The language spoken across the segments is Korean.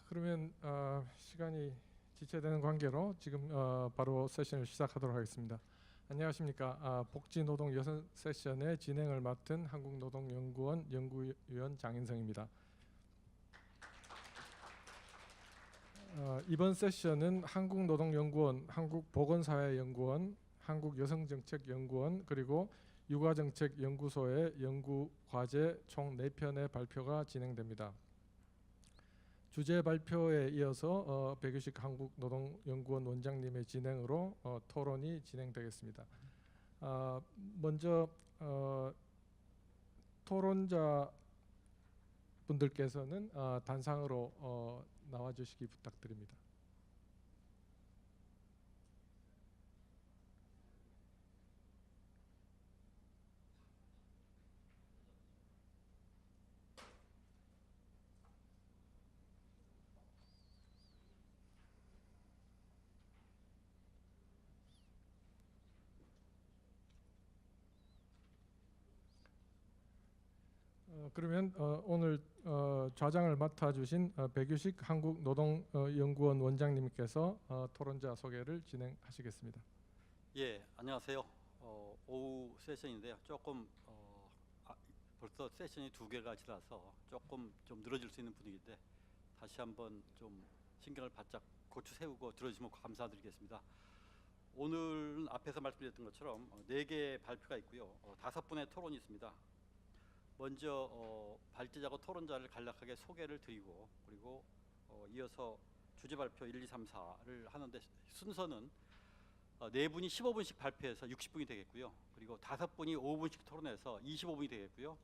그러면 시간이 지체되는 관계로 지금 바로 세션을 시작하도록 하겠습니다. 안녕하십니까. 복지노동 여성 세션의 진행을 맡은 한국노동연구원 연구위원 장인성입니다. 이번 세션은 한국노동연구원, 한국보건사회연구원, 한국여성정책연구원 그리고 육아정책연구소의 연구과제 총 4편의 발표가 진행됩니다. 주제 발표에 이어서 백유식 한국노동연구원 원장님의 진행으로 토론이 진행되겠습니다. 먼저 토론자 분들께서는 단상으로 나와주시기 부탁드립니다. 그러면 오늘 좌장을 맡아주신 백유식 한국노동연구원 원장님께서 토론자 소개를 진행하시겠습니다. 예, 안녕하세요. 오후 세션인데요. 조금 벌써 세션이 2개가 지나서 조금 좀 늘어질 수 있는 분위기인데 다시 한번 좀 신경을 바짝 고추 세우고 들어주시면 감사드리겠습니다. 오늘은 앞에서 말씀드렸던 것처럼 4개의 발표가 있고요. 5분의 토론이 있습니다. 먼저 발제자고 토론자를 간략하게 소개를 드리고 그리고 이어서 주제 발표 1, 2, 3, 4를 하는데 순서는 4분이 15분씩 발표해서 60분이 되겠고요. 그리고 5분이 5분씩 토론해서 25분이 되겠고요.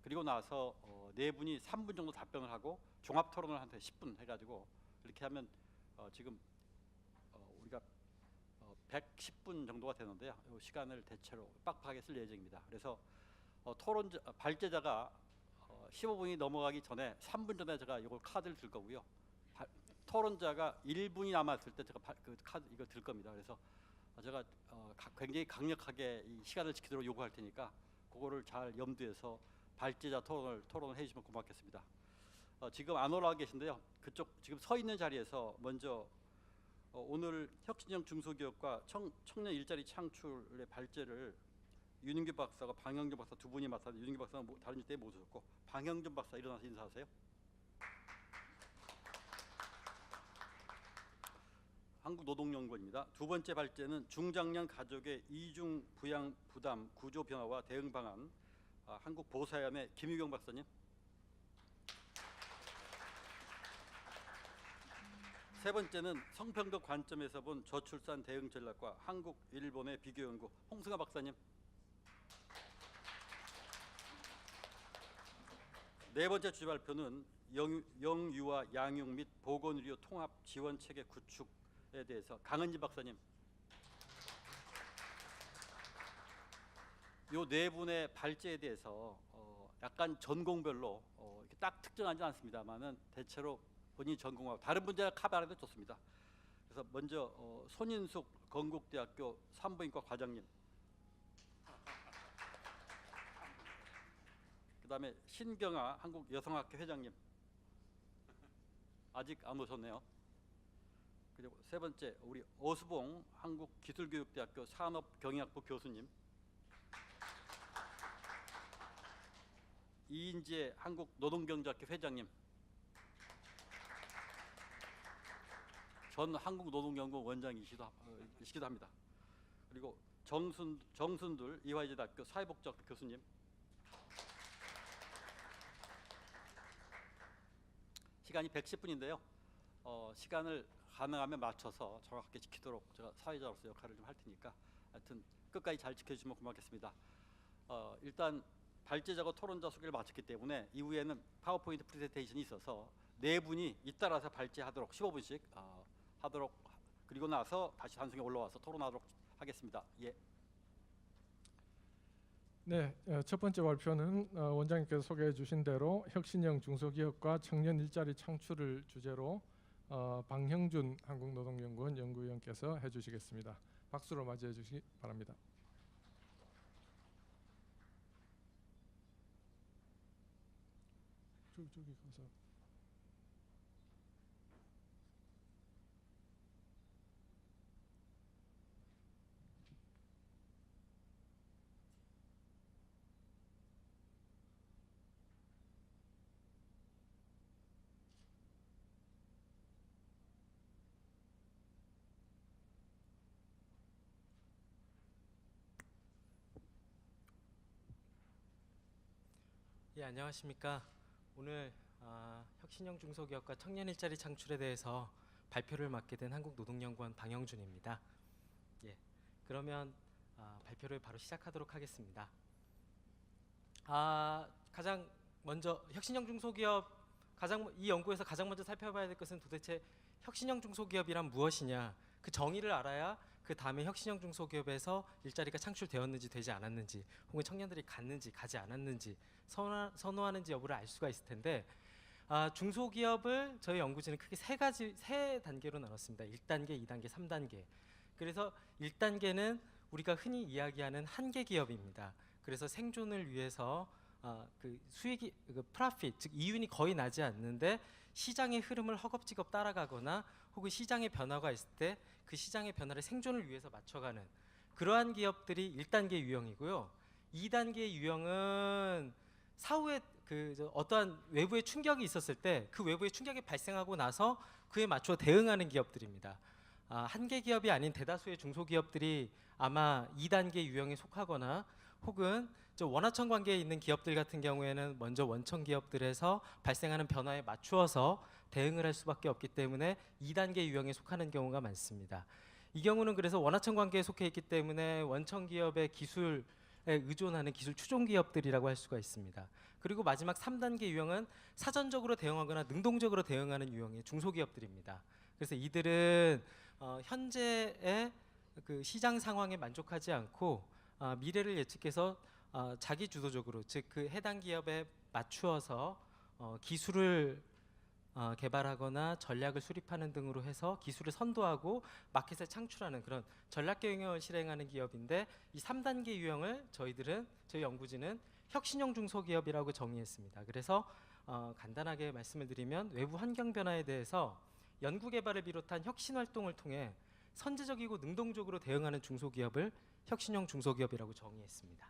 그리고 나서 4분이 3분 정도 답변을 하고 종합 토론을 한 10분 해가지고 이렇게 하면 지금 우리가 110분 정도가 되는데요. 이 시간을 대체로 빡빡하게 쓸 예정입니다. 그래서 발제자가 15분이 넘어가기 전에 3분 전에 제가 이걸 카드를 들 거고요. 토론자가 1분이 남았을 때 제가 그 카드 이걸 들 겁니다. 그래서 제가 굉장히 강력하게 이 시간을 지키도록 요구할 테니까 그거를 잘 염두해서 발제자 토론을 해주시면 고맙겠습니다. 지금 안 올라와 계신데요. 그쪽 지금 서 있는 자리에서 먼저 오늘 혁신형 중소기업과 청년 일자리 창출의 발제를 윤인규 박사가 방영준 박사 두 분이 맡았는데 윤인규 박사는 다른 일 때문에 못 오셨고 방영준 박사 일어나서 인사하세요. 한국노동연구원입니다. 두 번째 발제는 중장년 가족의 이중 부양 부담 구조 변화와 대응 방안 한국보사연의 김유경 박사님. 세 번째는 성평등 관점에서 본 저출산 대응 전략과 한국, 일본의 비교 연구 홍승아 박사님. 네 번째 주제 발표는 영유아 양육 및 보건의료 통합 지원 체계 구축에 대해서 강은진 박사님. 요 네 분의 발제에 대해서 약간 전공별로 이렇게 딱 특정하지 않습니다만은 대체로 본인 전공하고 다른 분야를 커버해도 좋습니다. 그래서 먼저 손인숙 건국대학교 산부인과 과장님. 그다음에 신경아 한국여성학회 회장님. 아직 안 오셨네요. 그리고 세 번째 우리 어수봉 한국기술교육대학교 산업경영학부 교수님. 이인재 한국노동경제학회 회장님. 전 한국노동연구원 원장이시기도 합니다. 그리고 정순들 이화여대학교 사회복지학부 교수님. 시간이 110분인데요. 시간을 가능하면 맞춰서 정확하게 지키도록 제가 사회자로서 역할을 좀 할 테니까 하여튼 끝까지 잘 지켜주시면 고맙겠습니다. 일단 발제자고 토론자 소개를 마쳤기 때문에 이후에는 파워포인트 프레젠테이션이 있어서 네 분이 잇따라서 발제하도록 15분씩 하도록 그리고 나서 다시 단성에 올라와서 토론하도록 하겠습니다. 예. 네, 첫 번째 발표는 원장님께서 소개해 주신 대로 혁신형 중소기업과 청년 일자리 창출을 주제로 방형준 한국노동연구원 연구위원께서 해주시겠습니다. 박수로 맞이해 주시기 바랍니다. 저기 가서 예, 안녕하십니까. 오늘 혁신형 중소기업과 청년 일자리 창출에 대해서 발표를 맡게 된 한국노동연구원 방영준입니다. 예, 그러면 발표를 바로 시작하도록 하겠습니다. 가장 먼저 혁신형 중소기업 이 연구에서 가장 먼저 살펴봐야 될 것은 도대체 혁신형 중소기업이란 무엇이냐, 그 정의를 알아야 그 다음에 혁신형 중소기업에서 일자리가 창출되었는지 되지 않았는지, 혹은 청년들이 갔는지 가지 않았는지 선호하는지 여부를 알 수가 있을 텐데, 중소기업을 저희 연구진은 크게 세 단계로 나눴습니다. 1단계, 2단계, 3단계. 그래서 1단계는 우리가 흔히 이야기하는 한계 기업입니다. 그래서 생존을 위해서 그 수익이 프로핏, 즉 이윤이 거의 나지 않는데 시장의 흐름을 허겁지겁 따라가거나 혹은 시장의 변화가 있을 때 그 시장의 변화를 생존을 위해서 맞춰가는 그러한 기업들이 1단계 유형이고요. 2단계 유형은 사후에 어떠한 외부의 충격이 있었을 때 그 외부의 충격이 발생하고 나서 그에 맞춰 대응하는 기업들입니다. 한계 기업이 아닌 대다수의 중소기업들이 아마 2단계 유형에 속하거나 혹은 원하청 관계에 있는 기업들 같은 경우에는 먼저 원청 기업들에서 발생하는 변화에 맞추어서 대응을 할 수밖에 없기 때문에 2단계 유형에 속하는 경우가 많습니다. 이 경우는 그래서 원하청 관계에 속해 있기 때문에 원청 기업의 기술에 의존하는 기술 추종 기업들이라고 할 수가 있습니다. 그리고 마지막 3단계 유형은 사전적으로 대응하거나 능동적으로 대응하는 유형의 중소기업들입니다. 그래서 이들은 현재의 그 시장 상황에 만족하지 않고 미래를 예측해서 자기 주도적으로, 즉 그 해당 기업에 맞추어서 기술을 개발하거나 전략을 수립하는 등으로 해서 기술을 선도하고 마켓에 창출하는 그런 전략 경영을 실행하는 기업인데, 이 3단계 유형을 저희 연구진은 혁신형 중소기업이라고 정의했습니다. 그래서 간단하게 말씀을 드리면 외부 환경 변화에 대해서 연구 개발을 비롯한 혁신 활동을 통해 선제적이고 능동적으로 대응하는 중소기업을 혁신형 중소기업이라고 정의했습니다.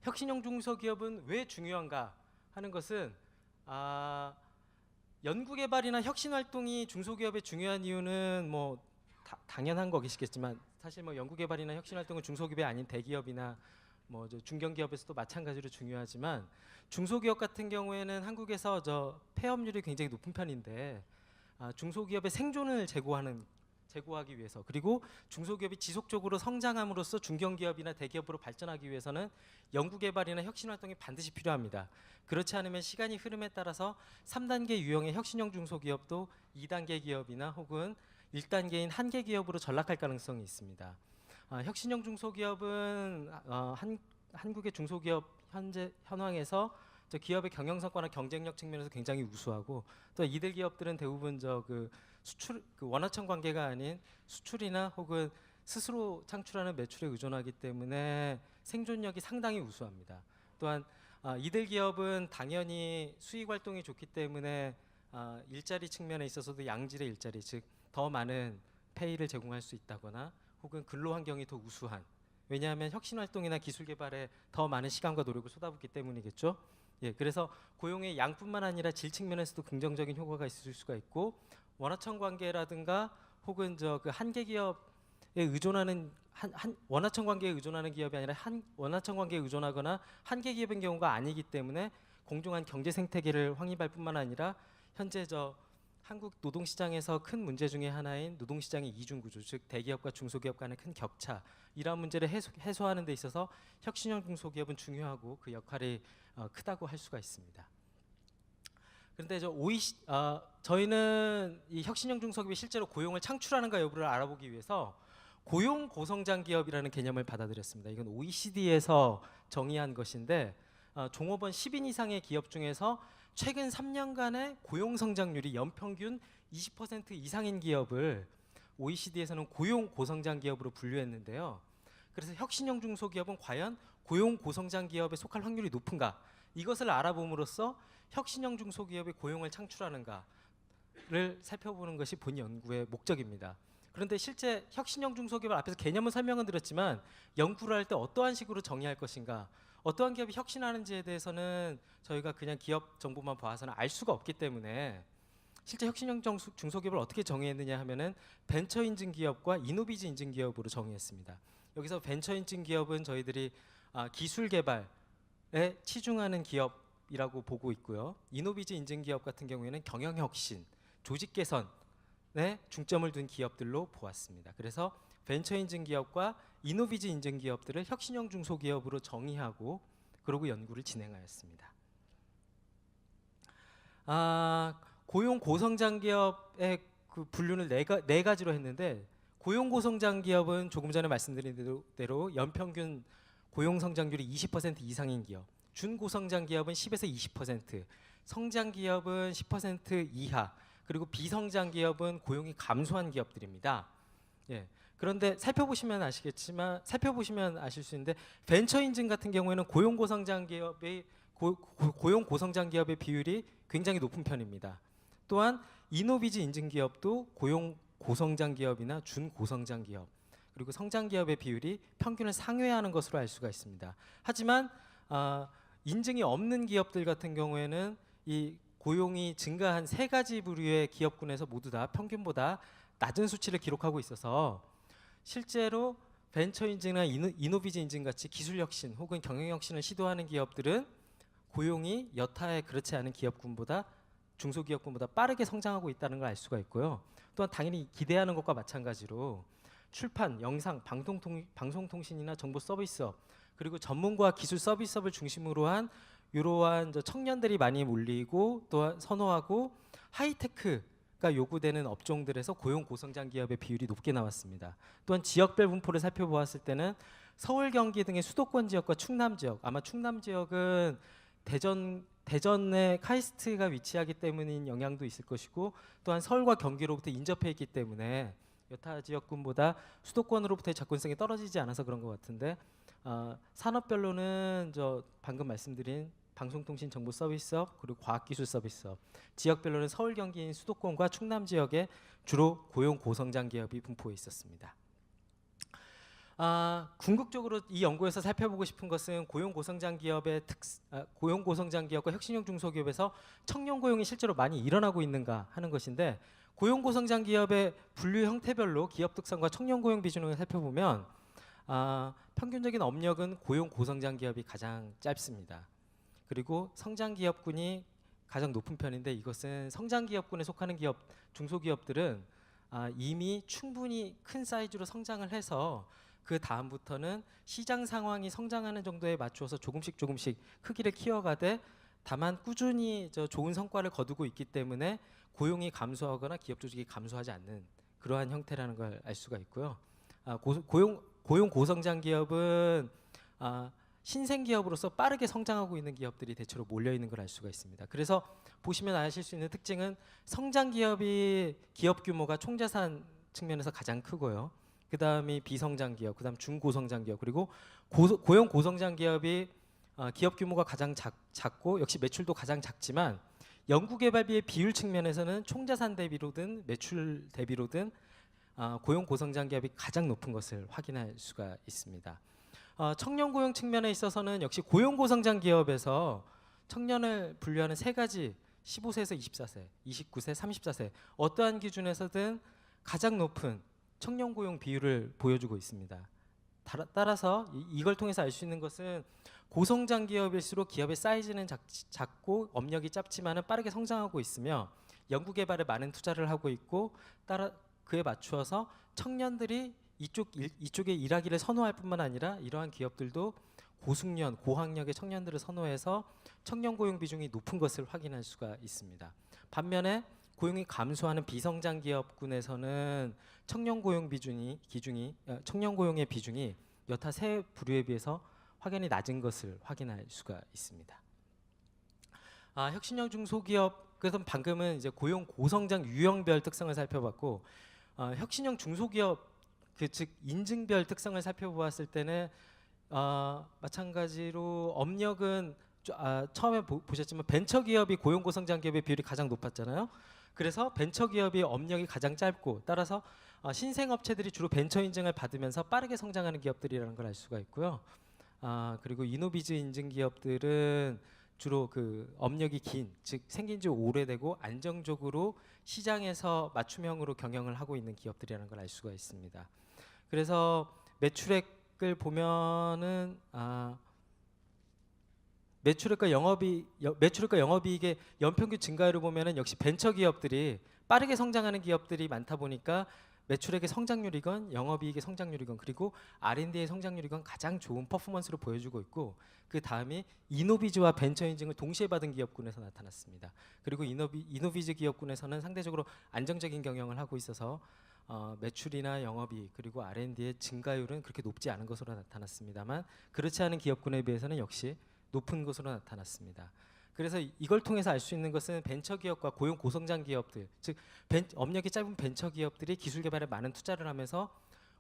혁신형 중소기업은 왜 중요한가 하는 것은 연구개발이나 혁신 활동이 중소기업의 중요한 이유는 뭐 당연한 거겠지만, 사실 뭐 연구개발이나 혁신 활동은 중소기업이 아닌 대기업이나 뭐 중견기업에서도 마찬가지로 중요하지만, 중소기업 같은 경우에는 한국에서 폐업률이 굉장히 높은 편인데 중소기업의 생존을 제고하기 위해서, 그리고 중소기업이 지속적으로 성장함으로써 중견기업이나 대기업으로 발전하기 위해서는 연구개발이나 혁신 활동이 반드시 필요합니다. 그렇지 않으면 시간이 흐름에 따라서 3단계 유형의 혁신형 중소기업도 2단계 기업이나 혹은 1단계인 한계 기업으로 전락할 가능성이 있습니다. 혁신형 중소기업은 한국의 중소기업 현황에서 기업의 경영 성과나 경쟁력 측면에서 굉장히 우수하고, 또 이들 기업들은 대부분 수출, 원하청 관계가 아닌 수출이나 혹은 스스로 창출하는 매출에 의존하기 때문에 생존력이 상당히 우수합니다. 또한 이들 기업은 당연히 수익 활동이 좋기 때문에 일자리 측면에 있어서도 양질의 일자리, 즉 더 많은 페이를 제공할 수 있다거나 혹은 근로 환경이 더 우수한, 왜냐하면 혁신 활동이나 기술 개발에 더 많은 시간과 노력을 쏟아붓기 때문이겠죠. 예, 그래서 고용의 양뿐만 아니라 질 측면에서도 긍정적인 효과가 있을 수가 있고, 원하청 관계라든가 혹은 그 한계 기업에 의존하는 원하청 관계에 의존하는 기업이 아니라 원하청 관계에 의존하거나 한계 기업인 경우가 아니기 때문에 공정한 경제 생태계를 확립할 뿐만 아니라 현재 한국 노동시장에서 큰 문제 중에 하나인 노동시장의 이중구조, 즉 대기업과 중소기업 간의 큰 격차, 이러한 문제를 해소하는 데 있어서 혁신형 중소기업은 중요하고 그 역할이 크다고 할 수가 있습니다. 그런데 저희는 이 혁신형 중소기업이 실제로 고용을 창출하는가 여부를 알아보기 위해서 고용 고성장 기업이라는 개념을 받아들였습니다. 이건 OECD에서 정의한 것인데, 종업원 10인 이상의 기업 중에서 최근 3년간의 고용 성장률이 연평균 20% 이상인 기업을 OECD에서는 고용 고성장 기업으로 분류했는데요. 그래서 혁신형 중소기업은 과연 고용 고성장 기업에 속할 확률이 높은가, 이것을 알아봄으로써 혁신형 중소기업이 고용을 창출하는가를 살펴보는 것이 본 연구의 목적입니다. 그런데 실제 혁신형 중소기업을 앞에서 개념을 설명은 드렸지만, 연구를 할 때 어떠한 식으로 정의할 것인가, 어떠한 기업이 혁신하는지에 대해서는 저희가 그냥 기업 정보만 봐서는 알 수가 없기 때문에, 실제 혁신형 중소기업을 어떻게 정의했느냐 하면은 벤처 인증 기업과 이노비즈 인증 기업으로 정의했습니다. 여기서 벤처 인증 기업은 저희들이 기술 개발 치중하는 기업이라고 보고 있고요. 이노비즈 인증 기업 같은 경우에는 경영 혁신, 조직 개선에 중점을 둔 기업들로 보았습니다. 그래서 벤처 인증 기업과 이노비즈 인증 기업들을 혁신형 중소기업으로 정의하고 그러고 연구를 진행하였습니다. 고용 고성장 기업의 그 분류를 네 가지로 했는데, 고용 고성장 기업은 조금 전에 말씀드린 대로 연평균 고용 성장률이 20% 이상인 기업, 준고성장 기업은 10에서 20%, 성장 기업은 10% 이하, 그리고 비성장 기업은 고용이 감소한 기업들입니다. 예. 그런데 살펴보시면 아실 수 있는데, 벤처 인증 같은 경우에는 고용 고성장 기업의 고용 고성장 기업의 비율이 굉장히 높은 편입니다. 또한 이노비즈 인증 기업도 고용 고성장 기업이나 준고성장 기업, 그리고 성장 기업의 비율이 평균을 상회하는 것으로 알 수가 있습니다. 하지만 인증이 없는 기업들 같은 경우에는 이 고용이 증가한 세 가지 부류의 기업군에서 모두 다 평균보다 낮은 수치를 기록하고 있어서, 실제로 벤처 인증이나 이노비즈 인증 같이 기술 혁신 혹은 경영 혁신을 시도하는 기업들은 고용이 여타의 그렇지 않은 기업군보다, 중소기업군보다 빠르게 성장하고 있다는 걸 알 수가 있고요. 또한 당연히 기대하는 것과 마찬가지로 출판, 영상, 방송통신이나 정보 서비스업, 그리고 전문과 기술 서비스업을 중심으로 한 이러한 청년들이 많이 몰리고 또한 선호하고 하이테크가 요구되는 업종들에서 고용 고성장 기업의 비율이 높게 나왔습니다. 또한 지역별 분포를 살펴보았을 때는 서울, 경기 등의 수도권 지역과 충남 지역, 아마 충남 지역은 대전에 카이스트가 위치하기 때문인 영향도 있을 것이고, 또한 서울과 경기로부터 인접해 있기 때문에 여타 지역군보다 수도권으로부터의 접근성이 떨어지지 않아서 그런 것 같은데, 산업별로는 방금 말씀드린 방송통신 정보 서비스업 그리고 과학기술 서비스업, 지역별로는 서울, 경기인 수도권과 충남 지역에 주로 고용 고성장 기업이 분포해 있었습니다. 궁극적으로 이 연구에서 살펴보고 싶은 것은 고용 고성장 기업과 혁신형 중소기업에서 청년 고용이 실제로 많이 일어나고 있는가 하는 것인데, 고용 고성장 기업의 분류 형태별로 기업 특성과 청년 고용 비중을 살펴보면 평균적인 업력은 고용 고성장 기업이 가장 짧습니다. 그리고 성장 기업군이 가장 높은 편인데, 이것은 성장 기업군에 속하는 기업, 중소기업들은 이미 충분히 큰 사이즈로 성장을 해서 그 다음부터는 시장 상황이 성장하는 정도에 맞추어서 조금씩 크기를 키워가되, 다만 꾸준히 좋은 성과를 거두고 있기 때문에 고용이 감소하거나 기업 조직이 감소하지 않는 그러한 형태라는 걸 알 수가 있고요. 고용 고성장 기업은 신생 기업으로서 빠르게 성장하고 있는 기업들이 대체로 몰려 있는 걸 알 수가 있습니다. 그래서 보시면 아실 수 있는 특징은 성장 기업이 기업 규모가 총자산 측면에서 가장 크고요. 그 다음이 비성장 기업, 그 다음 중고성장 기업, 그리고 고용 고성장 기업이 기업 규모가 가장 작고 역시 매출도 가장 작지만 연구개발비의 비율 측면에서는 총자산 대비로든 매출 대비로든 고용 고성장 기업이 가장 높은 것을 확인할 수가 있습니다. 청년 고용 측면에 있어서는 역시 고용 고성장 기업에서 청년을 분류하는 세 가지, 15세에서 24세, 29세, 34세 어떠한 기준에서든 가장 높은 청년 고용 비율을 보여주고 있습니다. 따라서 이걸 통해서 알 수 있는 것은 고성장 기업일수록 기업의 사이즈는 작고 업력이 짧지만은 빠르게 성장하고 있으며 연구개발에 많은 투자를 하고 있고, 따라 그에 맞추어서 청년들이 이쪽에 일하기를 선호할 뿐만 아니라 이러한 기업들도 고숙련, 고학력의 청년들을 선호해서 청년 고용 비중이 높은 것을 확인할 수가 있습니다. 반면에 고용이 감소하는 비성장 기업군에서는 청년 고용의 비중이 여타 세 부류에 비해서 확연히 낮은 것을 확인할 수가 있습니다. 혁신형 중소기업, 그래서 방금은 이제 고용 고성장 유형별 특성을 살펴봤고, 혁신형 중소기업 즉 인증별 특성을 살펴보았을 때는 마찬가지로 업력은 처음에 보셨지만 벤처기업이 고용 고성장 기업의 비율이 가장 높았잖아요. 그래서 벤처기업이 업력이 가장 짧고, 따라서 신생업체들이 주로 벤처 인증을 받으면서 빠르게 성장하는 기업들이라는 걸 알 수가 있고요. 그리고 이노비즈 인증 기업들은 주로 그 업력이 긴, 즉 생긴 지 오래되고 안정적으로 시장에서 맞춤형으로 경영을 하고 있는 기업들이라는 걸 알 수가 있습니다. 그래서 매출액을 보면은 매출액과 영업이익의 연평균 증가율을 보면은 역시 벤처 기업들이 빠르게 성장하는 기업들이 많다 보니까 매출액의 성장률이건 영업이익의 성장률이건 그리고 R&D의 성장률이건 가장 좋은 퍼포먼스를 보여주고 있고 그 다음이 이노비즈와 벤처 인증을 동시에 받은 기업군에서 나타났습니다. 그리고 이노비즈 기업군에서는 상대적으로 안정적인 경영을 하고 있어서 매출이나 영업이익 그리고 R&D의 증가율은 그렇게 높지 않은 것으로 나타났습니다만 그렇지 않은 기업군에 비해서는 역시 높은 것으로 나타났습니다. 그래서 이걸 통해서 알 수 있는 것은 벤처 기업과 고용 고성장 기업들, 즉 업력이 짧은 벤처 기업들이 기술 개발에 많은 투자를 하면서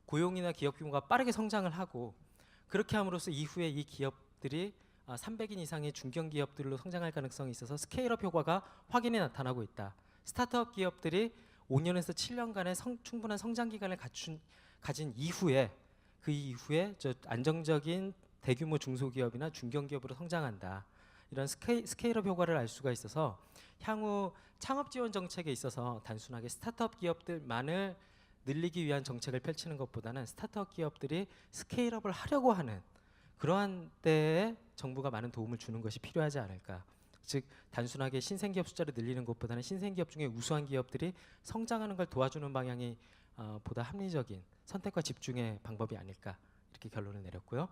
고용이나 기업 규모가 빠르게 성장을 하고 그렇게 함으로써 이후에 이 기업들이 300인 이상의 중견 기업들로 성장할 가능성이 있어서 스케일업 효과가 확연히 나타나고 있다. 스타트업 기업들이 5년에서 7년간의 충분한 성장 기간을 가진 이후에 그 이후에 안정적인 대규모 중소기업이나 중견기업으로 성장한다. 이런 스케일업 효과를 알 수가 있어서 향후 창업 지원 정책에 있어서 단순하게 스타트업 기업들만을 늘리기 위한 정책을 펼치는 것보다는 스타트업 기업들이 스케일업을 하려고 하는 그러한 때에 정부가 많은 도움을 주는 것이 필요하지 않을까. 즉 단순하게 신생기업 숫자를 늘리는 것보다는 신생기업 중에 우수한 기업들이 성장하는 걸 도와주는 방향이 보다 합리적인 선택과 집중의 방법이 아닐까 이렇게 결론을 내렸고요.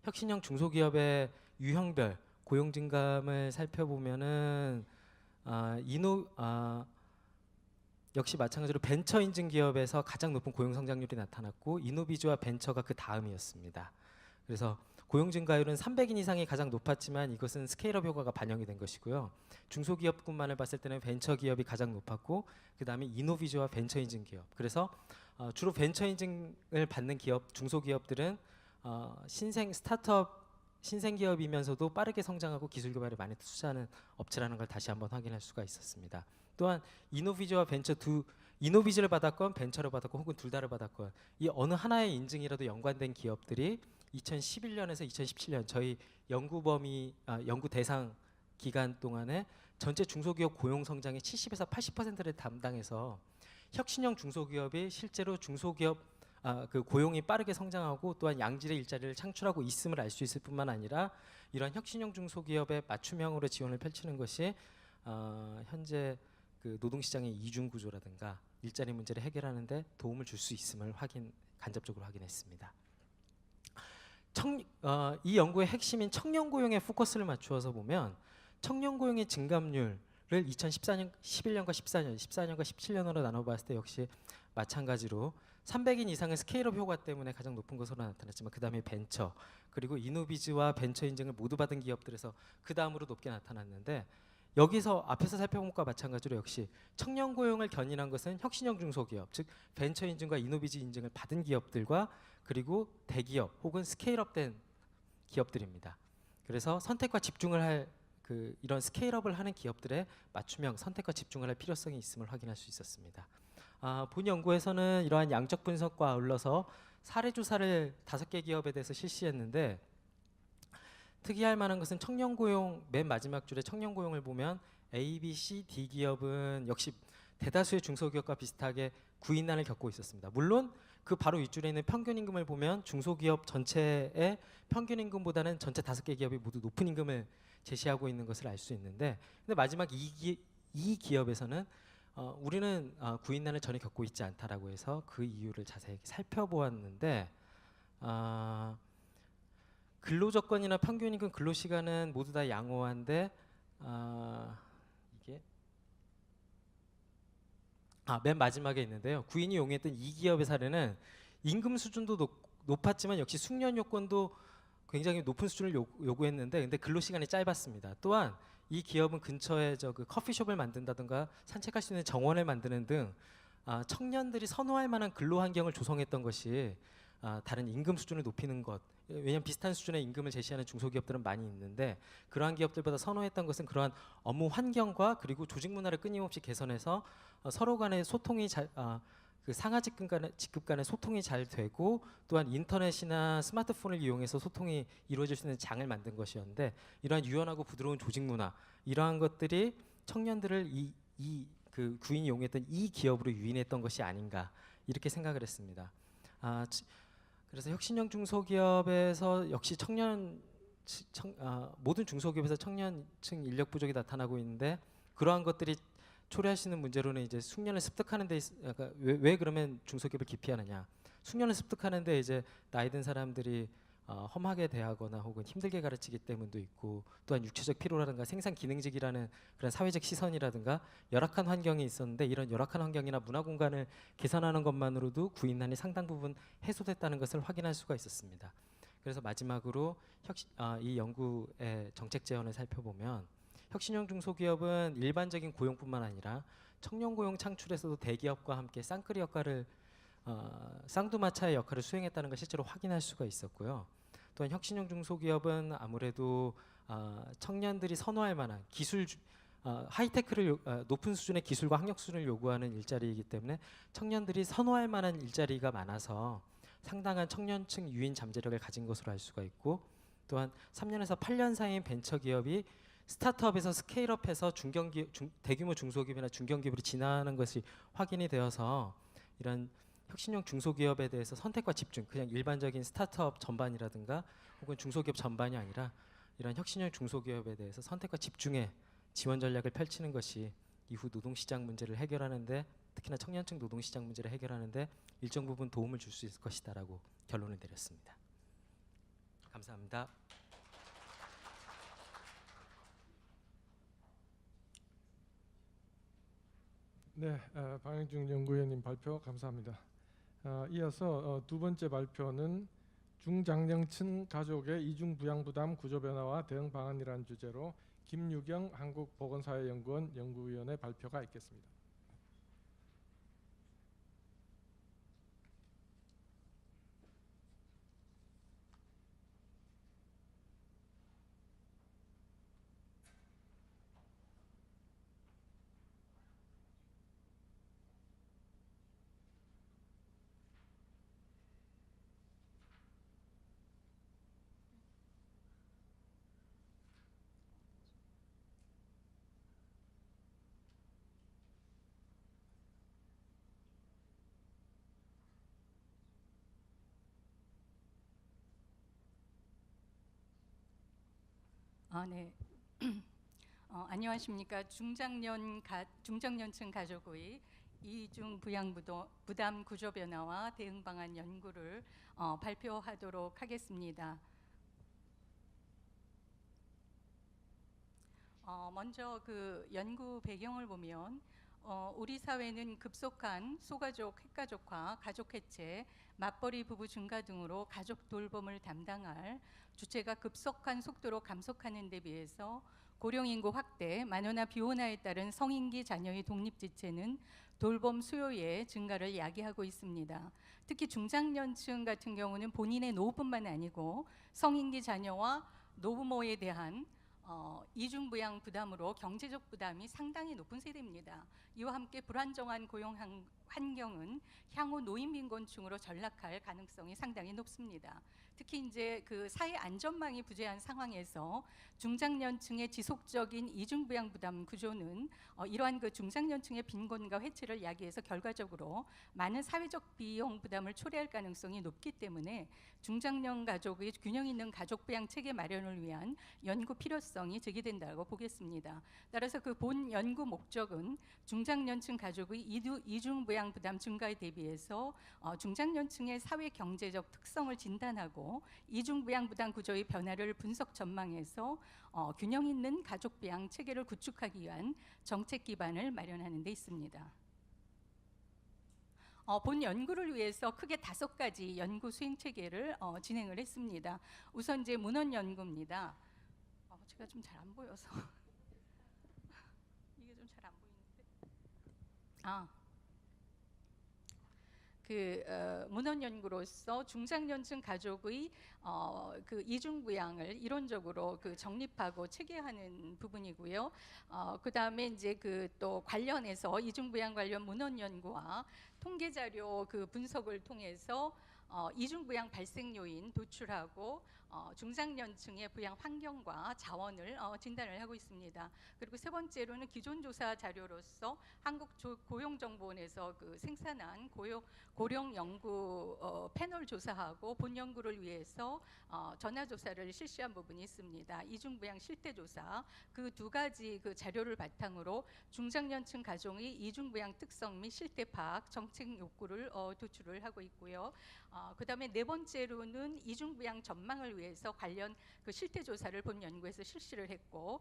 혁신형 중소기업의 유형별 고용 증감을 살펴보면은 역시 마찬가지로 벤처 인증 기업에서 가장 높은 고용 성장률이 나타났고 이노비즈와 벤처가 그 다음이었습니다. 그래서 고용 증가율은 300인 이상이 가장 높았지만 이것은 스케일업 효과가 반영이 된 것이고요. 중소기업군만을 봤을 때는 벤처 기업이 가장 높았고 그 다음에 이노비즈와 벤처 인증 기업. 그래서 주로 벤처 인증을 받는 기업, 중소기업들은 신생 기업이면서도 빠르게 성장하고 기술 개발에 많이 투자하는 업체라는 걸 다시 한번 확인할 수가 있었습니다. 또한 이노비즈와 이노비즈를 받았건 벤처를 받았건 혹은 둘 다를 받았건 이 어느 하나의 인증이라도 연관된 기업들이 2011년에서 2017년 저희 연구 대상 기간 동안에 전체 중소기업 고용 성장의 70에서 80%를 담당해서 혁신형 중소기업이 실제로 중소기업 그 고용이 빠르게 성장하고 또한 양질의 일자리를 창출하고 있음을 알 수 있을 뿐만 아니라 이러한 혁신형 중소기업의 맞춤형으로 지원을 펼치는 것이 현재 그 노동시장의 이중 구조라든가 일자리 문제를 해결하는 데 도움을 줄 수 있음을 간접적으로 확인했습니다. 이 연구의 핵심인 청년 고용에 포커스를 맞추어서 보면 청년 고용의 증감률을 2011년과 14년과 17년으로 나눠봤을 때 역시 마찬가지로 300인 이상의 스케일업 효과 때문에 가장 높은 것으로 나타났지만 그 다음에 벤처 그리고 이노비즈와 벤처 인증을 모두 받은 기업들에서 그 다음으로 높게 나타났는데 여기서 앞에서 살펴본 것과 마찬가지로 역시 청년 고용을 견인한 것은 혁신형 중소기업 즉 벤처 인증과 이노비즈 인증을 받은 기업들과 그리고 대기업 혹은 스케일업된 기업들입니다. 그래서 선택과 집중을 할 이런 스케일업을 하는 기업들의 맞춤형 선택과 집중을 할 필요성이 있음을 확인할 수 있었습니다. 본 연구에서는 이러한 양적 분석과 아울러서 사례 조사를 5개 기업에 대해서 실시했는데 특이할 만한 것은 청년 고용 맨 마지막 줄에 청년 고용을 보면 A, B, C, D 기업은 역시 대다수의 중소기업과 비슷하게 구인난을 겪고 있었습니다. 물론 그 바로 윗줄에 있는 평균 임금을 보면 중소기업 전체의 평균 임금보다는 전체 5개 기업이 모두 높은 임금을 제시하고 있는 것을 알 수 있는데 근데 마지막 이 기업에서는 우리는 구인난을 전혀 겪고 있지 않다라고 해서 그 이유를 자세히 살펴보았는데 근로조건이나 평균임금 근로시간은 모두 다 양호한데 이게 맨 마지막에 있는데요. 구인이 용이했던 이 기업의 사례는 임금 수준도 높았지만 역시 숙련 요건도 굉장히 높은 수준을 요구했는데 근데 근로시간이 짧았습니다. 또한 이 기업은 근처에 그 커피숍을 만든다든가 산책할 수 있는 정원을 만드는 등 청년들이 선호할 만한 근로 환경을 조성했던 것이 다른 임금 수준을 높이는 것. 왜냐하면 비슷한 수준의 임금을 제시하는 중소기업들은 많이 있는데 그러한 기업들보다 선호했던 것은 그러한 업무 환경과 그리고 조직 문화를 끊임없이 개선해서 서로 간의 소통이 그 상하 직급 간의 소통이 잘 되고 또한 인터넷이나 스마트폰을 이용해서 소통이 이루어질 수 있는 장을 만든 것이었는데 이러한 유연하고 부드러운 조직 문화 이러한 것들이 청년들을 그 구인이 용했던 이 기업으로 유인했던 것이 아닌가 이렇게 생각을 했습니다. 그래서 혁신형 중소기업에서 역시 청년 모든 중소기업에서 청년층 인력 부족이 나타나고 있는데 그러한 것들이 초래하시는 문제로는 이제 숙련을 습득하는 데 그러니까 왜 그러면 중소기업을 기피하느냐? 숙련을 습득하는데 이제 나이 든 사람들이 험하게 대하거나 혹은 힘들게 가르치기 때문도 있고 또한 육체적 피로라든가 생산 기능직이라는 그런 사회적 시선이라든가 열악한 환경이 있었는데 이런 열악한 환경이나 문화 공간을 개선하는 것만으로도 구인난이 상당 부분 해소됐다는 것을 확인할 수가 있었습니다. 그래서 마지막으로 이 연구의 정책 제언을 살펴보면 혁신형 중소기업은 일반적인 고용뿐만 아니라 청년 고용 창출에서도 대기업과 함께 쌍끌이 역할을 쌍두마차의 역할을 수행했다는 걸 실제로 확인할 수가 있었고요. 또한 혁신형 중소기업은 아무래도 청년들이 선호할 만한 기술 하이테크를 높은 수준의 기술과 학력 수준을 요구하는 일자리이기 때문에 청년들이 선호할 만한 일자리가 많아서 상당한 청년층 유인 잠재력을 가진 것으로 알 수가 있고 또한 3년에서 8년 사이인 벤처기업이 스타트업에서 스케일업해서 대규모 중소기업이나 중견기업으로 진화하는 것이 확인이 되어서 이런 혁신형 중소기업에 대해서 선택과 집중, 그냥 일반적인 스타트업 전반이라든가 혹은 중소기업 전반이 아니라 이런 혁신형 중소기업에 대해서 선택과 집중의 지원 전략을 펼치는 것이 이후 노동시장 문제를 해결하는데 특히나 청년층 노동시장 문제를 해결하는데 일정 부분 도움을 줄 수 있을 것이다라고 결론을 내렸습니다. 감사합니다. 네, 방영중 연구위원님 발표 감사합니다. 이어서 두 번째 발표는 중장년층 가족의 이중 부양 부담 구조 변화와 대응 방안이라는 주제로 김유경 한국보건사회연구원 연구위원의 발표가 있겠습니다. 네. 안녕하십니까. 중장년층 가족의 이중 부양 부담 구조 변화와 대응 방안 연구를 발표하도록 하겠습니다. 먼저 그 연구 배경을 보면 우리 사회는 급속한 소가족 핵가족화, 가족 해체, 맞벌이 부부 증가 등으로 가족 돌봄을 담당할 주체가 급속한 속도로 감속하는 데 비해서 고령 인구 확대, 만원화 비혼화에 따른 성인기 자녀의 독립지체는 돌봄 수요의 증가를 야기하고 있습니다. 특히 중장년층 같은 경우는 본인의 노후뿐만 아니고 성인기 자녀와 노부모에 대한 이중부양 부담으로 경제적 부담이 상당히 높은 세대입니다. 이와 함께 불안정한 고용 환경은 향후 노인 빈곤층으로 전락할 가능성이 상당히 높습니다. 특히 이제 그 사회 안전망이 부재한 상황에서 중장년층의 지속적인 이중부양 부담 구조는 이러한 그 중장년층의 빈곤과 회체를 야기해서 결과적으로 많은 사회적 비용 부담을 초래할 가능성이 높기 때문에 중장년 가족의 균형 있는 가족 부양 체계 마련을 위한 연구 필요성이 제기된다고 보겠습니다. 따라서 그 본 연구 목적은 중장년층 가족의 이중 부양 부담 증가에 대비해서 중장년층의 사회 경제적 특성을 진단하고 이중 부양 부담 구조의 변화를 분석 전망해서 균형 있는 가족 부양 체계를 구축하기 위한 정책 기반을 마련하는 데 있습니다. 본 연구를 위해서 크게 5가지 연구 수행 체계를 진행을 했습니다. 우선 이제 문헌 연구입니다. 제가 좀 잘 안 보여서 이게 좀 잘 안 보이는데. 문헌 연구로서 중장년층 가족의 그 이중 부양을 이론적으로 그 정립하고 체계하는 부분이고요. 그다음에 이제 그 또 관련해서 이중 부양 관련 문헌 연구와 통계 자료 그 분석을 통해서 이중 부양 발생 요인 도출하고 중장년층의 부양 환경과 자원을 진단을 하고 있습니다. 그리고 세 번째로는 기존 조사 자료로서 한국고용정보원에서 그 생산한 고령 연구 패널 조사하고 본 연구를 위해서 전화 조사를 실시한 부분이 있습니다. 이중부양 실태 조사 그 두 가지 그 자료를 바탕으로 중장년층 가족의 이중부양 특성 및 실태 파악 정책 욕구를 도출을 하고 있고요. 그다음에 네 번째로는 이중부양 전망을 위해서 관련 그 실태 조사를 본 연구에서 실시를 했고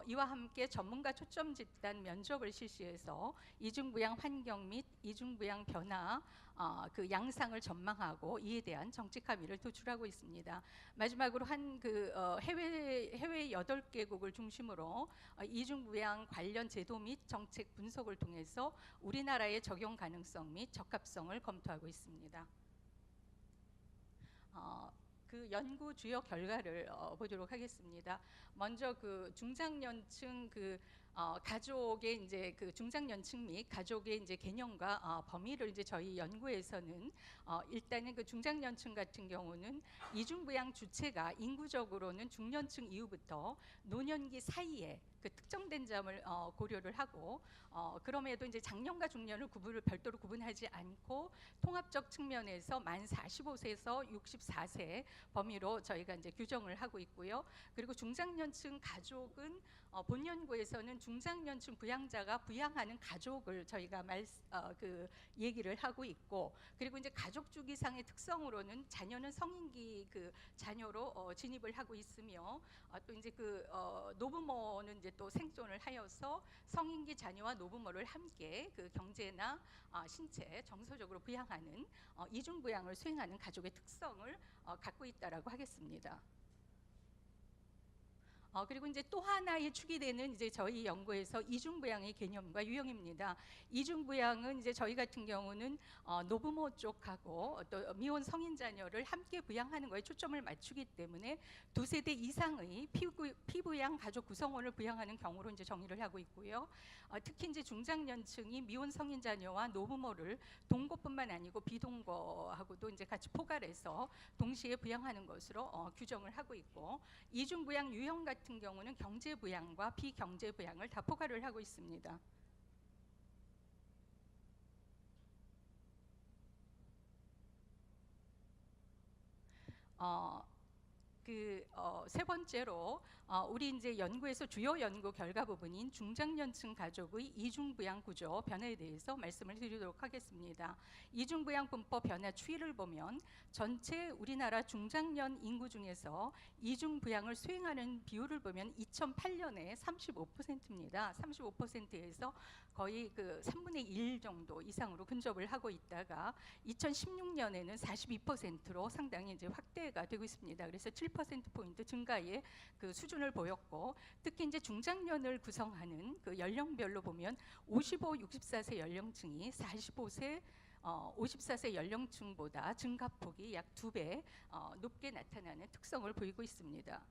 이와 함께 전문가 초점 집단 면접을 실시해서 이중부양 환경 및 이중부양 변화 그 양상을 전망하고 이에 대한 정책 합의를 도출하고 있습니다. 마지막으로 한 그 해외 8개국을 중심으로 이중부양 관련 제도 및 정책 분석을 통해서 우리나라의 적용 가능성 및 적합성을 검토하고 있습니다. 그 연구 주요 결과를 보도록 하겠습니다. 먼저 그 중장년층 그 가족의 이제 그 중장년층 및 가족의 이제 개념과 범위를 이제 저희 연구에서는 일단은 그 중장년층 같은 경우는 이중부양 주체가 인구적으로는 중년층 이후부터 노년기 사이에 그 특정된 점을 고려를 하고 그럼에도 이제 장년과 중년을 별도로 구분하지 않고 통합적 측면에서 만 45세에서 64세 범위로 저희가 이제 규정을 하고 있고요. 그리고 중장년층 가족은 본 연구에서는 중장년층 부양자가 부양하는 가족을 저희가 그 얘기를 하고 있고, 그리고 이제 가족 주기상의 특성으로는 자녀는 성인기 그 자녀로 진입을 하고 있으며 또 이제 그 노부모는 이제 또 생존을 하여서 성인기 자녀와 노부모를 함께 그 경제나 신체 정서적으로 부양하는 이중 부양을 수행하는 가족의 특성을 갖고 있다라고 하겠습니다. 그리고 이제 또 하나의 축이 되는 이제 저희 연구에서 이중부양의 개념과 유형입니다. 이중부양은 이제 저희 같은 경우는 노부모 쪽하고 또 미혼 성인 자녀를 함께 부양하는 거에 초점을 맞추기 때문에 두 세대 이상의 피부양 가족 구성원을 부양하는 경우로 이제 정의를 하고 있고요. 특히 이제 중장년층이 미혼 성인 자녀와 노부모를 동거뿐만 아니고 비동거하고도 이제 같이 포괄해서 동시에 부양하는 것으로 규정을 하고 있고, 이중부양 유형 같은 경우는 경제부양과 비경제부양을 다 포괄을 하고 있습니다. 세 번째로 우리 이제 연구에서 주요 연구 결과 부분인 중장년층 가족의 이중부양 구조 변화에 대해서 말씀을 드리도록 하겠습니다. 이중부양 분포 변화 추이를 보면 전체 우리나라 중장년 인구 중에서 이중부양을 수행하는 비율을 보면 2008년에 35%입니다. 35%에서 거의 그 3분의 1 정도 이상으로 근접을 하고 있다가 2016년에는 42%로 상당히 이제 확대가 되고 있습니다. 그래서 7%포인트 증가의 그 수준을 보였고, 특히 이제 중장년을 구성하는 그 연령별로 보면 55, 64세 연령층이 45세 54세 연령층보다 증가폭이 약 2배 높게 나타나는 특성을 보이고 있습니다.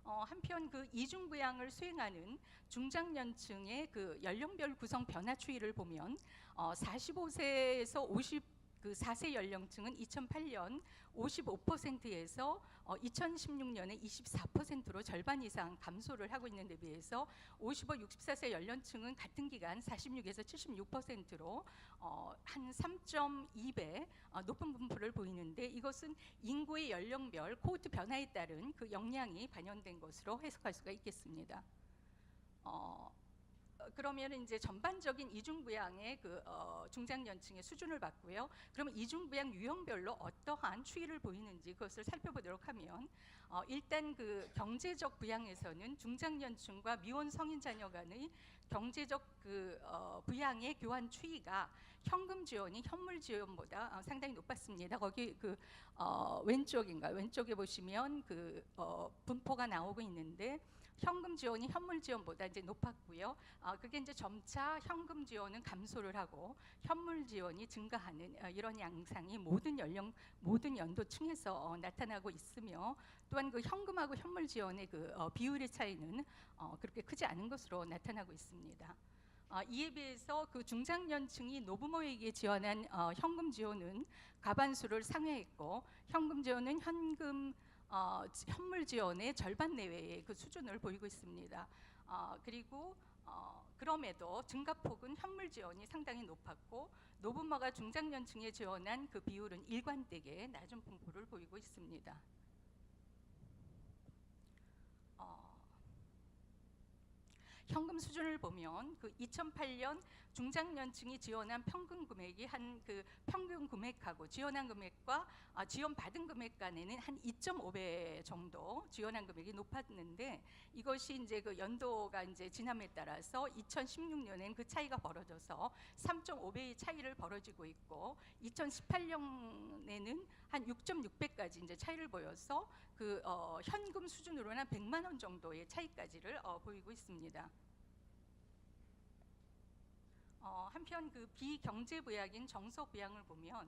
한편 그 이중부양을 수행하는 중장년층의 그 연령별 구성 변화 추이를 보면 45세에서 54세 연령층은 2008년 55%에서 2016년에 24%로 절반 이상 감소를 하고 있는 데 비해서 55, 64세 연령층은 같은 기간 46에서 76%로 한 3.2배 높은 분포를 보이는데, 이것은 인구의 연령별 코호트 변화에 따른 그 영향이 반영된 것으로 해석할 수가 있겠습니다. 그러면 이제 전반적인 이중부양의 그 중장년층의 수준을 봤고요. 그러면 이중부양 유형별로 어떠한 추이를 보이는지 그것을 살펴보도록 하면 일단 그 경제적 부양에서는 중장년층과 미혼 성인 자녀 간의 경제적 그 부양의 교환 추이가 현금 지원이 현물 지원보다 상당히 높았습니다. 거기 그 왼쪽에 보시면 그 분포가 나오고 있는데, 현금 지원이 현물 지원보다 이제 높았고요. 그게 이제 점차 현금 지원은 감소를 하고 현물 지원이 증가하는 이런 양상이 모든 연도층에서 나타나고 있으며, 또한 그 현금하고 현물 지원의 그 비율의 차이는 그렇게 크지 않은 것으로 나타나고 있습니다. 이에 비해서 그 중장년층이 노부모에게 지원한 현금 지원은 과반수를 상회했고 현금 지원은 현물 지원의 절반 내외의 그 수준을 보이고 있습니다. 그리고 그럼에도 증가폭은 현물 지원이 상당히 높았고 노부모가 중장년층에 지원한 그 비율은 일관되게 낮은 분포를 보이고 있습니다. 현금 수준을 보면 그 2008년 중장년층이 지원한 평균 금액이 한 그 평균 금액하고 지원한 금액과 지원받은 금액 간에는 한 2.5배 정도 지원한 금액이 높았는데 이것이 이제 그 연도가 이제 지남에 따라서 2016년엔 그 차이가 벌어져서 3.5배의 차이를 벌어지고 있고 2018년에는 한 6.6배까지 이제 차이를 보여서 그 현금 수준으로는 한 100만 원 정도의 차이까지를 보이고 있습니다. 한편 그 비경제부양인 정서부양을 보면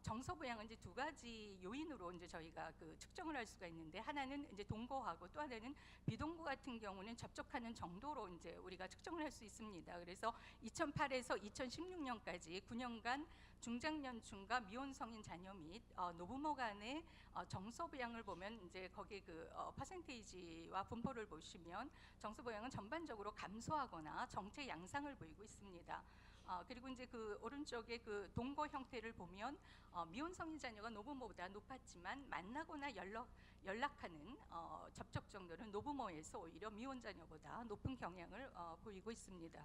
정서부양은 이제 두 가지 요인으로 이제 저희가 그 측정을 할 수가 있는데 하나는 이제 동거하고 또 하나는 비동거 같은 경우는 접촉하는 정도로 이제 우리가 측정을 할 수 있습니다. 그래서 2008에서 2016년까지 9년간 중장년층과 미혼 성인 자녀 및 노부모 간의 정서부양을 보면 이제 거기 그 퍼센테이지와 분포를 보시면 정서부양은 전반적으로 감소하거나 정체 양상을 보이고 있습니다. 그리고 이제 그 오른쪽에 그 동거 형태를 보면 미혼 성인 자녀가 노부모보다 높았지만 만나거나 연락하는 접촉 정도는 노부모에서 오히려 미혼 자녀보다 높은 경향을 보이고 있습니다.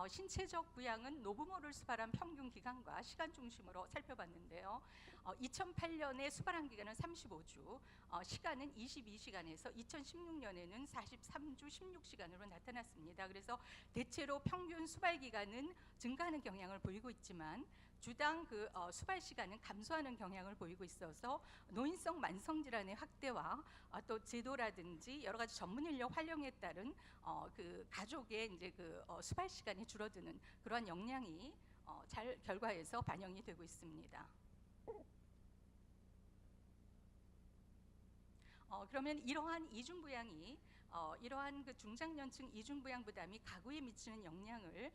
신체적 부양은 노부모를 수발한 평균 기간과 시간 중심으로 살펴봤는데요. 2008년에 수발한 기간은 35주, 시간은 22시간에서 2016년에는 43주 16시간으로 나타났습니다. 그래서 대체로 평균 수발 기간은 증가하는 경향을 보이고 있지만 주당 그 수발 시간은 감소하는 경향을 보이고 있어서 노인성 만성 질환의 확대와 또 제도라든지 여러 가지 전문 인력 활용에 따른 그 가족의 이제 그 수발 시간이 줄어드는 그러한 영향이 잘 결과에서 반영이 되고 있습니다. 그러면 이러한 이중부양이 이러한 그 중장년층 이중부양 부담이 가구에 미치는 영향을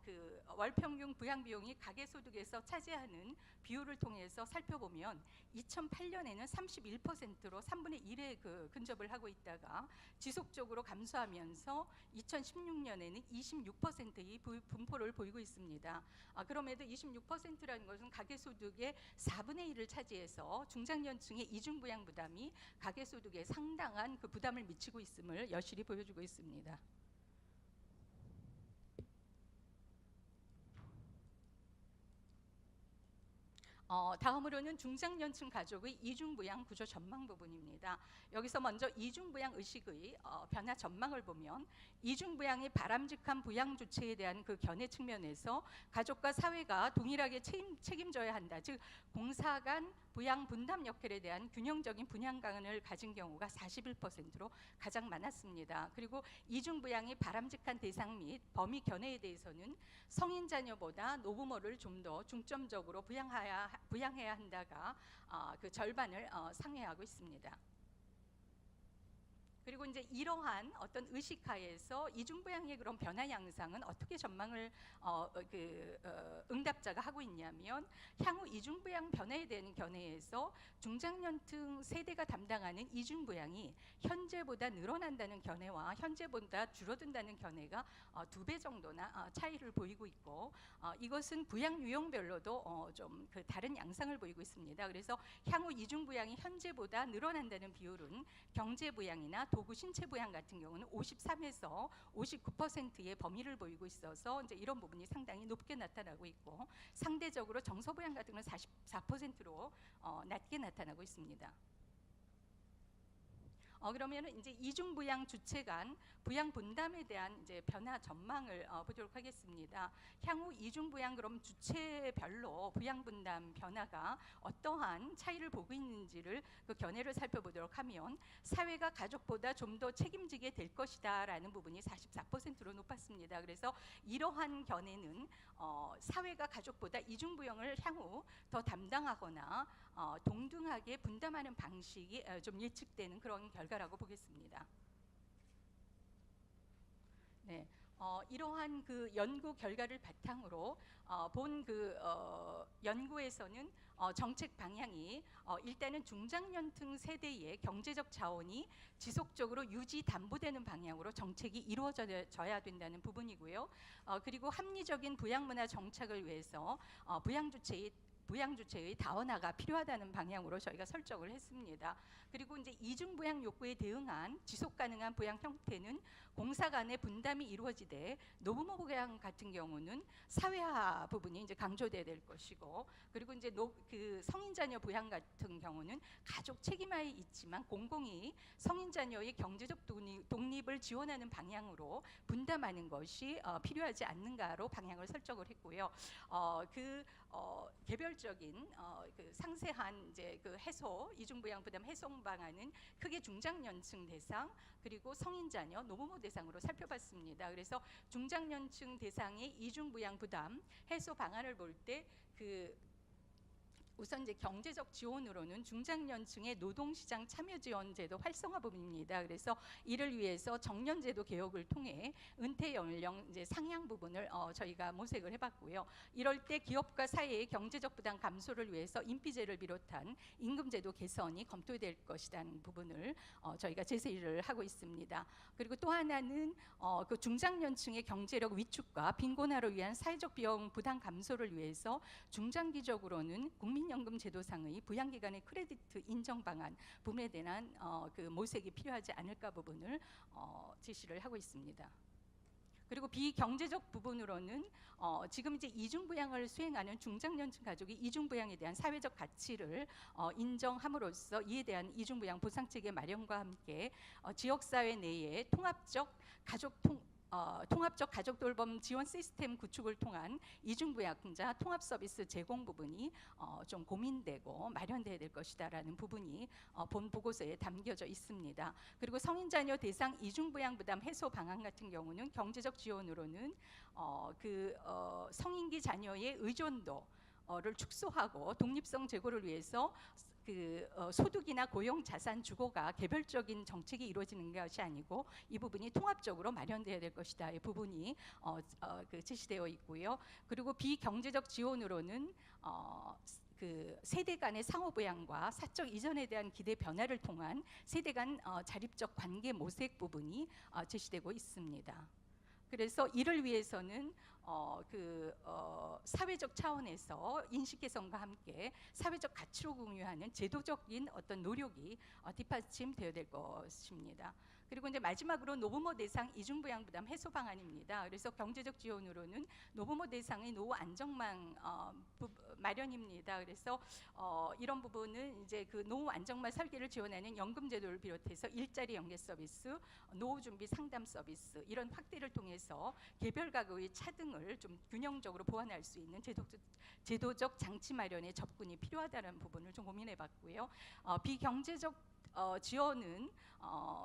그 월평균 부양 비용이 가계소득에서 차지하는 비율을 통해서 살펴보면 2008년에는 31%로 3분의 1에 그 근접을 하고 있다가 지속적으로 감소하면서 2016년에는 26%의 분포를 보이고 있습니다. 그럼에도 26%라는 것은 가계소득의 4분의 1을 차지해서 중장년층의 이중부양 부담이 가계소득에 상당한 그 부담을 미치고 있음을 여실히 보여주고 있습니다. 다음으로는 중장년층 가족의 이중부양 구조 전망 부분입니다. 여기서 먼저 이중부양 의식의 변화 전망을 보면 이중부양의 바람직한 부양 주체에 대한 그 견해 측면에서 가족과 사회가 동일하게 책임져야 한다. 즉 공사 간 부양 분담 역할에 대한 균형적인 분양관을 가진 경우가 41%로 가장 많았습니다. 그리고 이중부양의 바람직한 대상 및 범위 견해에 대해서는 성인 자녀보다 노부모를 좀 더 중점적으로 부양해야 한다가 그 절반을 상회하고 있습니다. 그리고 이제 이러한 어떤 의식하에서 이중부양의 그런 변화 양상은 어떻게 전망을 응답자가 하고 있냐면 향후 이중부양 변화에 대한 견해에서 중장년층 세대가 담당하는 이중부양이 현재보다 늘어난다는 견해와 현재보다 줄어든다는 견해가 2배 정도나 차이를 보이고 있고 이것은 부양 유형별로도 좀 그 다른 양상을 보이고 있습니다. 그래서 향후 이중부양이 현재보다 늘어난다는 비율은 경제부양이나 도구 신체 부양 같은 경우는 53에서 59%의 범위를 보이고 있어서 이제 이런 부분이 상당히 높게 나타나고 있고 상대적으로 정서 부양 같은 경우는 44%로 낮게 나타나고 있습니다. 그러면 이제 이중 부양 주체 간 부양 분담에 대한 이제 변화 전망을 보도록 하겠습니다. 향후 이중 부양 그럼 주체별로 부양 분담 변화가 어떠한 차이를 보고 있는지를 그 견해를 살펴보도록 하면 사회가 가족보다 좀 더 책임지게 될 것이다라는 부분이 44%로 높았습니다. 그래서 이러한 견해는 사회가 가족보다 이중 부양을 향후 더 담당하거나 동등하게 분담하는 방식이 좀 예측되는 그런 결과라고 보겠습니다. 네, 이러한 그 연구 결과를 바탕으로 본 그 연구에서는 정책 방향이 일단은 중장년층 세대의 경제적 자원이 지속적으로 유지 담보되는 방향으로 정책이 이루어져야 된다는 부분이고요. 그리고 합리적인 부양문화 정착을 위해서 부양주체의 다원화가 필요하다는 방향으로 저희가 설정을 했습니다. 그리고 이제 이중부양 욕구에 대응한 지속가능한 부양 형태는 공사 간의 분담이 이루어지되 노부모 부양 같은 경우는 사회화 부분이 이제 강조돼야 될 것이고, 그리고 이제 그 성인 자녀 부양 같은 경우는 가족 책임하에 있지만 공공이 성인 자녀의 경제적 독립을 지원하는 방향으로 분담하는 것이 필요하지 않는가로 방향을 설정을 했고요. 개별적인 그 상세한 이제 그 해소 이중부양 부담 해소 방안은 크게 중장년층 대상 그리고 성인 자녀 노부모 대상으로 살펴봤습니다. 그래서 중장년층 대상의 이중부양 부담 해소 방안을 볼 때 우선 이제 경제적 지원으로는 중장년층의 노동시장 참여지원제도 활성화 부분입니다. 그래서 이를 위해서 정년제도 개혁을 통해 은퇴 연령 이제 상향 부분을 저희가 모색을 해봤고요. 이럴 때 기업과 사회의 경제적 부담 감소를 위해서 인피제를 비롯한 임금제도 개선이 검토될 것이라는 부분을 저희가 제시를 하고 있습니다. 그리고 또 하나는 그 중장년층의 경제력 위축과 빈곤화를 위한 사회적 비용 부담 감소를 위해서 중장기적으로는 국민연금 제도상의 부양기관의 크레디트 인정 방안 부분에 대한 그 모색이 필요하지 않을까 부분을 제시를 하고 있습니다. 그리고 비경제적 부분으로는 지금 이제 이중부양을 수행하는 중장년층 가족이 이중부양에 대한 사회적 가치를 인정함으로써 이에 대한 이중부양 보상체계 마련과 함께 지역사회 내에 통합적 가족 돌봄 지원 시스템 구축을 통한 이중부양자 통합 서비스 제공 부분이 좀 고민되고 마련돼야 될 것이다라는 부분이 본 보고서에 담겨져 있습니다. 그리고 성인 자녀 대상 이중부양 부담 해소 방안 같은 경우는 경제적 지원으로는 성인기 자녀의 의존도를 축소하고 독립성 제고를 위해서 소득이나 고용 자산 주거가 개별적인 정책이 이루어지는 것이 아니고 이 부분이 통합적으로 마련돼야 될 것이다. 이 부분이 제시되어 있고요. 그리고 비경제적 지원으로는 세대 간의 상호부양과 사적 이전에 대한 기대 변화를 통한 세대 간 자립적 관계 모색 부분이 제시되고 있습니다. 그래서 이를 위해서는 사회적 차원에서 인식 개선과 함께 사회적 가치로 공유하는 제도적인 어떤 노력이 뒷받침되어야 될 것입니다. 그리고 이제 마지막으로 노부모 대상 이중부양 부담 해소 방안입니다. 그래서 경제적 지원으로는 노부모 대상의 노후 안정망 마련입니다. 그래서 이런 부분은 이제 그 노후 안정망 설계를 지원하는 연금제도를 비롯해서 일자리 연계 서비스, 노후 준비 상담 서비스 이런 확대를 통해서 개별 가구의 차등을 좀 균형적으로 보완할 수 있는 제도적 장치 마련의 접근이 필요하다는 부분을 좀 고민해봤고요. 비경제적 지원은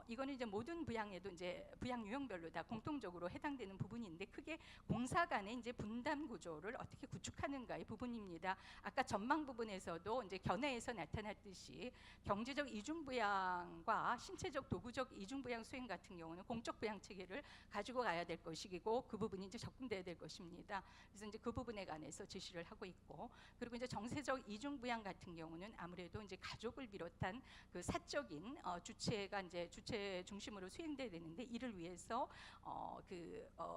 이거는 이제 모든 부양에도 이제 부양 유형별로 다 공통적으로 해당되는 부분인데 크게 공사 간의 이제 분담 구조를 어떻게 구축하는가의 부분입니다. 아까 전망 부분에서도 이제 견해에서 나타났듯이 경제적 이중부양과 신체적 도구적 이중부양 수행 같은 경우는 공적 부양 체계를 가지고 가야 될 것이고 그 부분이 이제 접근돼야 될 것입니다. 그래서 이제 그 부분에 관해서 제시를 하고 있고, 그리고 이제 정세적 이중부양 같은 경우는 아무래도 이제 가족을 비롯한 그 사적인 주체가 이제 주체 중심으로 수행돼야 되는데 이를 위해서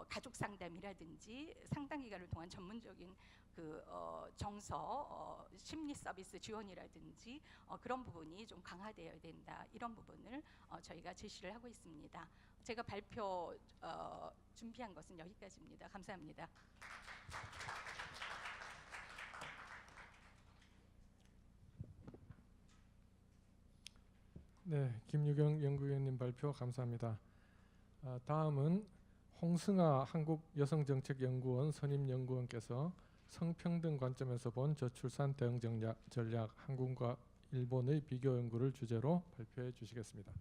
가족 상담이라든지 상담 기관을 통한 전문적인 정서 심리 서비스 지원이라든지 그런 부분이 좀 강화되어야 된다. 이런 부분을 저희가 제시를 하고 있습니다. 제가 발표 준비한 것은 여기까지입니다. 감사합니다. 네, 김유경 연구위원님 발표 감사합니다. 다음은 홍승아 한국여성정책연구원 선임연구원께서 성평등 관점에서 본 저출산 대응 전략 한국과 일본의 비교 연구를 주제로 발표해 주시겠습니다.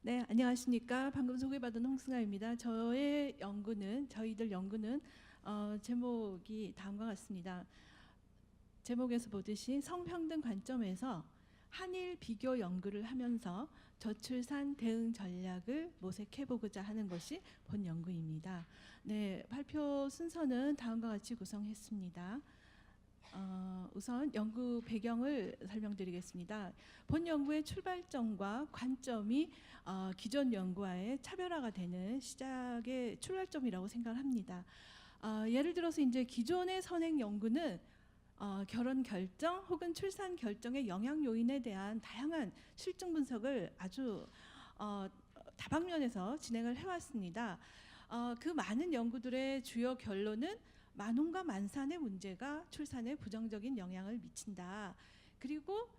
네, 안녕하십니까. 방금 소개받은 홍승아입니다. 저희들 연구는 제목이 다음과 같습니다. 제목에서 보듯이 성평등 관점에서 한일 비교 연구를 하면서 저출산 대응 전략을 모색해보고자 하는 것이 본 연구입니다. 네, 발표 순서는 다음과 같이 구성했습니다. 우선 연구 배경을 설명드리겠습니다. 본 연구의 출발점과 관점이 기존 연구와의 차별화가 되는 시작의 출발점이라고 생각합니다. 예를 들어서 이제 기존의 선행 연구는 결혼 결정 혹은 출산 결정의 영향 요인에 대한 다양한 실증 분석을 아주 다방면에서 진행을 해왔습니다. 그 많은 연구들의 주요 결론은 만혼과 만산의 문제가 출산에 부정적인 영향을 미친다. 그리고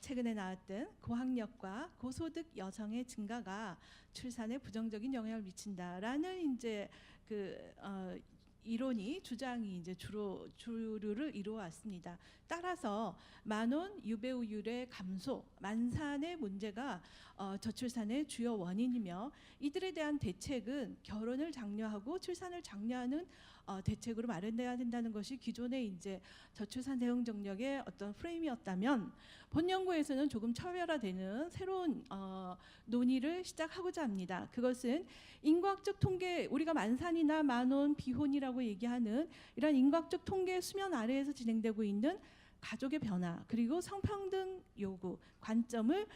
최근에 나왔던 고학력과 고소득 여성의 증가가 출산에 부정적인 영향을 미친다라는 이제 주장이 이제 주류를 이루어왔습니다. 따라서 만혼 유배우율의 감소, 만산의 문제가 저출산의 주요 원인이며 이들에 대한 대책은 결혼을 장려하고 출산을 장려하는 대책으로 마련돼야 된다는 것이 기존의 이제 저출산 대응 정책의 어떤 프레임이었다면 본 연구에서는 조금 차별화되는 새로운 논의를 시작하고자 합니다. 그것은 인과학적 통계, 우리가 만산이나 만혼, 비혼이라고 얘기하는 이런 인과학적 통계 수면 아래에서 진행되고 있는 가족의 변화 그리고 성평등 요구 관점을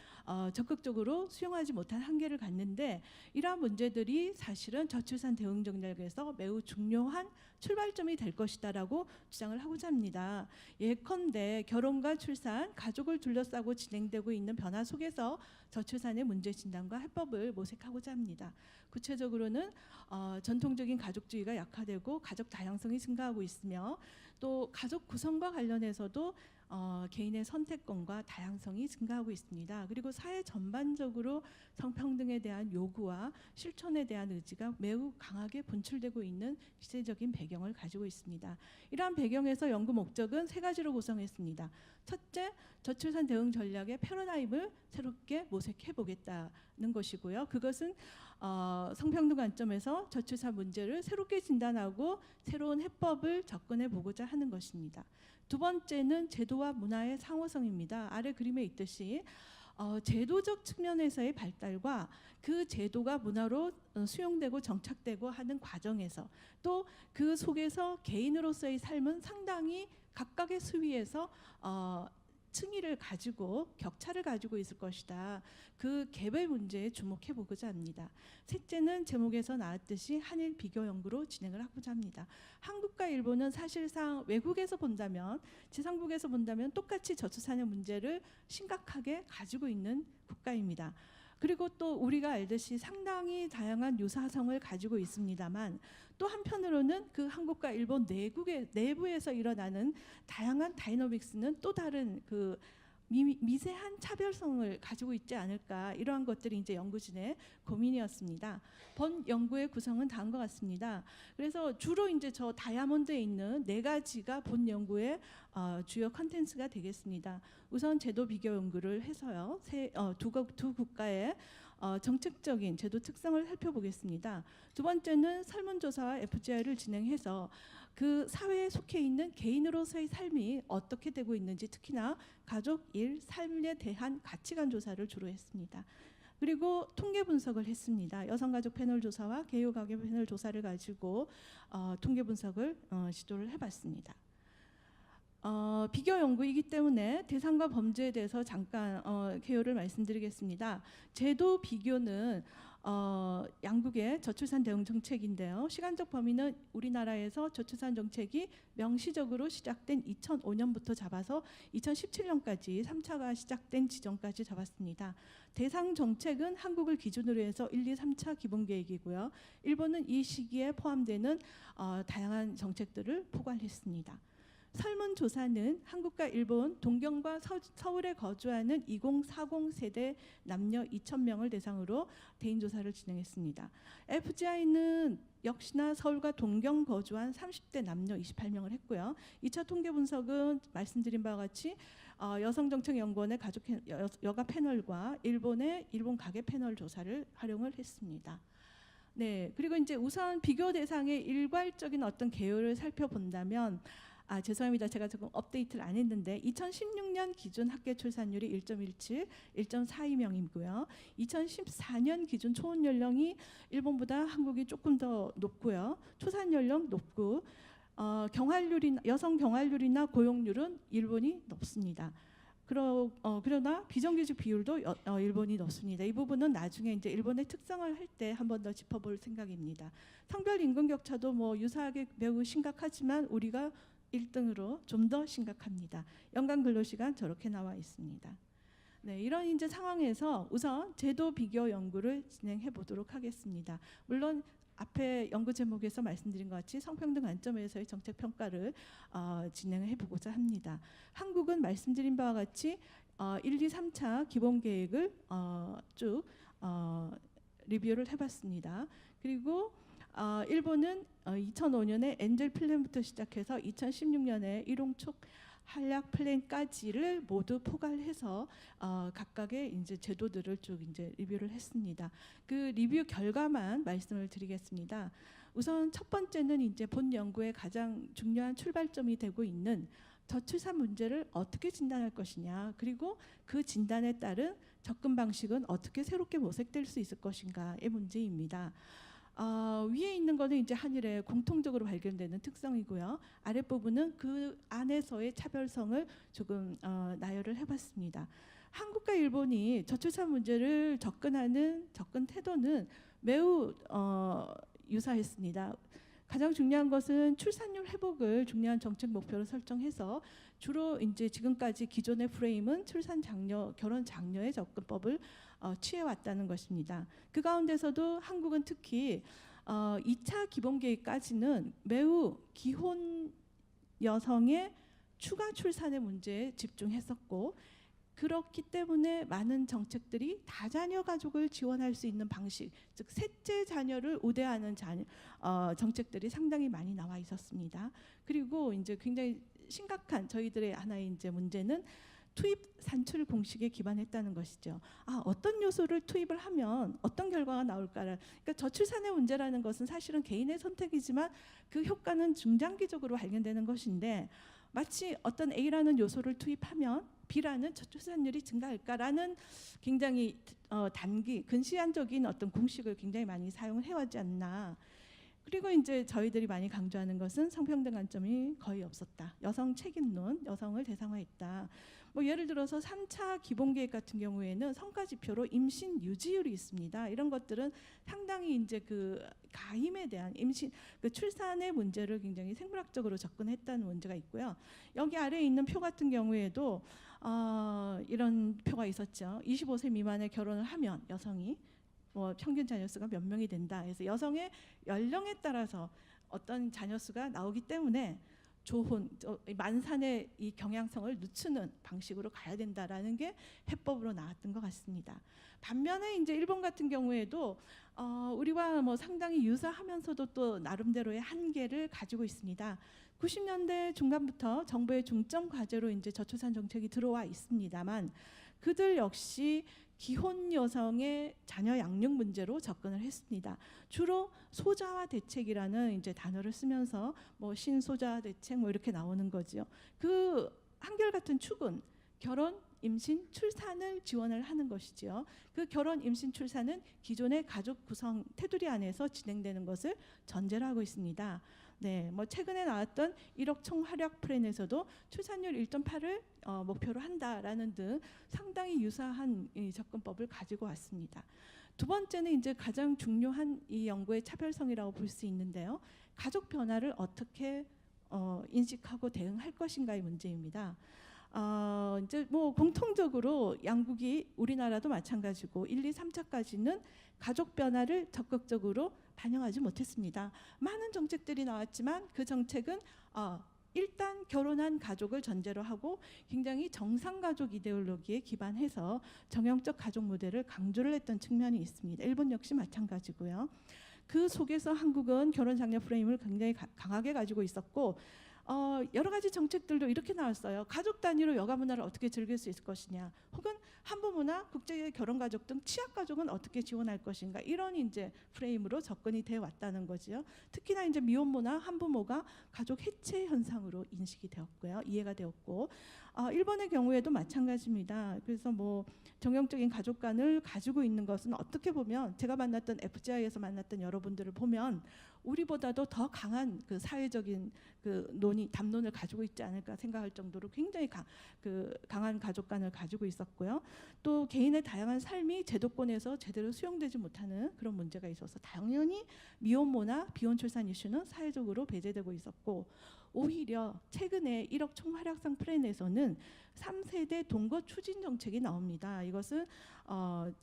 적극적으로 수용하지 못한 한계를 갖는데 이러한 문제들이 사실은 저출산 대응 정책에서 매우 중요한 출발점이 될 것이다라고 주장을 하고자 합니다. 예컨대 결혼과 출산, 가족을 둘러싸고 진행되고 있는 변화 속에서 저출산의 문제 진단과 해법을 모색하고자 합니다. 구체적으로는 전통적인 가족주의가 약화되고 가족 다양성이 증가하고 있으며 또 가족 구성과 관련해서도 개인의 선택권과 다양성이 증가하고 있습니다. 그리고 사회 전반적으로 성평등에 대한 요구와 실천에 대한 의지가 매우 강하게 분출되고 있는 시대적인 배경을 가지고 있습니다. 이러한 배경에서 연구 목적은 세 가지로 구성했습니다. 첫째, 저출산 대응 전략의 패러다임을 새롭게 모색해 보겠다는 것이고요. 그것은 성평등 관점에서 저출산 문제를 새롭게 진단하고 새로운 해법을 접근해 보고자 하는 것입니다. 두 번째는 제도와 문화의 상호성입니다. 아래 그림에 있듯이 제도적 측면에서의 발달과 그 제도가 문화로 수용되고 정착되고 하는 과정에서 또 그 속에서 개인으로서의 삶은 상당히 각각의 수위에서 층위를 가지고 격차를 가지고 있을 것이다. 그 갭의 문제에 주목해 보고자 합니다. 셋째는 제목에서 나왔듯이 한일 비교 연구로 진행을 하고자 합니다. 한국과 일본은 사실상 외국에서 본다면 지상국에서 본다면 똑같이 저출산의 문제를 심각하게 가지고 있는 국가입니다. 그리고 또 우리가 알듯이 상당히 다양한 유사성을 가지고 있습니다만 또 한편으로는 그 한국과 일본 내부에서 일어나는 다양한 다이너믹스는 또 다른 그 미세한 차별성을 가지고 있지 않을까, 이러한 것들이 이제 연구진의 고민이었습니다. 본 연구의 구성은 다음과 같습니다. 그래서 주로 이제 저 다이아몬드에 있는 4가지가 본 연구의 주요 컨텐츠가 되겠습니다. 우선 제도 비교 연구를 해서요, 두 국가의 정책적인 제도 특성을 살펴보겠습니다. 두 번째는 설문조사와 FGI를 진행해서 그 사회에 속해 있는 개인으로서의 삶이 어떻게 되고 있는지, 특히나 가족, 일, 삶에 대한 가치관 조사를 주로 했습니다. 그리고 통계 분석을 했습니다. 여성가족 패널 조사와 개요가족 패널 조사를 가지고 통계 분석을 시도를 해봤습니다. 비교 연구이기 때문에 대상과 범주에 대해서 잠깐 개요를 말씀드리겠습니다. 제도 비교는 양국의 저출산 대응 정책인데요. 시간적 범위는 우리나라에서 저출산 정책이 명시적으로 시작된 2005년부터 잡아서 2017년까지 3차가 시작된 지점까지 잡았습니다. 대상 정책은 한국을 기준으로 해서 1, 2, 3차 기본계획이고요. 일본은 이 시기에 포함되는 다양한 정책들을 포괄했습니다. 설문조사는 한국과 일본, 동경과 서울에 거주하는 2040 세대 남녀 2,000명을 대상으로 대인조사를 진행했습니다. FGI는 역시나 서울과 동경 거주한 30대 남녀 28명을 했고요. 2차 통계 분석은 말씀드린 바와 같이 여성정책연구원의 여가 패널과 일본 가계 패널 조사를 활용을 했습니다. 네, 그리고 이제 우선 비교 대상의 일괄적인 어떤 개요를 살펴본다면 죄송합니다. 제가 조금 업데이트를 안 했는데 2016년 기준 학계 출산율이 1.17, 1.42명이고요. 2014년 기준 초혼 연령이 일본보다 한국이 조금 더 높고요. 초산 연령 높고 여성 경활률이나 고용률은 일본이 높습니다. 그러나 비정규직 비율도 일본이 높습니다. 이 부분은 나중에 이제 일본의 특성을 할 때 한 번 더 짚어볼 생각입니다. 성별 임금 격차도 뭐 유사하게 매우 심각하지만 우리가 1등으로 좀 더 심각합니다. 연간 근로시간 저렇게 나와 있습니다. 네, 이런 이제 상황에서 우선 제도 비교 연구를 진행해 보도록 하겠습니다. 물론 앞에 연구 제목에서 말씀드린 것 같이 성평등 관점에서의 정책 평가를 진행해 보고자 합니다. 한국은 말씀드린 바와 같이 1, 2, 3차 기본 계획을 쭉 리뷰를 해봤습니다. 그리고 일본은 2005년에 엔젤 플랜부터 시작해서 2016년에 일용촉 한약 플랜까지를 모두 포괄해서 각각의 이제 제도들을 쭉 이제 리뷰를 했습니다. 그 리뷰 결과만 말씀을 드리겠습니다. 우선 첫 번째는 이제 본 연구의 가장 중요한 출발점이 되고 있는 저출산 문제를 어떻게 진단할 것이냐, 그리고 그 진단에 따른 접근 방식은 어떻게 새롭게 모색될 수 있을 것인가의 문제입니다. 위에 있는 거는 이제 한일의 공통적으로 발견되는 특성이고요. 아랫부분은 그 안에서의 차별성을 조금 나열을 해봤습니다. 한국과 일본이 저출산 문제를 접근하는 접근 태도는 매우 유사했습니다. 가장 중요한 것은 출산율 회복을 중요한 정책 목표로 설정해서 주로 이제 지금까지 기존의 프레임은 출산 장려, 결혼 장려의 접근법을 취해왔다는 것입니다. 그 가운데서도 한국은 특히 2차 기본 계획까지는 매우 기혼 여성의 추가 출산의 문제에 집중했었고, 그렇기 때문에 많은 정책들이 다자녀 가족을 지원할 수 있는 방식, 즉 셋째 자녀를 우대하는 정책들이 상당히 많이 나와 있었습니다. 그리고 이제 굉장히 심각한 저희들의 하나의 이제 문제는 투입 산출 공식에 기반했다는 것이죠. 어떤 요소를 투입을 하면 어떤 결과가 나올까를. 그러니까 저출산의 문제라는 것은 사실은 개인의 선택이지만 그 효과는 중장기적으로 발견되는 것인데, 마치 어떤 A라는 요소를 투입하면 B라는 저출산율이 증가할까라는 굉장히 근시안적인 어떤 공식을 굉장히 많이 사용을 해왔지 않나. 그리고 이제 저희들이 많이 강조하는 것은 성평등 관점이 거의 없었다. 여성 책임론, 여성을 대상화했다. 뭐 예를 들어서 3차 기본계획 같은 경우에는 성과 지표로 임신 유지율이 있습니다. 이런 것들은 상당히 이제 그 가임에 대한 그 출산의 문제를 굉장히 생물학적으로 접근했다는 문제가 있고요. 여기 아래에 있는 표 같은 경우에도 이런 표가 있었죠. 25세 미만의 결혼을 하면 여성이 평균 자녀 수가 몇 명이 된다. 그래서 여성의 연령에 따라서 어떤 자녀 수가 나오기 때문에 만산의 이 경향성을 늦추는 방식으로 가야 된다라는 게 해법으로 나왔던 것 같습니다. 반면에 이제 일본 같은 경우에도 우리와 뭐 상당히 유사하면서도 또 나름대로의 한계를 가지고 있습니다. 90년대 중반부터 정부의 중점 과제로 이제 저출산 정책이 들어와 있습니다만, 그들 역시 기혼 여성의 자녀 양육 문제로 접근을 했습니다. 주로 소자화 대책이라는 이제 단어를 쓰면서 뭐 신소자화 대책 뭐 이렇게 나오는 거죠. 그 한결같은 축은 결혼, 임신, 출산을 지원을 하는 것이죠. 그 결혼, 임신, 출산은 기존의 가족 구성 테두리 안에서 진행되는 것을 전제로 하고 있습니다. 네, 뭐 최근에 나왔던 1억 총활약 플랜에서도 출산율 1.8을 목표로 한다라는 등 상당히 유사한 이 접근법을 가지고 왔습니다. 두 번째는 이제 가장 중요한 이 연구의 차별성이라고 볼 수 있는데요. 가족 변화를 어떻게 인식하고 대응할 것인가의 문제입니다. 이제 뭐 공통적으로 양국이 우리나라도 마찬가지고 1, 2, 3차까지는 가족 변화를 적극적으로 반영하지 못했습니다. 많은 정책들이 나왔지만 그 정책은 일단 결혼한 가족을 전제로 하고 굉장히 정상가족 이데올로기에 기반해서 정형적 가족 모델을 강조를 했던 측면이 있습니다. 일본 역시 마찬가지고요. 그 속에서 한국은 결혼 장려 프레임을 굉장히 강하게 가지고 있었고 여러 가지 정책들도 이렇게 나왔어요. 가족 단위로 여가 문화를 어떻게 즐길 수 있을 것이냐, 혹은 한부모나 국제 결혼 가족 등 취약 가족은 어떻게 지원할 것인가, 이런 이제 프레임으로 접근이 돼 왔다는 거지요. 특히나 이제 미혼모나 한부모가 가족 해체 현상으로 인식이 되었고요, 이해가 되었고, 일본의 경우에도 마찬가지입니다. 그래서 뭐 정형적인 가족관을 가지고 있는 것은 어떻게 보면 제가 만났던 FGI에서 만났던 여러분들을 보면 우리보다도 더 강한 그 사회적인 그 담론을 가지고 있지 않을까 생각할 정도로 굉장히 강한 가족관을 가지고 있었고요. 또 개인의 다양한 삶이 제도권에서 제대로 수용되지 못하는 그런 문제가 있어서 당연히 미혼모나 비혼 출산 이슈는 사회적으로 배제되고 있었고, 오히려 최근에 1억 총활약상 플랜에서는 3세대 동거 추진 정책이 나옵니다. 이것은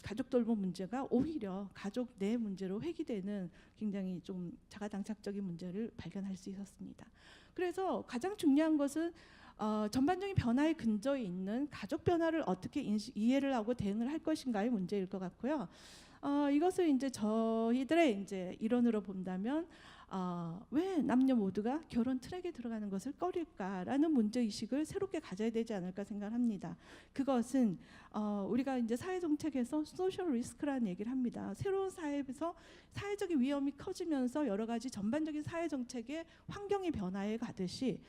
가족 돌봄 문제가 오히려 가족 내 문제로 회귀되는 굉장히 좀 자가당착적인 문제를 발견할 수 있었습니다. 그래서 가장 중요한 것은 전반적인 변화의 근저에 있는 가족 변화를 어떻게 이해를 하고 대응을 할 것인가의 문제일 것 같고요. 이것을 이제 저희들의 이제 이론으로 본다면 왜 남녀 모두가 결혼 트랙에 들어가는 것을 꺼릴까라는 문제 의식을 새롭게 가져야 되지 않을까 생각합니다. 그것은 우리가 이제 사회 정책에서 소셜 리스크라는 얘기를 합니다. 새로운 사회에서 사회적인 위험이 커지면서 여러 가지 전반적인 사회 정책의 환경이 변화해 가듯이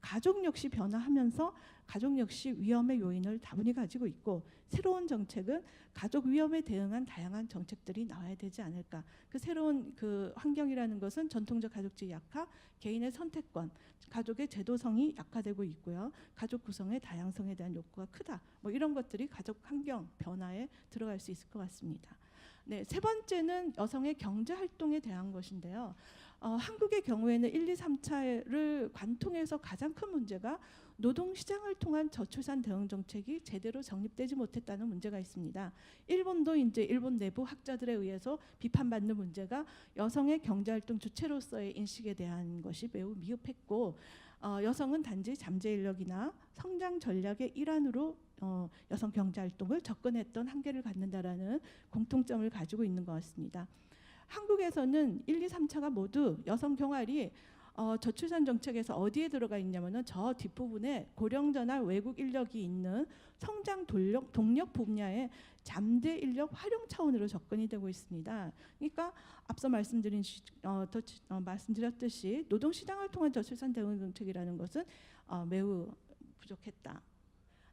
가족 역시 변화하면서 가족 역시 위험의 요인을 다분히 가지고 있고, 새로운 정책은 가족 위험에 대응한 다양한 정책들이 나와야 되지 않을까. 그 새로운 그 환경이라는 것은 전통적 가족주의 약화, 개인의 선택권, 가족의 제도성이 약화되고 있고요. 가족 구성의 다양성에 대한 욕구가 크다. 뭐 이런 것들이 가족 환경 변화에 들어갈 수 있을 것 같습니다. 네, 세 번째는 여성의 경제 활동에 대한 것인데요. 한국의 경우에는 1, 2, 3차를 관통해서 가장 큰 문제가 노동시장을 통한 저출산 대응 정책이 제대로 정립되지 못했다는 문제가 있습니다. 일본도 이제 일본 내부 학자들에 의해서 비판받는 문제가 여성의 경제활동 주체로서의 인식에 대한 것이 매우 미흡했고, 여성은 단지 잠재 인력이나 성장 전략의 일환으로 여성 경제활동을 접근했던 한계를 갖는다라는 공통점을 가지고 있는 것 같습니다. 한국에서는 1, 2, 3차가 모두 여성 경활이 저출산 정책에서 어디에 들어가 있냐면은 저 뒷부분에 고령자나 외국 인력이 있는 성장 동력 분야의 인력 활용 차원으로 접근이 되고 있습니다. 그러니까 앞서 말씀드렸듯이 노동시장을 통한 저출산 대응 정책이라는 것은 매우 부족했다.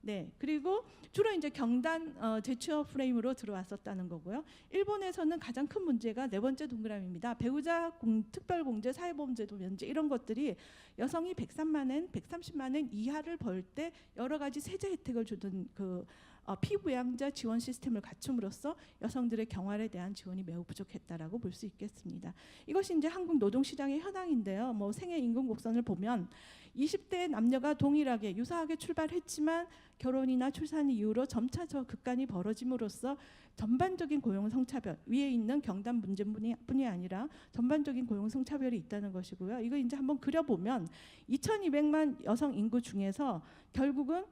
네, 그리고 주로 이제 경단 재취업 프레임으로 들어왔었다는 거고요. 일본에서는 가장 큰 문제가 네 번째 동그라미입니다. 배우자 특별공제, 사회보험제도 면제, 이런 것들이 여성이 103만 엔, 130만 엔 이하를 벌 때 여러 가지 세제 혜택을 주던 그 피부양자 지원 시스템을 갖춤으로써 여성들의 경활에 대한 지원이 매우 부족했다라고 볼 수 있겠습니다. 이것이 이제 한국 노동시장의 현황인데요. 뭐 생애 임금 곡선을 보면 20대 남녀가 동일하게 유사하게 출발했지만 결혼이나 출산 이후로 점차 저 극간이 벌어짐으로써 전반적인 고용 성차별, 위에 있는 경단 문제뿐이 아니라 전반적인 고용 성차별이 있다는 것이고요. 이거 이제 한번 그려보면 2,200만 여성 인구 중에서 결국은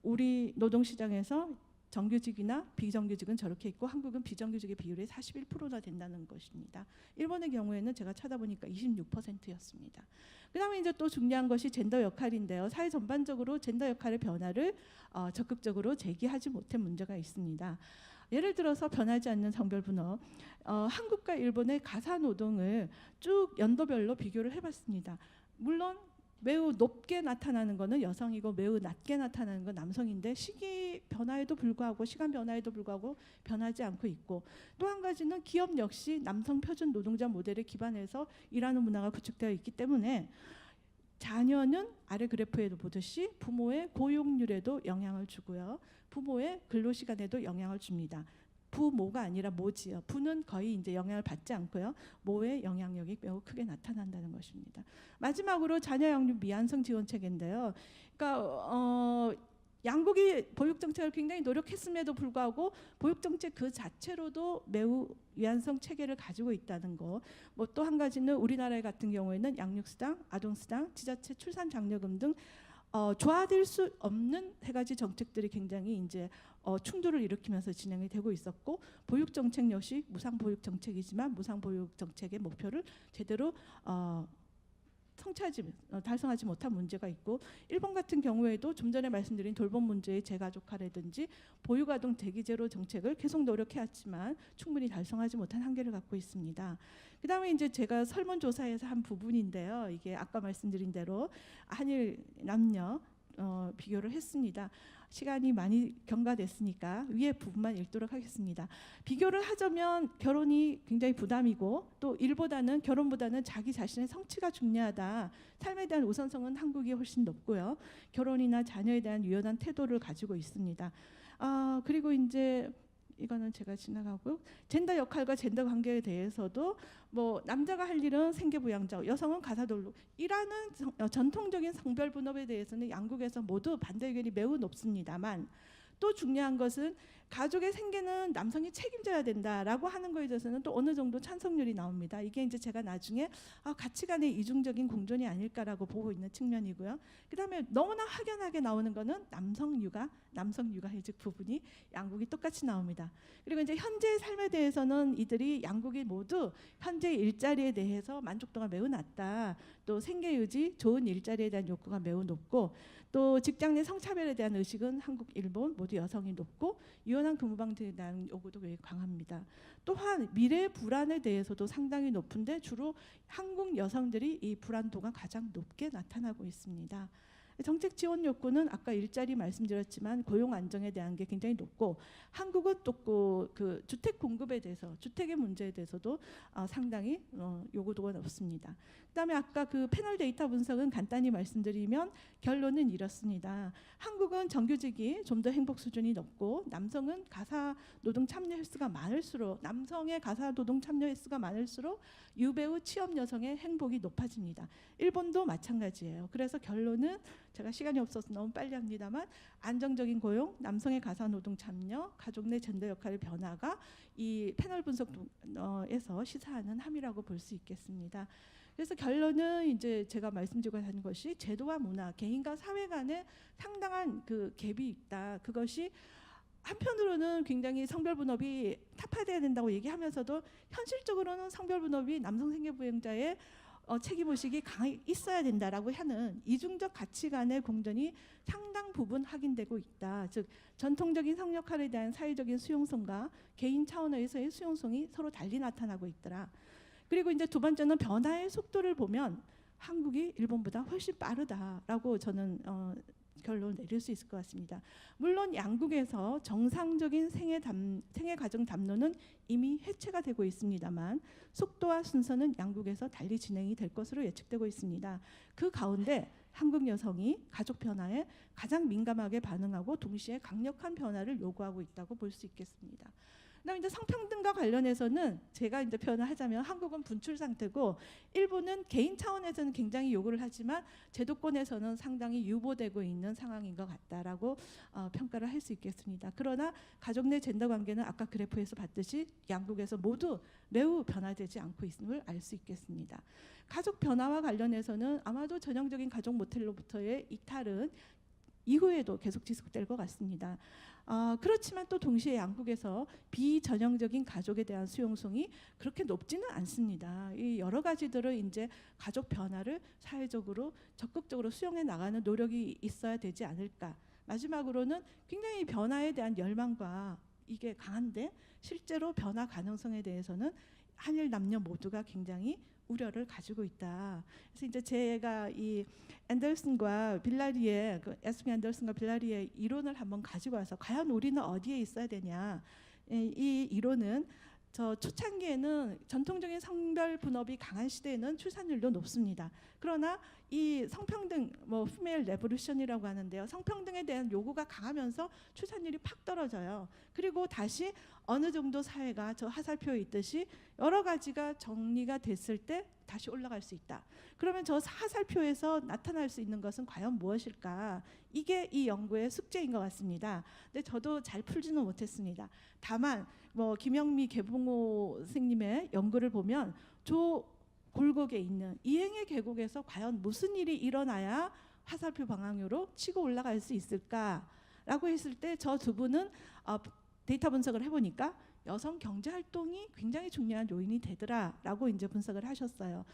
우리 노동시장에서 정규직이나 비정규직은 저렇게 있고 한국은 비정규직의 비율이 41%나 된다는 것입니다. 일본의 경우에는 제가 찾아보니까 26%였습니다. 그다음에 이제 또 중요한 것이 젠더 역할인데요. 사회 전반적으로 젠더 역할의 변화를 적극적으로 제기하지 못한 문제가 있습니다. 예를 들어서 변하지 않는 성별 분업, 한국과 일본의 가사 노동을 쭉 연도별로 비교를 해봤습니다. 물론 매우 높게 나타나는 것은 여성이고 매우 낮게 나타나는 건 남성인데 시기 변화에도 불구하고 시간 변화에도 불구하고 변하지 않고 있고, 또 한 가지는 기업 역시 남성 표준 노동자 모델에 기반해서 일하는 문화가 구축되어 있기 때문에 자녀는 아래 그래프에도 보듯이 부모의 고용률에도 영향을 주고요. 부모의 근로시간에도 영향을 줍니다. 부모가 아니라 모지요. 부는 거의 이제 영향을 받지 않고요. 모의 영향력이 매우 크게 나타난다는 것입니다. 마지막으로 자녀 양육 미완성 지원 체계인데요. 그러니까 양국이 보육 정책을 굉장히 노력했음에도 불구하고 보육 정책 그 자체로도 매우 미완성 체계를 가지고 있다는 거. 뭐 또 한 가지는 우리나라 같은 경우에는 양육수당, 아동수당, 지자체 출산 장려금 등 조화될 수 없는 세 가지 정책들이 굉장히 이제 충돌을 일으키면서 진행이 되고 있었고, 보육 정책 역시 무상 보육 정책이지만 무상 보육 정책의 목표를 제대로 달성하지 못한 문제가 있고, 일본 같은 경우에도 좀 전에 말씀드린 돌봄 문제의 재가족화라든지 보육아동 대기제로 정책을 계속 노력해왔지만 충분히 달성하지 못한 한계를 갖고 있습니다. 그다음에 이제 제가 설문조사에서 한 부분인데요. 이게 아까 말씀드린 대로 한일 남녀 비교를 했습니다. 시간이 많이 경과됐으니까 위에 부분만 읽도록 하겠습니다. 비교를 하자면 결혼이 굉장히 부담이고, 또 결혼보다는 자기 자신의 성취가 중요하다. 삶에 대한 우선성은 한국이 훨씬 높고요. 결혼이나 자녀에 대한 유연한 태도를 가지고 있습니다. 그리고 이제 이거는 제가 지나가고, 젠더 역할과 젠더 관계에 대해서도 뭐 남자가 할 일은 생계부양자, 여성은 가사돌로이라는 전통적인 성별 분업에 대해서는 양국에서 모두 반대 의견이 매우 높습니다만, 또 중요한 것은 가족의 생계는 남성이 책임져야 된다라고 하는 거에 대해서는 또 어느 정도 찬성률이 나옵니다. 이게 이제 제가 나중에 가치관의 이중적인 공존이 아닐까라고 보고 있는 측면이고요. 그다음에 너무나 확연하게 나오는 거는 남성 육아휴직 부분이 양국이 똑같이 나옵니다. 그리고 이제 현재의 삶에 대해서는 이들이 양국이 모두 현재 일자리에 대해서 만족도가 매우 낮다. 또 생계 유지, 좋은 일자리에 대한 욕구가 매우 높고, 또 직장 내 성차별에 대한 의식은 한국, 일본 모두 여성이 높고, 유연한 근무방식에 대한 요구도 매우 강합니다. 또한 미래 불안에 대해서도 상당히 높은데 주로 한국 여성들이 이 불안도가 가장 높게 나타나고 있습니다. 정책 지원 욕구는 아까 일자리 말씀드렸지만 고용 안정에 대한 게 굉장히 높고, 한국은 또 그 주택 공급에 대해서, 주택의 문제에 대해서도 상당히 요구도가 높습니다. 그다음에 아까 그 패널 데이터 분석은 간단히 말씀드리면 결론은 이렇습니다. 한국은 정규직이 좀 더 행복 수준이 높고, 남성의 가사 노동 참여 횟수가 많을수록 유배우 취업 여성의 행복이 높아집니다. 일본도 마찬가지예요. 그래서 결론은, 제가 시간이 없어서 너무 빨리 합니다만, 안정적인 고용, 남성의 가사 노동 참여, 가족 내 젠더 역할의 변화가 이 패널 분석에서 시사하는 함이라고 볼 수 있겠습니다. 그래서 결론은 이제 제가 말씀드리고 하는 것이 제도와 문화, 개인과 사회 간에 상당한 그 갭이 있다. 그것이 한편으로는 굉장히 성별 분업이 타파돼야 된다고 얘기하면서도 현실적으로는 성별 분업이 남성 생계부양자의 책임의식이 강하게 있어야 된다라고 하는 이중적 가치관의 공존이 상당 부분 확인되고 있다. 즉 전통적인 성 역할에 대한 사회적인 수용성과 개인 차원에서의 수용성이 서로 달리 나타나고 있더라. 그리고 이제 두 번째는 변화의 속도를 보면 한국이 일본보다 훨씬 빠르다라고 저는 결론을 내릴 수 있을 것 같습니다. 물론 양국에서 정상적인 생애 가정 담론은 이미 해체가 되고 있습니다만, 속도와 순서는 양국에서 달리 진행이 될 것으로 예측되고 있습니다. 그 가운데 한국 여성이 가족 변화에 가장 민감하게 반응하고 동시에 강력한 변화를 요구하고 있다고 볼 수 있겠습니다. 그다음에 이제 성평등과 관련해서는 제가 이제 표현을 하자면 한국은 분출 상태고, 일본은 개인 차원에서는 굉장히 요구를 하지만 제도권에서는 상당히 유보되고 있는 상황인 것 같다라고 평가를 할 수 있겠습니다. 그러나 가족 내 젠더 관계는 아까 그래프에서 봤듯이 양국에서 모두 매우 변화되지 않고 있음을 알 수 있겠습니다. 가족 변화와 관련해서는 아마도 전형적인 가족 모델로부터의 이탈은 이후에도 계속 지속될 것 같습니다. 그렇지만 또 동시에 양국에서 비전형적인 가족에 대한 수용성이 그렇게 높지는 않습니다. 이 여러 가지들을 이제 가족 변화를 사회적으로 적극적으로 수용해 나가는 노력이 있어야 되지 않을까. 마지막으로는 굉장히 변화에 대한 열망과 이게 강한데 실제로 변화 가능성에 대해서는 한일 남녀 모두가 굉장히 우려를 가지고 있다. 그래서 이제 제가 이 앤더슨과 빌라리의 에스미 앤더슨과 빌라리의 이론을 한번 가지고 와서 과연 우리는 어디에 있어야 되냐. 이 이론은 저 초창기에는 전통적인 성별 분업이 강한 시대에는 출산율도 높습니다. 그러나 이 성평등, 피메일 레보루션이라고 하는데요. 성평등에 대한 요구가 강하면서 출산율이 팍 떨어져요. 그리고 다시 어느 정도 사회가 저 하살표에 있듯이 여러 가지가 정리가 됐을 때 다시 올라갈 수 있다. 그러면 저 하살표에서 나타날 수 있는 것은 과연 무엇일까? 이게 이 연구의 숙제인 것 같습니다. 근데 저도 잘 풀지는 못했습니다. 다만 김영미 개봉호 선생님의 연구를 보면 저 굴곡에 있는 이행의 계곡에서 과연 무슨 일이 일어나야 화살표 방향으로 치고 올라갈 수 있을까라고 했을 때 저 두 분은 데이터 분석을 해보니까 여성 경제 활동이 굉장히 중요한 요인이 되더라라고 이제 분석을 하셨어요.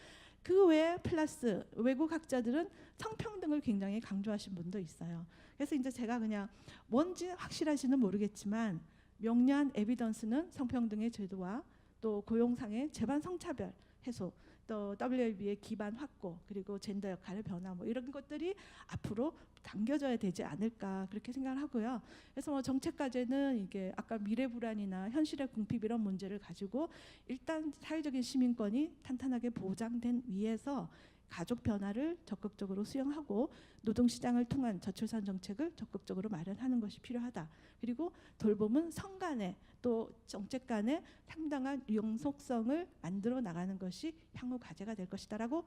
그 외에 플러스 외국 학자들은 성평등을 굉장히 강조하신 분도 있어요. 그래서 이제 제가 그냥 뭔지 확실하지는 모르겠지만 명료한 에비던스는 성평등의 제도와 또 고용상의 재반 성차별 해소, 또 WLB의 기반 확고, 그리고 젠더 역할의 변화, 뭐 이런 것들이 앞으로 당겨져야 되지 않을까 그렇게 생각을 하고요. 그래서 뭐 정책 과제는 이게 아까 미래 불안이나 현실의 궁핍 이런 문제를 가지고 일단 사회적인 시민권이 탄탄하게 보장된 위에서 가족 변화를 적극적으로 수용하고 노동시장을 통한 저출산 정책을 적극적으로 마련하는 것이 필요하다. 그리고 돌봄은 성 간에 또 정책 간에 상당한 영속성을 만들어 나가는 것이 향후 과제가 될 것이다라고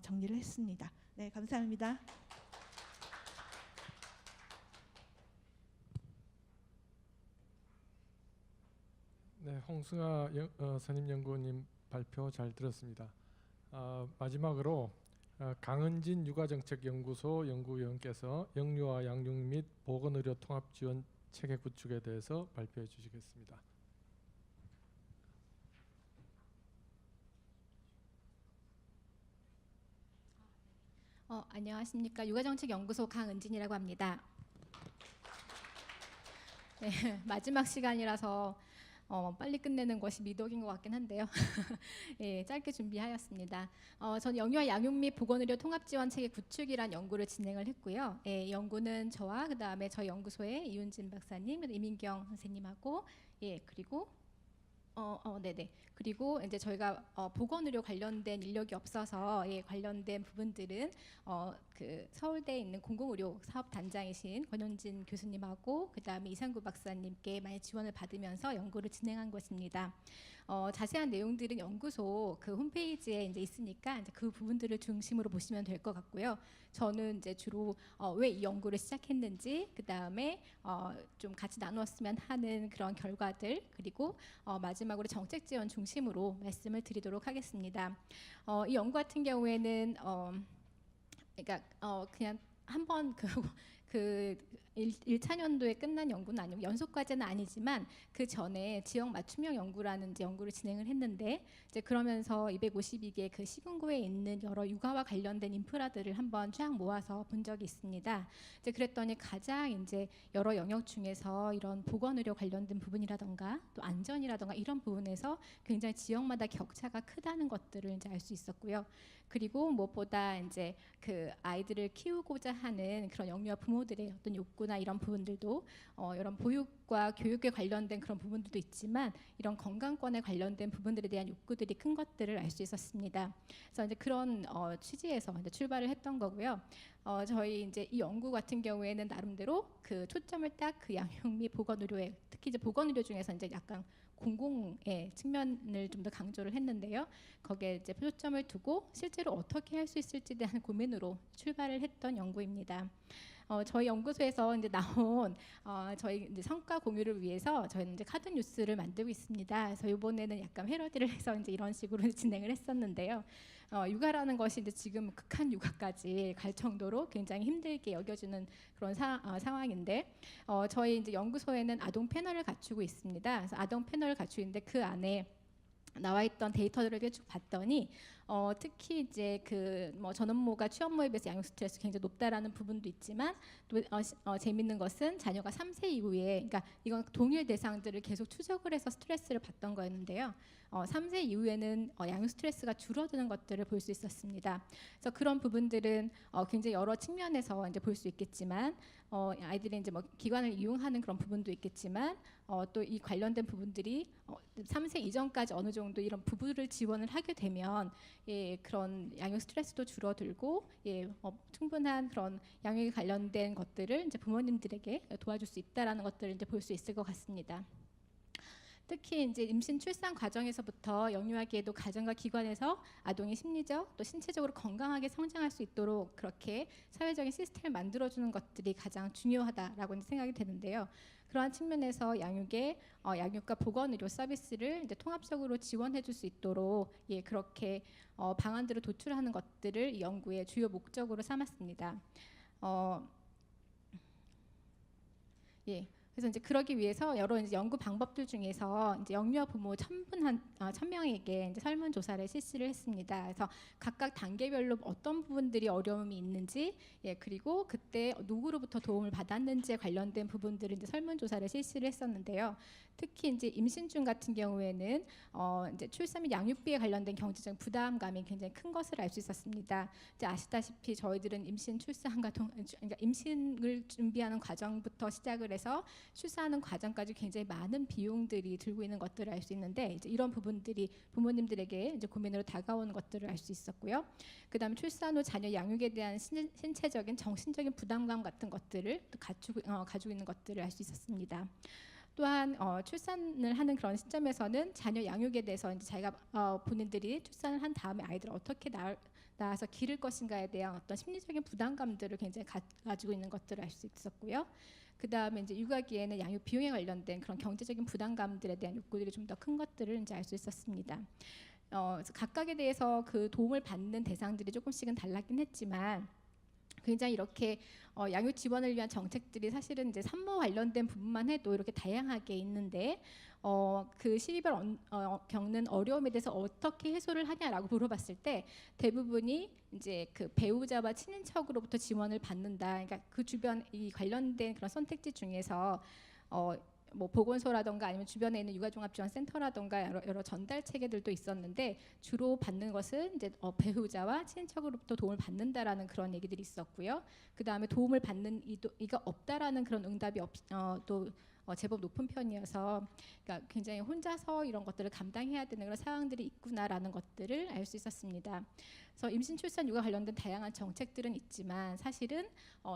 정리를 했습니다. 네, 감사합니다. 네, 홍승아 선임연구원님 발표 잘 들었습니다. 마지막으로 강은진 육아정책연구소 연구위원께서 영유아 양육 및 보건의료 통합지원 체계 구축에 대해서 발표해 주시겠습니다. 안녕하십니까. 육아정책연구소 강은진이라고 합니다. 네, 마지막 시간이라서 빨리 끝내는 것이 미덕인 것 같긴 한데요. 예, 짧게 준비하였습니다. 저는 영유아 양육 및 보건의료 통합지원체계 구축이란 연구를 진행을 했고요. 예, 연구는 저와 그다음에 저희 연구소의 이윤진 박사님, 이민경 선생님하고 그리고 네네. 그리고 이제 저희가 보건의료 관련된 인력이 없어서 관련된 부분들은 그 서울대에 있는 공공의료 사업단장이신 권현진 교수님하고 그다음에 이상구 박사님께 많이 지원을 받으면서 연구를 진행한 것입니다. 자세한 내용들은 연구소 그 홈페이지에 이제 있으니까 이제 그 부분들을 중심으로 보시면 될 것 같고요. 저는 이제 주로 왜 이 연구를 시작했는지, 그 다음에 좀 같이 나누었으면 하는 그런 결과들, 그리고 마지막으로 정책 지원 중심으로 말씀을 드리도록 하겠습니다. 이 연구 같은 경우에는 그러니까 그냥 한번 그 1차 년도에 끝난 연구는 아니고 연속 과제는 아니지만 그 전에 지역 맞춤형 연구라는 이제 연구를 진행을 했는데 이제 그러면서 252개 그 시군구에 있는 여러 육아와 관련된 인프라들을 한번 쫙 모아서 본 적이 있습니다. 이제 그랬더니 가장 이제 여러 영역 중에서 이런 보건의료 관련된 부분이라던가 또 안전이라던가 이런 부분에서 굉장히 지역마다 격차가 크다는 것들을 이제 알 수 있었고요. 그리고 무엇보다 이제 그 아이들을 키우고자 하는 그런 영유아 부모들의 어떤 욕구나 이런 부분들도 이런 보육과 교육에 관련된 그런 부분들도 있지만 이런 건강권에 관련된 부분들에 대한 욕구들이 큰 것들을 알 수 있었습니다. 그래서 이제 그런 취지에서 이제 출발을 했던 거고요. 저희 이제 이 연구 같은 경우에는 나름대로 그 초점을 딱 그 양육 및 보건의료에, 특히 이제 보건의료 중에서 이제 약간 공공의 측면을 좀 더 강조를 했는데요. 거기에 이제 초점을 두고 실제로 어떻게 할 수 있을지에 대한 고민으로 출발을 했던 연구입니다. 저희 연구소에서 이제 나온 저희 이제 성과 공유를 위해서 저희는 이제 카드 뉴스를 만들고 있습니다. 그래서 이번에는 약간 패러디를 해서 이제 이런 식으로 진행을 했었는데요. 육아라는 것이 이제 지금 극한 육아까지 갈 정도로 굉장히 힘들게 여겨지는 그런 상황인데 저희 이제 연구소에는 아동 패널을 갖추고 있습니다. 그래서 아동 패널을 갖추고 있는데 그 안에 나와 있던 데이터들을 쭉 봤더니 특히 이제 그 뭐 전업모가 취업모에 비해서 양육 스트레스 굉장히 높다라는 부분도 있지만 또 재밌는 것은 자녀가 3세 이후에, 그러니까 이건 동일 대상들을 계속 추적을 해서 스트레스를 받던 거였는데요. 3세 이후에는 양육 스트레스가 줄어드는 것들을 볼 수 있었습니다. 그래서 그런 부분들은 굉장히 여러 측면에서 이제 볼 수 있겠지만 아이들이 이제 뭐 기관을 이용하는 그런 부분도 있겠지만 또 이 관련된 부분들이 3세 이전까지 어느 정도 이런 부부를 지원을 하게 되면 그런 양육 스트레스도 줄어들고 충분한 그런 양육에 관련된 것들을 이제 부모님들에게 도와줄 수 있다라는 것들을 이제 볼 수 있을 것 같습니다. 특히 이제 임신 출산 과정에서부터 영유아기에도 가정과 기관에서 아동이 심리적 또 신체적으로 건강하게 성장할 수 있도록 그렇게 사회적인 시스템을 만들어주는 것들이 가장 중요하다라고 생각이 되는데요. 그러한 측면에서 양육과 보건의료 서비스를 이제 통합적으로 지원해줄 수 있도록 그렇게 방안들을 도출하는 것들을 이 연구의 주요 목적으로 삼았습니다. 예. 그래서 이제 그러기 위해서 여러 이제 연구 방법들 중에서 이제 영유아 부모 1,000명에게 이제 설문 조사를 실시를 했습니다. 그래서 각각 단계별로 어떤 부분들이 어려움이 있는지, 그리고 그때 누구로부터 도움을 받았는지에 관련된 부분들을 이제 설문 조사를 실시를 했었는데요. 특히 이제 임신 중 같은 경우에는 이제 출산 및 양육비에 관련된 경제적 부담감이 굉장히 큰 것을 알 수 있었습니다. 이제 아시다시피 저희들은 임신 출산과 그러니까 임신을 준비하는 과정부터 시작을 해서 출산하는 과정까지 굉장히 많은 비용들이 들고 있는 것들을 알 수 있는데 이제 이런 부분들이 부모님들에게 이제 고민으로 다가오는 것들을 알 수 있었고요. 그다음에 출산 후 자녀 양육에 대한 신체적인 정신적인 부담감 같은 것들을 또 가지고 있는 것들을 알 수 있었습니다. 또한 출산을 하는 그런 시점에서는 자녀 양육에 대해서 이제 자기가 본인들이 출산을 한 다음에 아이들을 어떻게 낳아서 기를 것인가에 대한 어떤 심리적인 부담감들을 굉장히 가지고 있는 것들을 알 수 있었고요. 그 다음에 이제 육아기에는 양육 비용에 관련된 그런 경제적인 부담감들에 대한 욕구들이 좀 더 큰 것들을 이제 알 수 있었습니다. 각각에 대해서 그 도움을 받는 대상들이 조금씩은 달랐긴 했지만 굉장히 이렇게 양육 지원을 위한 정책들이 사실은 이제 산모 관련된 부분만 해도 이렇게 다양하게 있는데 그 시기별 겪는 어려움에 대해서 어떻게 해소를 하냐라고 물어봤을 때 대부분이 이제 그 배우자와 친인척으로부터 지원을 받는다. 그러니까 그 주변 이 관련된 그런 선택지 중에서 뭐 보건소라던가 아니면 주변에 있는 육아종합지원센터라던가 여러 전달 체계들도 있었는데 주로 받는 것은 이제 배우자와 친인척으로부터 도움을 받는다라는 그런 얘기들이 있었고요. 그 다음에 도움을 받는 이가 없다라는 그런 응답이 또 제법 높은 편이어서 그러니까 굉장히 혼자서 이런 것들을 감당해야 되는 그런 상황들이 있구나라는 것들을 알 수 있었습니다. 그래서 임신, 출산, 육아 관련된 다양한 정책들은 있지만 사실은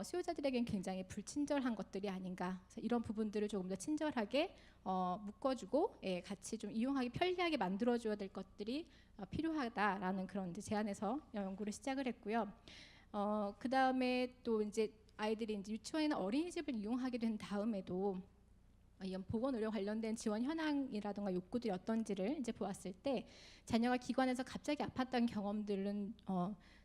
수요자들에겐 굉장히 불친절한 것들이 아닌가. 그래서 이런 부분들을 조금 더 친절하게 묶어주고 같이 좀 이용하기 편리하게 만들어줘야 될 것들이 필요하다라는 그런 이제 제안에서 연구를 시작을 했고요. 그 다음에 또 이제 아이들이 이제 유치원이나 어린이집을 이용하게 된 다음에도 이런 보건의료 관련된 지원 현황이라든가 욕구들이 어떤지를 이제 보았을 때 자녀가 기관에서 갑자기 아팠던 경험들은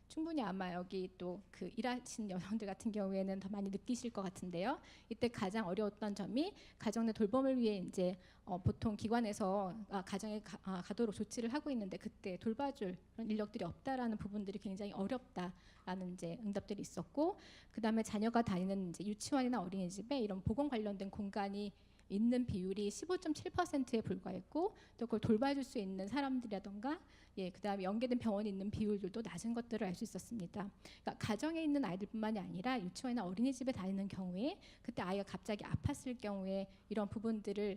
충분히 아마 여기 또 그 일하시는 여성들 같은 경우에는 더 많이 느끼실 것 같은데요. 이때 가장 어려웠던 점이 가정 내 돌봄을 위해 이제 보통 기관에서 가정에 가도록 조치를 하고 있는데 그때 돌봐줄 그런 인력들이 없다라는 부분들이 굉장히 어렵다라는 이제 응답들이 있었고, 그 다음에 자녀가 다니는 이제 유치원이나 어린이집에 이런 보건 관련된 공간이 있는 비율이 15.7%에 불과했고 또 그걸 돌봐줄 수 있는 사람들이라던가 그다음에 연계된 병원이 있는 비율들도 낮은 것들을 알 수 있었습니다. 그러니까 가정에 있는 아이들뿐만이 아니라 유치원이나 어린이집에 다니는 경우에 그때 아이가 갑자기 아팠을 경우에 이런 부분들을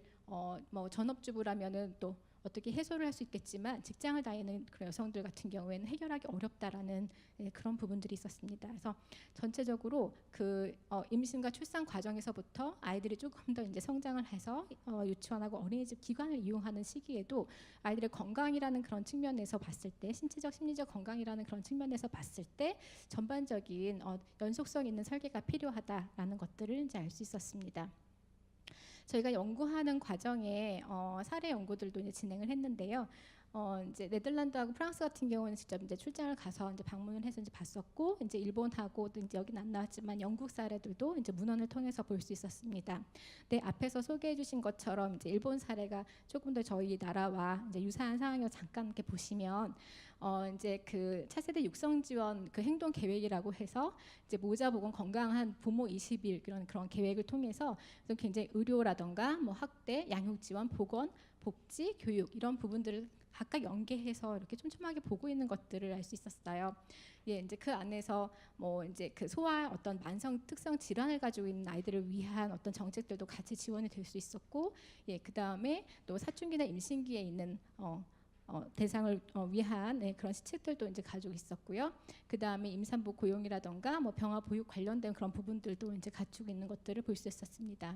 뭐 전업주부라면은 또 어떻게 해소를 할 수 있겠지만 직장을 다니는 그런 여성들 같은 경우에는 해결하기 어렵다라는 그런 부분들이 있었습니다. 그래서 전체적으로 그 임신과 출산 과정에서부터 아이들이 조금 더 이제 성장을 해서 유치원하고 어린이집 기관을 이용하는 시기에도 아이들의 건강이라는 그런 측면에서 봤을 때 신체적 심리적 건강이라는 그런 측면에서 봤을 때 전반적인 연속성 있는 설계가 필요하다라는 것들을 이제 알 수 있었습니다. 저희가 연구하는 과정에 사례 연구들도 이제 진행을 했는데요. 이제 네덜란드하고 프랑스 같은 경우는 직접 이제 출장을 가서 이제 방문을 해서 이제 봤었고, 이제 일본하고도 이제 여기는 안 나왔지만 영국 사례들도 이제 문헌을 통해서 볼 수 있었습니다. 네, 앞에서 소개해주신 것처럼 이제 일본 사례가 조금 더 저희 나라와 이제 유사한 상황을 잠깐 이렇게 보시면. 이제 그 차세대 육성 지원 그 행동 계획이라고 해서 이제 모자 보건 건강한 부모 20일 그런 계획을 통해서 굉장히 의료라던가 뭐 학대, 양육 지원, 보건, 복지, 교육 이런 부분들을 각각 연계해서 이렇게 촘촘하게 보고 있는 것들을 알 수 있었어요. 이제 그 안에서 뭐 이제 그 소아 어떤 만성 특성 질환을 가지고 있는 아이들을 위한 어떤 정책들도 같이 지원이 될 수 있었고, 그 다음에 또 사춘기나 임신기에 있는 대상을 위한 그런 시책들도 이제 가지고 있었고요. 그 다음에 임산부 고용이라던가 뭐 병화 보육 관련된 그런 부분들도 이제 갖추고 있는 것들을 볼 수 있었습니다.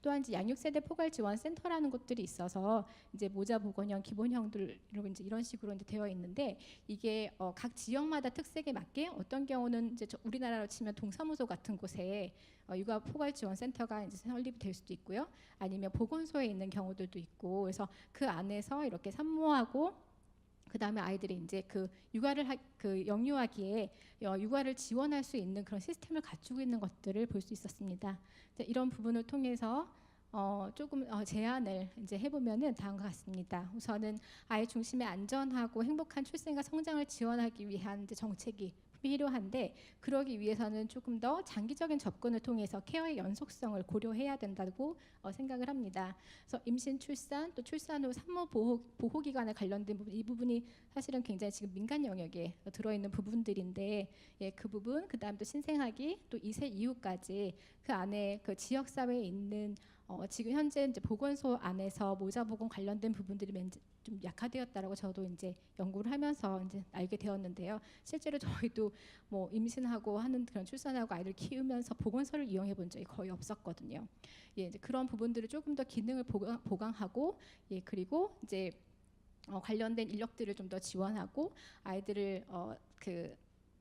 또한 이제 양육세대 포괄 지원 센터라는 곳들이 있어서 이제 모자 보건형 기본형들로 이제 이런 식으로 이제 되어 있는데 이게 각 지역마다 특색에 맞게 어떤 경우는 이제 우리나라로 치면 동사무소 같은 곳에 육아 포괄 지원 센터가 이제 설립이 될 수도 있고요. 아니면 보건소에 있는 경우들도 있고, 그래서 그 안에서 이렇게 산모하고 그다음에 아이들이 이제 그 그 영유아기에 육아를 지원할 수 있는 그런 시스템을 갖추고 있는 것들을 볼 수 있었습니다. 이런 부분을 통해서 조금 제안을 이제 해보면은 다음과 같습니다. 우선은 아이 중심의 안전하고 행복한 출생과 성장을 지원하기 위한 이제 정책이 필요한데, 그러기 위해서는 조금 더 장기적인 접근을 통해서 케어의 연속성을 고려해야 된다고 생각을 합니다. 그래서 임신, 출산, 또 출산 후 산모 보호 기관에 관련된 부분, 이 부분이 사실은 굉장히 지금 민간 영역에 들어있는 부분들인데, 그 부분, 그다음 또 신생아기, 또 2세 이후까지 그 안에 그 지역 사회에 있는 지금 현재 이제 보건소 안에서 모자 보건 관련된 부분들이 좀 약화되었다라고 저도 이제 연구를 하면서 이제 알게 되었는데요. 실제로 저희도 뭐 임신하고 하는 그런 출산하고 아이들 키우면서 보건소를 이용해 본 적이 거의 없었거든요. 이제 그런 부분들을 조금 더 기능을 보강하고, 그리고 이제 관련된 인력들을 좀 더 지원하고, 아이들을 그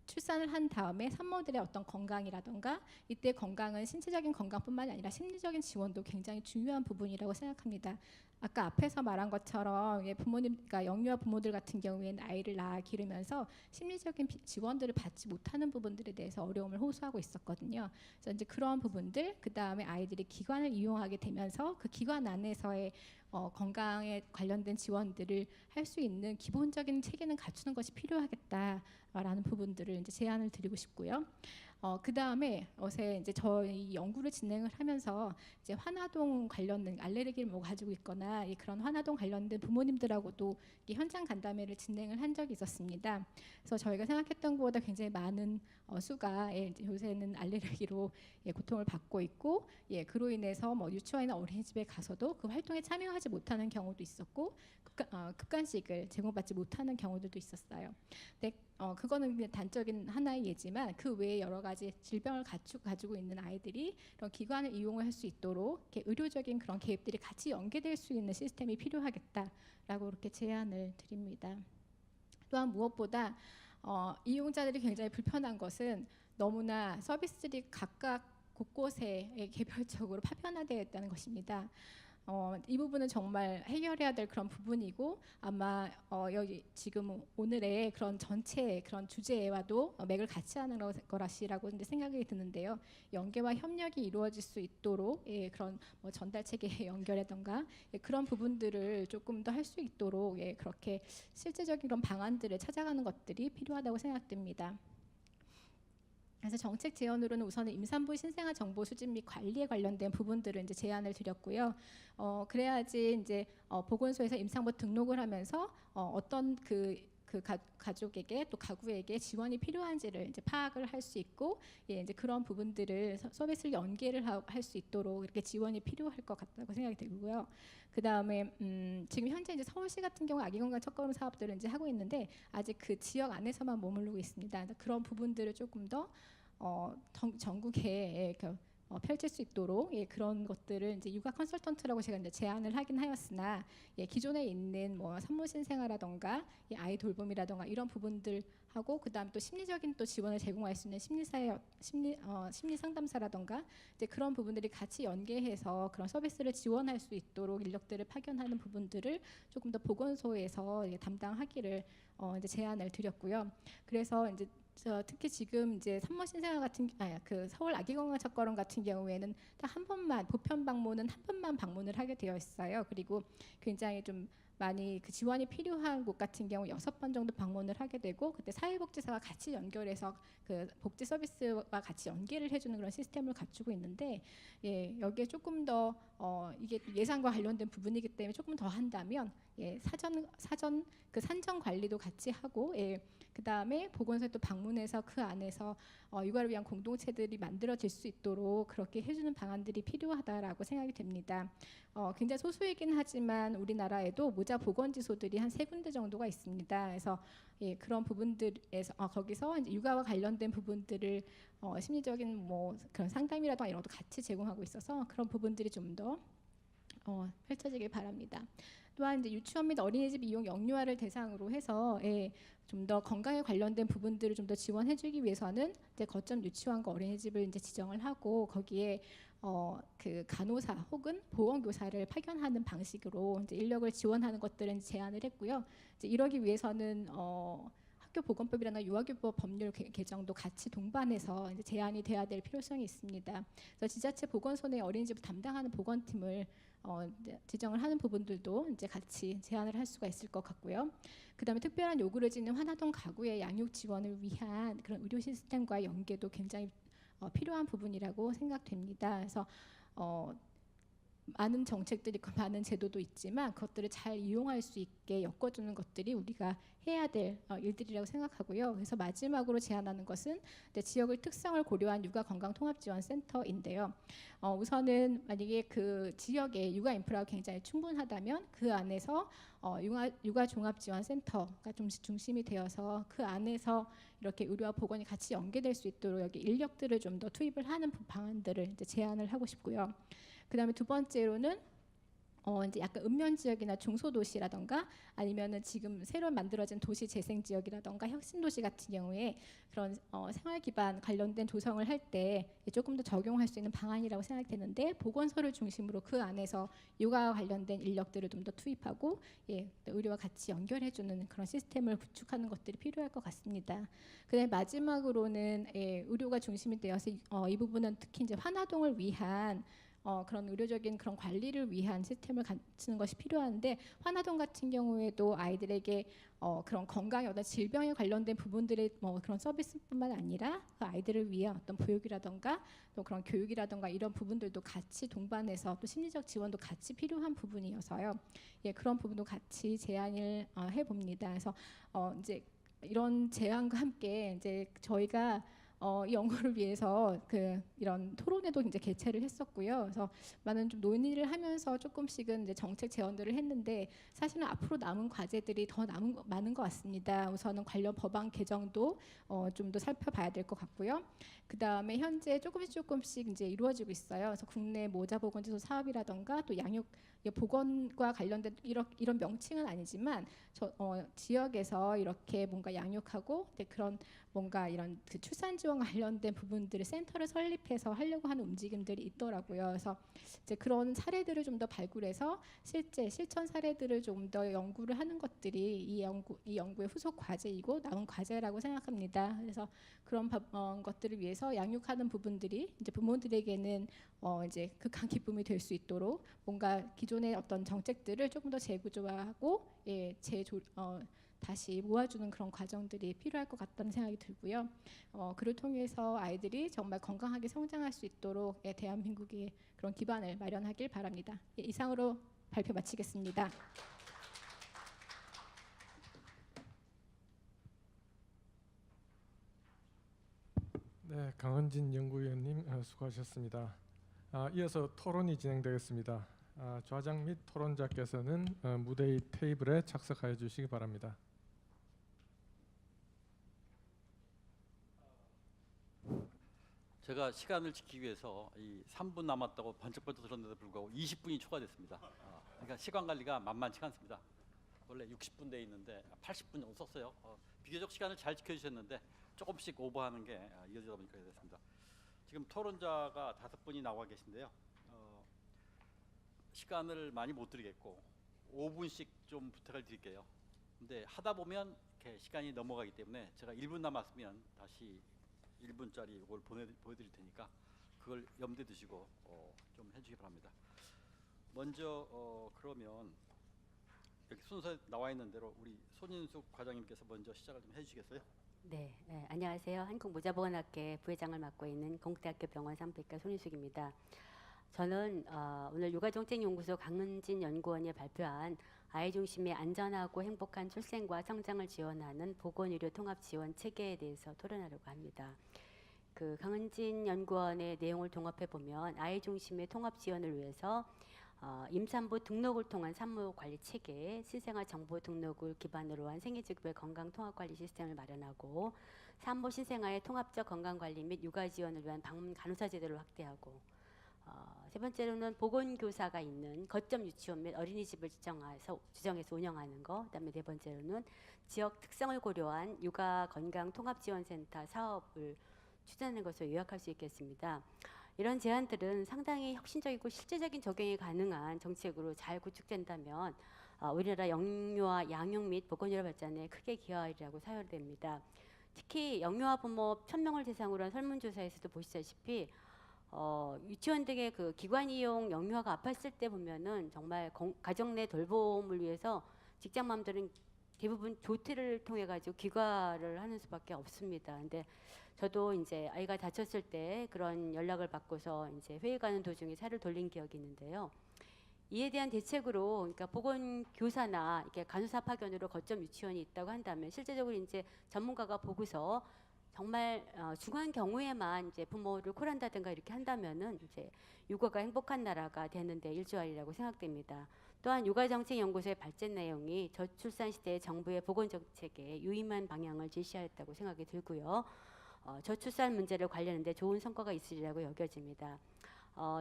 출산을 한 다음에 산모들의 어떤 건강이라던가, 이때 건강은 신체적인 건강뿐만이 아니라 심리적인 지원도 굉장히 중요한 부분이라고 생각합니다. 아까 앞에서 말한 것처럼 부모님, 그러니까 영유아 부모들 같은 경우에는 아이를 낳아 기르면서 심리적인 지원들을 받지 못하는 부분들에 대해서 어려움을 호소하고 있었거든요. 그래서 이제 그런 부분들, 그 다음에 아이들이 기관을 이용하게 되면서 그 기관 안에서의 건강에 관련된 지원들을 할 수 있는 기본적인 체계는 갖추는 것이 필요하겠다라는 부분들을 이제 제안을 드리고 싶고요. 그 다음에 어제 이제 저희 연구를 진행을 하면서 이제 환아동 관련된 알레르기를 뭐 가지고 있거나 그런 환아동 관련된 부모님들하고도 이 현장 간담회를 진행을 한 적이 있었습니다. 그래서 저희가 생각했던 것보다 굉장히 많은 수가 이제 요새는 알레르기로 고통을 받고 있고, 그로 인해서 뭐 유치원이나 어린이집에 가서도 그 활동에 참여하지 못하는 경우도 있었고, 급간식을 제공받지 못하는 경우들도 있었어요. 근데 그거는 그냥 단적인 하나의 예지만, 그 외에 여러 가지 질병을 가지고 있는 아이들이 이런 기관을 이용을 할 수 있도록 이렇게 의료적인 그런 개입들이 같이 연계될 수 있는 시스템이 필요하겠다라고 이렇게 제안을 드립니다. 또한 무엇보다 이용자들이 굉장히 불편한 것은 너무나 서비스들이 각각 곳곳에 개별적으로 파편화되어 있다는 것입니다. 이 부분은 정말 해결해야 될 그런 부분이고, 아마 여기 지금 오늘의 그런 전체 그런 주제와도 맥을 같이 하는 거라시라고 생각이 드는데요. 연계와 협력이 이루어질 수 있도록 그런 뭐 전달 체계의 연결이라던가 그런 부분들을 조금 더 할 수 있도록 그렇게 실제적인 그런 방안들을 찾아가는 것들이 필요하다고 생각됩니다. 그래서 정책 제안으로는 우선은 임산부 신생아 정보 수집 및 관리에 관련된 부분들을 이제 제안을 드렸고요. 그래야지 이제 보건소에서 임산부 등록을 하면서 어떤 가족에게 또 가구에게 지원이 필요한지를 이제 파악을 할 수 있고, 이제 그런 부분들을 서비스를 연계를 할 수 있도록 이렇게 지원이 필요할 것 같다고 생각이 들고요. 그 다음에 지금 현재 이제 서울시 같은 경우 아기건강 첫걸음 사업들을 이제 하고 있는데 아직 그 지역 안에서만 머무르고 있습니다. 그런 부분들을 조금 더 전국에 펼칠 수 있도록 그런 것들을 이제 육아 컨설턴트라고 제가 이제 제안을 하긴 하였으나, 기존에 있는 뭐 산모신생아라던가 아이 돌봄이라던가 이런 부분들 하고, 그다음 또 심리적인 또 지원을 제공할 수 있는 심리 상담사라던가 이제 그런 부분들이 같이 연계해서 그런 서비스를 지원할 수 있도록 인력들을 파견하는 부분들을 조금 더 보건소에서 담당하기를 이제 제안을 드렸고요. 그래서 이제 특히 지금 이제 산모신생아 같은 그 서울 아기건강 첫걸음 같은 경우에는 딱 한 번만 보편 방문은 한 번만 방문을 하게 되어 있어요. 그리고 굉장히 좀 많이 그 지원이 필요한 곳 같은 경우 6번 정도 방문을 하게 되고, 그때 사회복지사가 같이 연결해서 그 복지 서비스와 같이 연계를 해주는 그런 시스템을 갖추고 있는데, 여기에 조금 더 이게 예산과 관련된 부분이기 때문에 조금 더 한다면 사전 그 산정 관리도 같이 하고, 그 다음에 보건소에 또 방문해서 그 안에서 육아를 위한 공동체들이 만들어질 수 있도록 그렇게 해주는 방안들이 필요하다라고 생각이 됩니다. 굉장히 소수이긴 하지만 우리나라에도 모자 보건지소들이 한 3군데 정도가 있습니다. 그래서 그런 부분들에서 거기서 이제 육아와 관련된 부분들을 심리적인 뭐 그런 상담이라든가 이런 것도 같이 제공하고 있어서 그런 부분들이 좀 더 펼쳐지길 바랍니다. 또한 이제 유치원 및 어린이집 이용 영유아를 대상으로 해서 좀 더 건강에 관련된 부분들을 좀 더 지원해주기 위해서는 이제 거점 유치원과 어린이집을 이제 지정을 하고 거기에 그 간호사 혹은 보건교사를 파견하는 방식으로 이제 인력을 지원하는 것들은 제안을 했고요. 이제 이러기 위해서는 학교보건법이라나 유아교법 법률 개정도 같이 동반해서 이제 제안이 돼야 될 필요성이 있습니다. 그래서 지자체 보건소 내 어린이집을 담당하는 보건팀을 지정을 하는 부분들도 이제 같이 제안을 할 수가 있을 것 같고요. 그다음에 특별한 요구를 짓는 환아동 가구의 양육 지원을 위한 그런 의료 시스템과의 연계도 굉장히 필요한 부분이라고 생각됩니다. 그래서 많은 정책들이 있고 많은 제도도 있지만 그것들을 잘 이용할 수 있게 엮어주는 것들이 우리가 해야 될 일들이라고 생각하고요. 그래서 마지막으로 제안하는 것은 지역의 특성을 고려한 육아건강통합지원센터인데요. 우선은 만약에 그 지역에 육아 인프라가 굉장히 충분하다면 그 안에서 육아종합지원센터가 좀 중심이 되어서 그 안에서 이렇게 의료와 보건이 같이 연계될 수 있도록 여기 인력들을 좀 더 투입을 하는 방안들을 이제 제안을 하고 싶고요. 그다음에 두 번째로는 이제 약간 읍면 지역이나 중소도시라던가 아니면은 지금 새로 만들어진 도시 재생 지역이라던가 혁신도시 같은 경우에 그런 생활 기반 관련된 조성을 할 때 조금 더 적용할 수 있는 방안이라고 생각되는데 보건소를 중심으로 그 안에서 육아와 관련된 인력들을 좀 더 투입하고 의료와 같이 연결해주는 그런 시스템을 구축하는 것들이 필요할 것 같습니다. 그다음에 마지막으로는 의료가 중심이 되어서 이 부분은 특히 이제 환아동을 위한 그런 의료적인 그런 관리를 위한 시스템을 갖추는 것이 필요한데 환아동 같은 경우에도 아이들에게 그런 건강에 어떤 질병에 관련된 부분들의 그런 서비스뿐만 아니라 그 아이들을 위한 어떤 보육이라던가 또 그런 교육이라던가 이런 부분들도 같이 동반해서 또 심리적 지원도 같이 필요한 부분이어서요. 그런 부분도 같이 제안을 해봅니다. 그래서 이제 이런 제안과 함께 이제 저희가 이 연구를 위해서 이런 토론회도 이제 개최를 했었고요. 그래서 많은 좀 논의를 하면서 조금씩은 이제 정책 제언들을 했는데 사실은 앞으로 남은 과제들이 더 많은 것 같습니다. 우선은 관련 법안 개정도 좀 더 살펴봐야 될 것 같고요. 그 다음에 현재 조금씩 이제 이루어지고 있어요. 그래서 국내 모자보건지소 사업이라던가 또 양육 보건과 관련된 이런 명칭은 아니지만 지역에서 이렇게 뭔가 양육하고 그런 뭔가 이런 그 출산 지원 관련된 부분들을 센터를 설립해서 하려고 하는 움직임들이 있더라고요. 그래서 이제 그런 사례들을 좀 더 발굴해서 실제 실천 사례들을 좀 더 연구를 하는 것들이 이 연구의 후속 과제이고 남은 과제라고 생각합니다. 그래서 그런 것들을 위해서 양육하는 부분들이 이제 부모들에게는 이제 극한 기쁨이 될 수 있도록 뭔가 기존의 어떤 정책들을 조금 더 재구조화하고 다시 모아주는 그런 과정들이 필요할 것 같다는 생각이 들고요. 그를 통해서 아이들이 정말 건강하게 성장할 수 있도록 대한민국의 그런 기반을 마련하길 바랍니다. 이상으로 발표 마치겠습니다. 네, 강은진 연구위원님 수고하셨습니다. 이어서 토론이 진행되겠습니다. 좌장 및 토론자께서는 무대의 테이블에 착석하여 주시기 바랍니다. 제가 시간을 지키기 위해서 이 3분 남았다고 번쩍번쩍 들었는데도 불구하고 20분이 초과됐습니다. 그러니까 시간 관리가 만만치가 않습니다. 원래 60분 돼 있는데 80분 정도 썼어요. 비교적 시간을 잘 지켜주셨는데 조금씩 오버하는 게 이어지다 보니까 그렇게 됐습니다. 지금 토론자가 5분이 나와 계신데요. 시간을 많이 못 드리겠고 5분씩 좀 부탁을 드릴게요. 근데 하다 보면 이렇게 시간이 넘어가기 때문에 제가 1분 남았으면 다시 1분짜리 이걸 보여드릴 테니까 그걸 염두에 두시고 좀 해주시기 바랍니다. 먼저 그러면 여기 순서에 나와 있는 대로 우리 손인숙 과장님께서 먼저 시작을 좀 해주시겠어요? 네, 안녕하세요. 한국모자보건학회 부회장을 맡고 있는 건국대학교 병원 산부인과 손인숙입니다. 저는 오늘 육아정책연구소 강은진 연구원이 발표한 아이 중심의 안전하고 행복한 출생과 성장을 지원하는 보건의료 통합지원 체계에 대해서 토론하려고 합니다. 그 강은진 연구원의 내용을 종합해 보면 아이 중심의 통합 지원을 위해서 임산부 등록을 통한 산모관리 체계, 신생아 정보 등록을 기반으로 한 생애주기별 건강 통합관리 시스템을 마련하고 산모 신생아의 통합적 건강관리 및 육아 지원을 위한 방문 간호사 제도를 확대하고 세 번째로는 보건교사가 있는 거점 유치원 및 어린이집을 지정해서 운영하는 거. 그다음에 네 번째로는 지역 특성을 고려한 육아 건강 통합 지원센터 사업을 추진하는 것으로 요약할 수 있겠습니다. 이런 제안들은 상당히 혁신적이고 실제적인 적용이 가능한 정책으로 잘 구축된다면 우리나라 영유아 양육 및 보건의료 발전에 크게 기여하리라고 사열됩니다. 특히 영유아 부모 1,000명을 대상으로 한 설문조사에서도 보시다시피 유치원 등의 그 기관 이용 영유아가 아팠을 때 보면은 정말 가정 내 돌봄을 위해서 직장맘들은 대부분 조퇴를 통해 가지고 귀가를 하는 수밖에 없습니다. 근데 저도 이제 아이가 다쳤을 때 그런 연락을 받고서 이제 회의 가는 도중에 차를 돌린 기억이 있는데요. 이에 대한 대책으로, 그러니까 보건교사나 이렇게 간호사 파견으로 거점 유치원이 있다고 한다면 실제적으로 이제 전문가가 보고서 정말 중요한 경우에만 이제 부모를 콜한다든가 이렇게 한다면은 이제 육아가 행복한 나라가 되는데 일조하리라고 생각됩니다. 또한 육아정책연구소의 발전 내용이 저출산 시대의 정부의 보건정책에 유의미한 방향을 제시하였다고 생각이 들고요. 저출산 문제를 관련하는데 좋은 성과가 있으리라고 여겨집니다.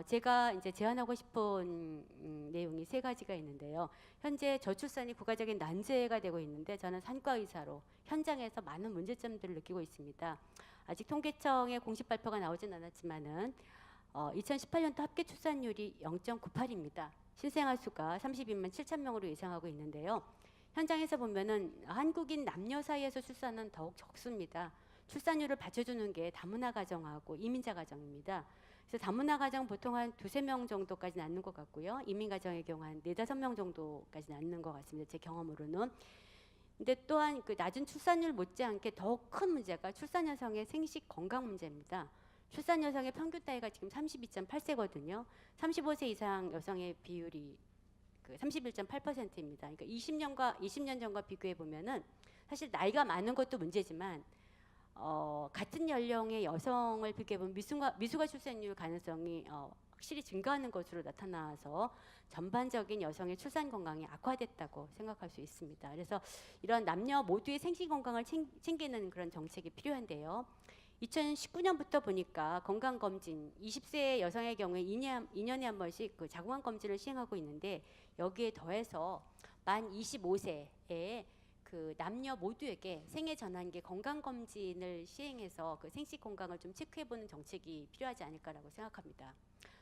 제가 이제 제안하고 싶은 내용이 세 가지가 있는데요. 현재 저출산이 국가적인 난제가 되고 있는데 저는 산과의사로 현장에서 많은 문제점들을 느끼고 있습니다. 아직 통계청의 공식 발표가 나오진 않았지만은 2018년도 합계 출산율이 0.98입니다. 신생아 수가 32만 7천 명으로 예상하고 있는데요. 현장에서 보면은 한국인 남녀 사이에서 출산은 더욱 적습니다. 출산율을 받쳐주는 게 다문화 가정하고 이민자 가정입니다. 그래서 다문화 가정 보통 한 2~3명 정도까지 낳는 것 같고요. 이민 가정의 경우 한 4~5명 정도까지 낳는 것 같습니다. 제 경험으로는. 근데 또한 그 낮은 출산율 못지않게 더 큰 문제가 출산 여성의 생식 건강 문제입니다. 출산 여성의 평균 나이가 지금 32.8세거든요. 35세 이상 여성의 비율이 그 31.8%입니다. 그러니까 20년 전과 비교해 보면은 사실 나이가 많은 것도 문제지만 같은 연령의 여성을 비교해보면 미숙아 출산율 가능성이 확실히 증가하는 것으로 나타나서 전반적인 여성의 출산 건강이 악화됐다고 생각할 수 있습니다. 그래서 이런 남녀 모두의 생식 건강을 챙기는 그런 정책이 필요한데요. 2019년부터 보니까 건강검진 20세 여성의 경우에 2년에 한 번씩 그 자궁암 검진을 시행하고 있는데 여기에 더해서 만 25세에 그 남녀 모두에게 생애 전환기 건강 검진을 시행해서 그 생식 건강을 좀 체크해보는 정책이 필요하지 않을까라고 생각합니다.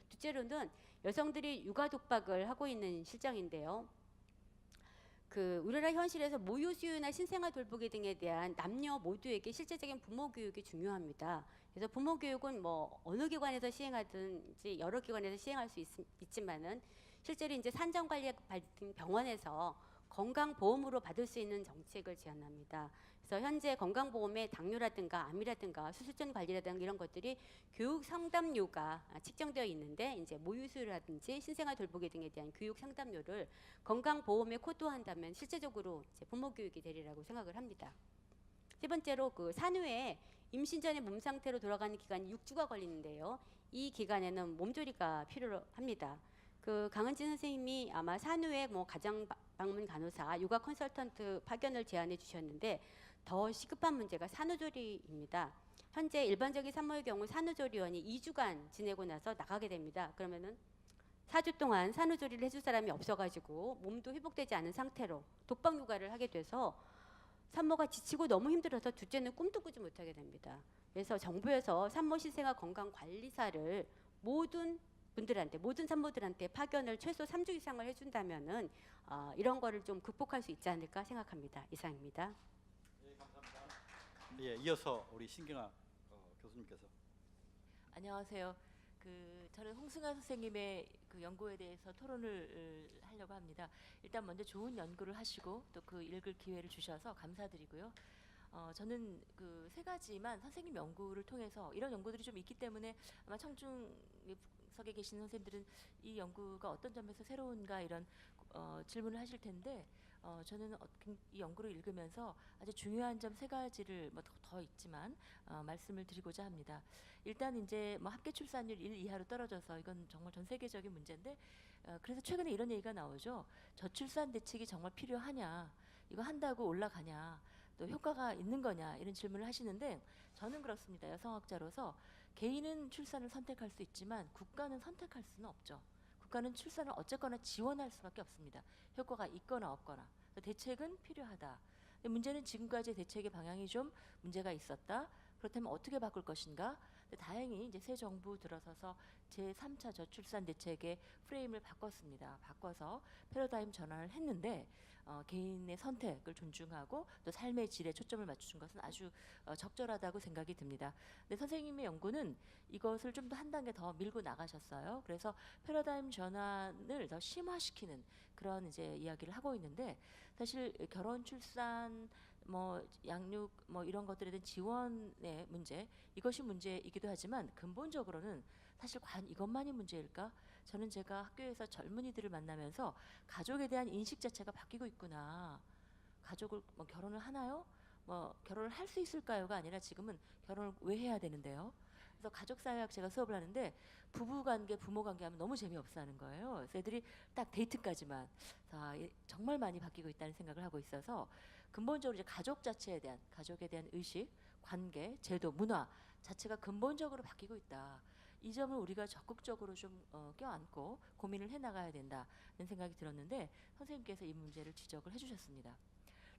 둘째로는 여성들이 육아 독박을 하고 있는 실정인데요. 그 우리나라 현실에서 모유 수유나 신생아 돌보기 등에 대한 남녀 모두에게 실제적인 부모 교육이 중요합니다. 그래서 부모 교육은 뭐 어느 기관에서 시행하든지 여러 기관에서 시행할 수 있지만은 실제로 이제 산정 관리 받은 병원에서 건강보험으로 받을 수 있는 정책을 제안합니다. 그래서 현재 건강보험에 당뇨라든가 암이라든가 수술 전 관리라든가 이런 것들이 교육 상담료가 책정되어 있는데 이제 모유수유라든지 신생아 돌보기 등에 대한 교육 상담료를 건강보험에 코드한다면 실제적으로 이제 부모 교육이 되리라고 생각을 합니다. 세 번째로 그 산후에 임신 전에 몸 상태로 돌아가는 기간이 6주가 걸리는데요. 이 기간에는 몸조리가 필요합니다. 그 강은진 선생님이 아마 산후에 뭐 가정 방문 간호사, 육아 컨설턴트 파견을 제안해 주셨는데 더 시급한 문제가 산후조리입니다. 현재 일반적인 산모의 경우 산후조리원이 2주간 지내고 나서 나가게 됩니다. 그러면은 4주 동안 산후조리를 해줄 사람이 없어가지고 몸도 회복되지 않은 상태로 독박 육아를 하게 돼서 산모가 지치고 너무 힘들어서 둘째는 꿈도 꾸지 못하게 됩니다. 그래서 정부에서 산모 신생아 건강 관리사를 모든 산모들한테 파견을 최소 3주 이상을 해준다면은 이런 거를 좀 극복할 수 있지 않을까 생각합니다. 이상입니다. 네, 감사합니다. 예, 이어서 우리 신경아 교수님께서. 안녕하세요. 저는 홍승아 선생님의 그 연구에 대해서 토론을 하려고 합니다. 일단 먼저 좋은 연구를 하시고 또 그 읽을 기회를 주셔서 감사드리고요. 저는 그 세 가지만 선생님 연구를 통해서 이런 연구들이 좀 있기 때문에 아마 청중석에 계신 선생님들은 이 연구가 어떤 점에서 새로운가 이런 질문을 하실 텐데 저는 이 연구를 읽으면서 아주 중요한 점 세 가지를 뭐 더 있지만 말씀을 드리고자 합니다. 일단 이제 뭐 합계 출산율 1 이하로 떨어져서 이건 정말 전 세계적인 문제인데 그래서 최근에 이런 얘기가 나오죠. 저출산 대책이 정말 필요하냐? 이거 한다고 올라가냐? 또 효과가 있는 거냐 이런 질문을 하시는데 저는 그렇습니다. 여성학자로서 개인은 출산을 선택할 수 있지만 국가는 선택할 수는 없죠. 국가는 출산을 어쨌거나 지원할 수밖에 없습니다. 효과가 있거나 없거나. 대책은 필요하다. 근데 문제는 지금까지의 대책의 방향이 좀 문제가 있었다. 그렇다면 어떻게 바꿀 것인가? 근데 다행히 이제 새 정부 들어서서 제3차 저출산 대책의 프레임을 바꿨습니다. 바꿔서 패러다임 전환을 했는데 개인의 선택을 존중하고 또 삶의 질에 초점을 맞추는 것은 아주 적절하다고 생각이 듭니다. 근데 선생님의 연구는 이것을 좀 더 한 단계 더 밀고 나가셨어요. 그래서 패러다임 전환을 더 심화시키는 그런 이제 이야기를 하고 있는데 사실 결혼, 출산, 뭐 양육 뭐 이런 것들에 대한 지원의 문제 이것이 문제이기도 하지만 근본적으로는 사실 과연 이것만이 문제일까? 저는 제가 학교에서 젊은이들을 만나면서 가족에 대한 인식 자체가 바뀌고 있구나. 가족을 뭐 결혼을 하나요? 뭐 결혼을 할 수 있을까요가 아니라 지금은 결혼을 왜 해야 되는데요? 그래서 가족사회학 제가 수업을 하는데 부부관계, 부모관계 하면 너무 재미없어 하는 거예요. 그래서 애들이 딱 데이트까지만. 정말 많이 바뀌고 있다는 생각을 하고 있어서 근본적으로 이제 가족 자체에 대한, 가족에 대한 의식, 관계, 제도, 문화 자체가 근본적으로 바뀌고 있다. 이 점을 우리가 적극적으로 좀 껴안고 고민을 해나가야 된다는 생각이 들었는데 선생님께서 이 문제를 지적을 해주셨습니다.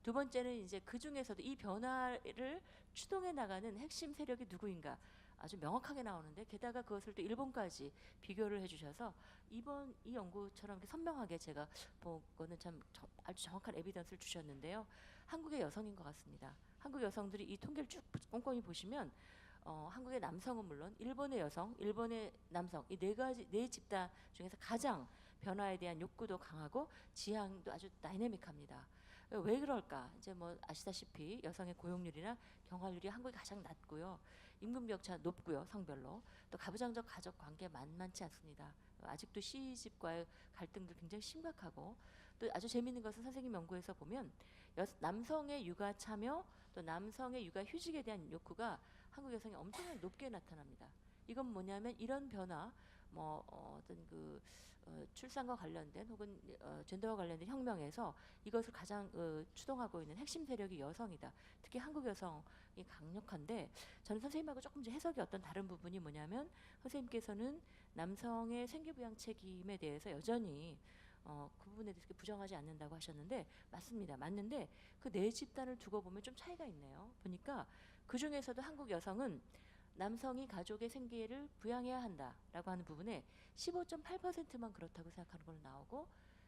두 번째는 이제 그 중에서도 이 변화를 추동해 나가는 핵심 세력이 누구인가 아주 명확하게 나오는데 게다가 그것을 또 일본까지 비교를 해주셔서 이번 이 연구처럼 이렇게 선명하게 제가 보고는 참 아주 정확한 에비던스를 주셨는데요. 한국의 여성인 것 같습니다. 한국 여성들이 이 통계를 쭉 꼼꼼히 보시면 한국의 남성은 물론 일본의 여성, 일본의 남성 이 네 집단 중에서 가장 변화에 대한 욕구도 강하고 지향도 아주 다이내믹합니다. 왜 그럴까? 이제 뭐 아시다시피 여성의 고용률이나 경활률이 한국이 가장 낮고요. 임금 격차 높고요. 성별로. 또 가부장적 가족 관계 만만치 않습니다. 아직도 시집과의 갈등도 굉장히 심각하고 또 아주 재미있는 것은 선생님 연구에서 보면 남성의 육아 참여 또 남성의 육아 휴직에 대한 욕구가 한국 여성이 엄청나게 높게 나타납니다. 이건 뭐냐면 이런 변화 뭐 어떤 그 출산과 관련된 혹은 젠더와 관련된 혁명에서 이것을 가장 추동하고 있는 핵심 세력이 여성이다. 특히 한국 여성이 강력한데 저는 선생님하고 조금 이제 해석이 어떤 다른 부분이 뭐냐면 선생님께서는 남성의 생계부양 책임에 대해서 여전히 그 부분에 대해서 부정하지 않는다고 하셨는데 맞습니다. 맞는데 그 네 집단을 두고 보면 좀 차이가 있네요. 보니까 그 중에서도 한국 여성은 남성이 가족의 생계를 부양해야 한다라고 하는 부분에 15.8%만 그렇다고 생각하는 걸로 나오고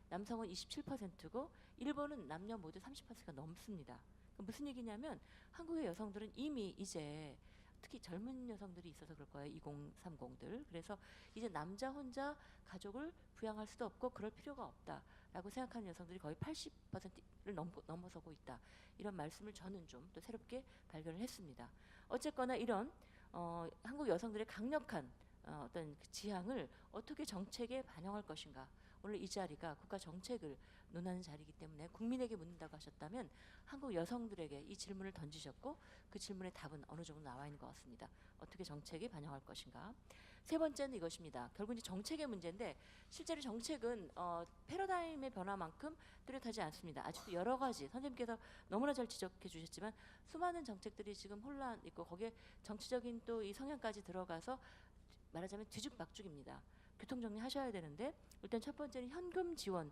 남성은 27%고 일본은 남녀 모두 30%가 넘습니다. 무슨 얘기냐면 한국의 여성들은 이미 이제 특히 젊은 여성들이 있어서 그럴 거예요. 2030들. 그래서 이제 남자 혼자 가족을 부양할 수도 없고 그럴 필요가 없다라고 생각하는 여성들이 거의 80%를 넘어서고 있다. 이런 말씀을 저는 좀 또 새롭게 발견을 했습니다. 어쨌거나 이런 한국 여성들의 강력한 어떤 그 지향을 어떻게 정책에 반영할 것인가. 오늘 이 자리가 국가 정책을 논하는 자리이기 때문에 국민에게 묻는다고 하셨다면 한국 여성들에게 이 질문을 던지셨고 그 질문의 답은 어느 정도 나와 있는 것 같습니다. 어떻게 정책에 반영할 것인가. 세 번째는 이것입니다. 결국 이제 정책의 문제인데 실제로 정책은 패러다임의 변화만큼 뚜렷하지 않습니다. 아직도 여러 가지 선생님께서 너무나 잘 지적해 주셨지만 수많은 정책들이 지금 혼란 있고 거기에 정치적인 또 이 성향까지 들어가서 말하자면 뒤죽박죽입니다. 교통정리 하셔야 되는데 일단 첫 번째는 현금 지원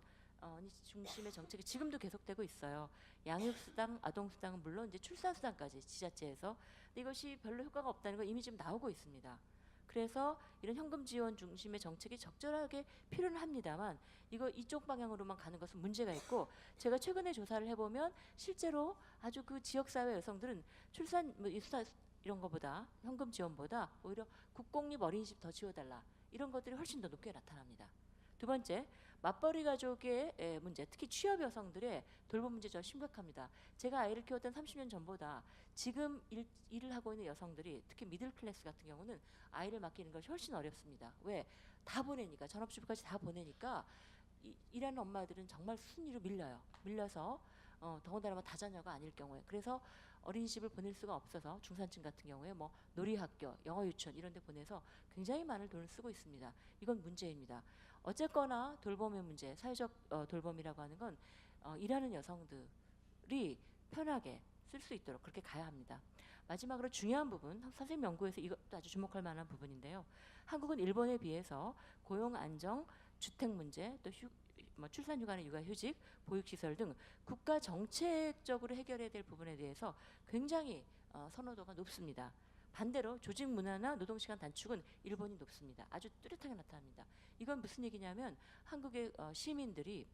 중심의 정책이 지금도 계속되고 있어요. 양육수당, 아동수당은 물론 이제 출산수당까지 지자체에서 근데 이것이 별로 효과가 없다는 건 이미 지금 나오고 있습니다. 그래서 이런 현금 지원 중심의 정책이 적절하게 필요는 합니다만 이쪽 방향으로만 가는 것은 문제가 있고 제가 최근에 조사를 해보면 실제로 아주 그 지역사회 여성들은 출산 이런 거보다 현금 지원보다 오히려 국공립 어린이집 더 지워달라 이런 것들이 훨씬 더 높게 나타납니다. 두 번째, 맞벌이 가족의 문제, 특히 취업 여성들의 돌봄 문제 좀 심각합니다. 제가 아이를 키웠던 30년 전보다 지금 일을 하고 있는 여성들이 특히 미들 클래스 같은 경우는 아이를 맡기는 것이 훨씬 어렵습니다. 왜? 다 보내니까 전업주부까지 다 보내니까 일하는 엄마들은 정말 순위로 밀려서 더군다나 뭐 다자녀가 아닐 경우에 그래서 어린이집을 보낼 수가 없어서 중산층 같은 경우에 뭐 놀이학교, 영어 유치원 이런 데 보내서 굉장히 많은 돈을 쓰고 있습니다. 이건 문제입니다. 어쨌거나 돌봄의 문제, 사회적 돌봄이라고 하는 건 일하는 여성들이 편하게 쓸 수 있도록 그렇게 가야 합니다. 마지막으로 중요한 부분, 선생님 연구에서 이것도 아주 주목할 만한 부분인데요. 한국은 일본에 비해서 고용 안정, 주택 문제, 또 출산 휴가나 육아휴직, 보육시설 등 국가 정책적으로 해결해야 될 부분에 대해서 굉장히 선호도가 높습니다. 반대로 조직 문화나 노동시간 단축은 일본이 높습니다. 아주 뚜렷하게 나타납니다. 이건 무슨 얘기냐면 한국의 시민들이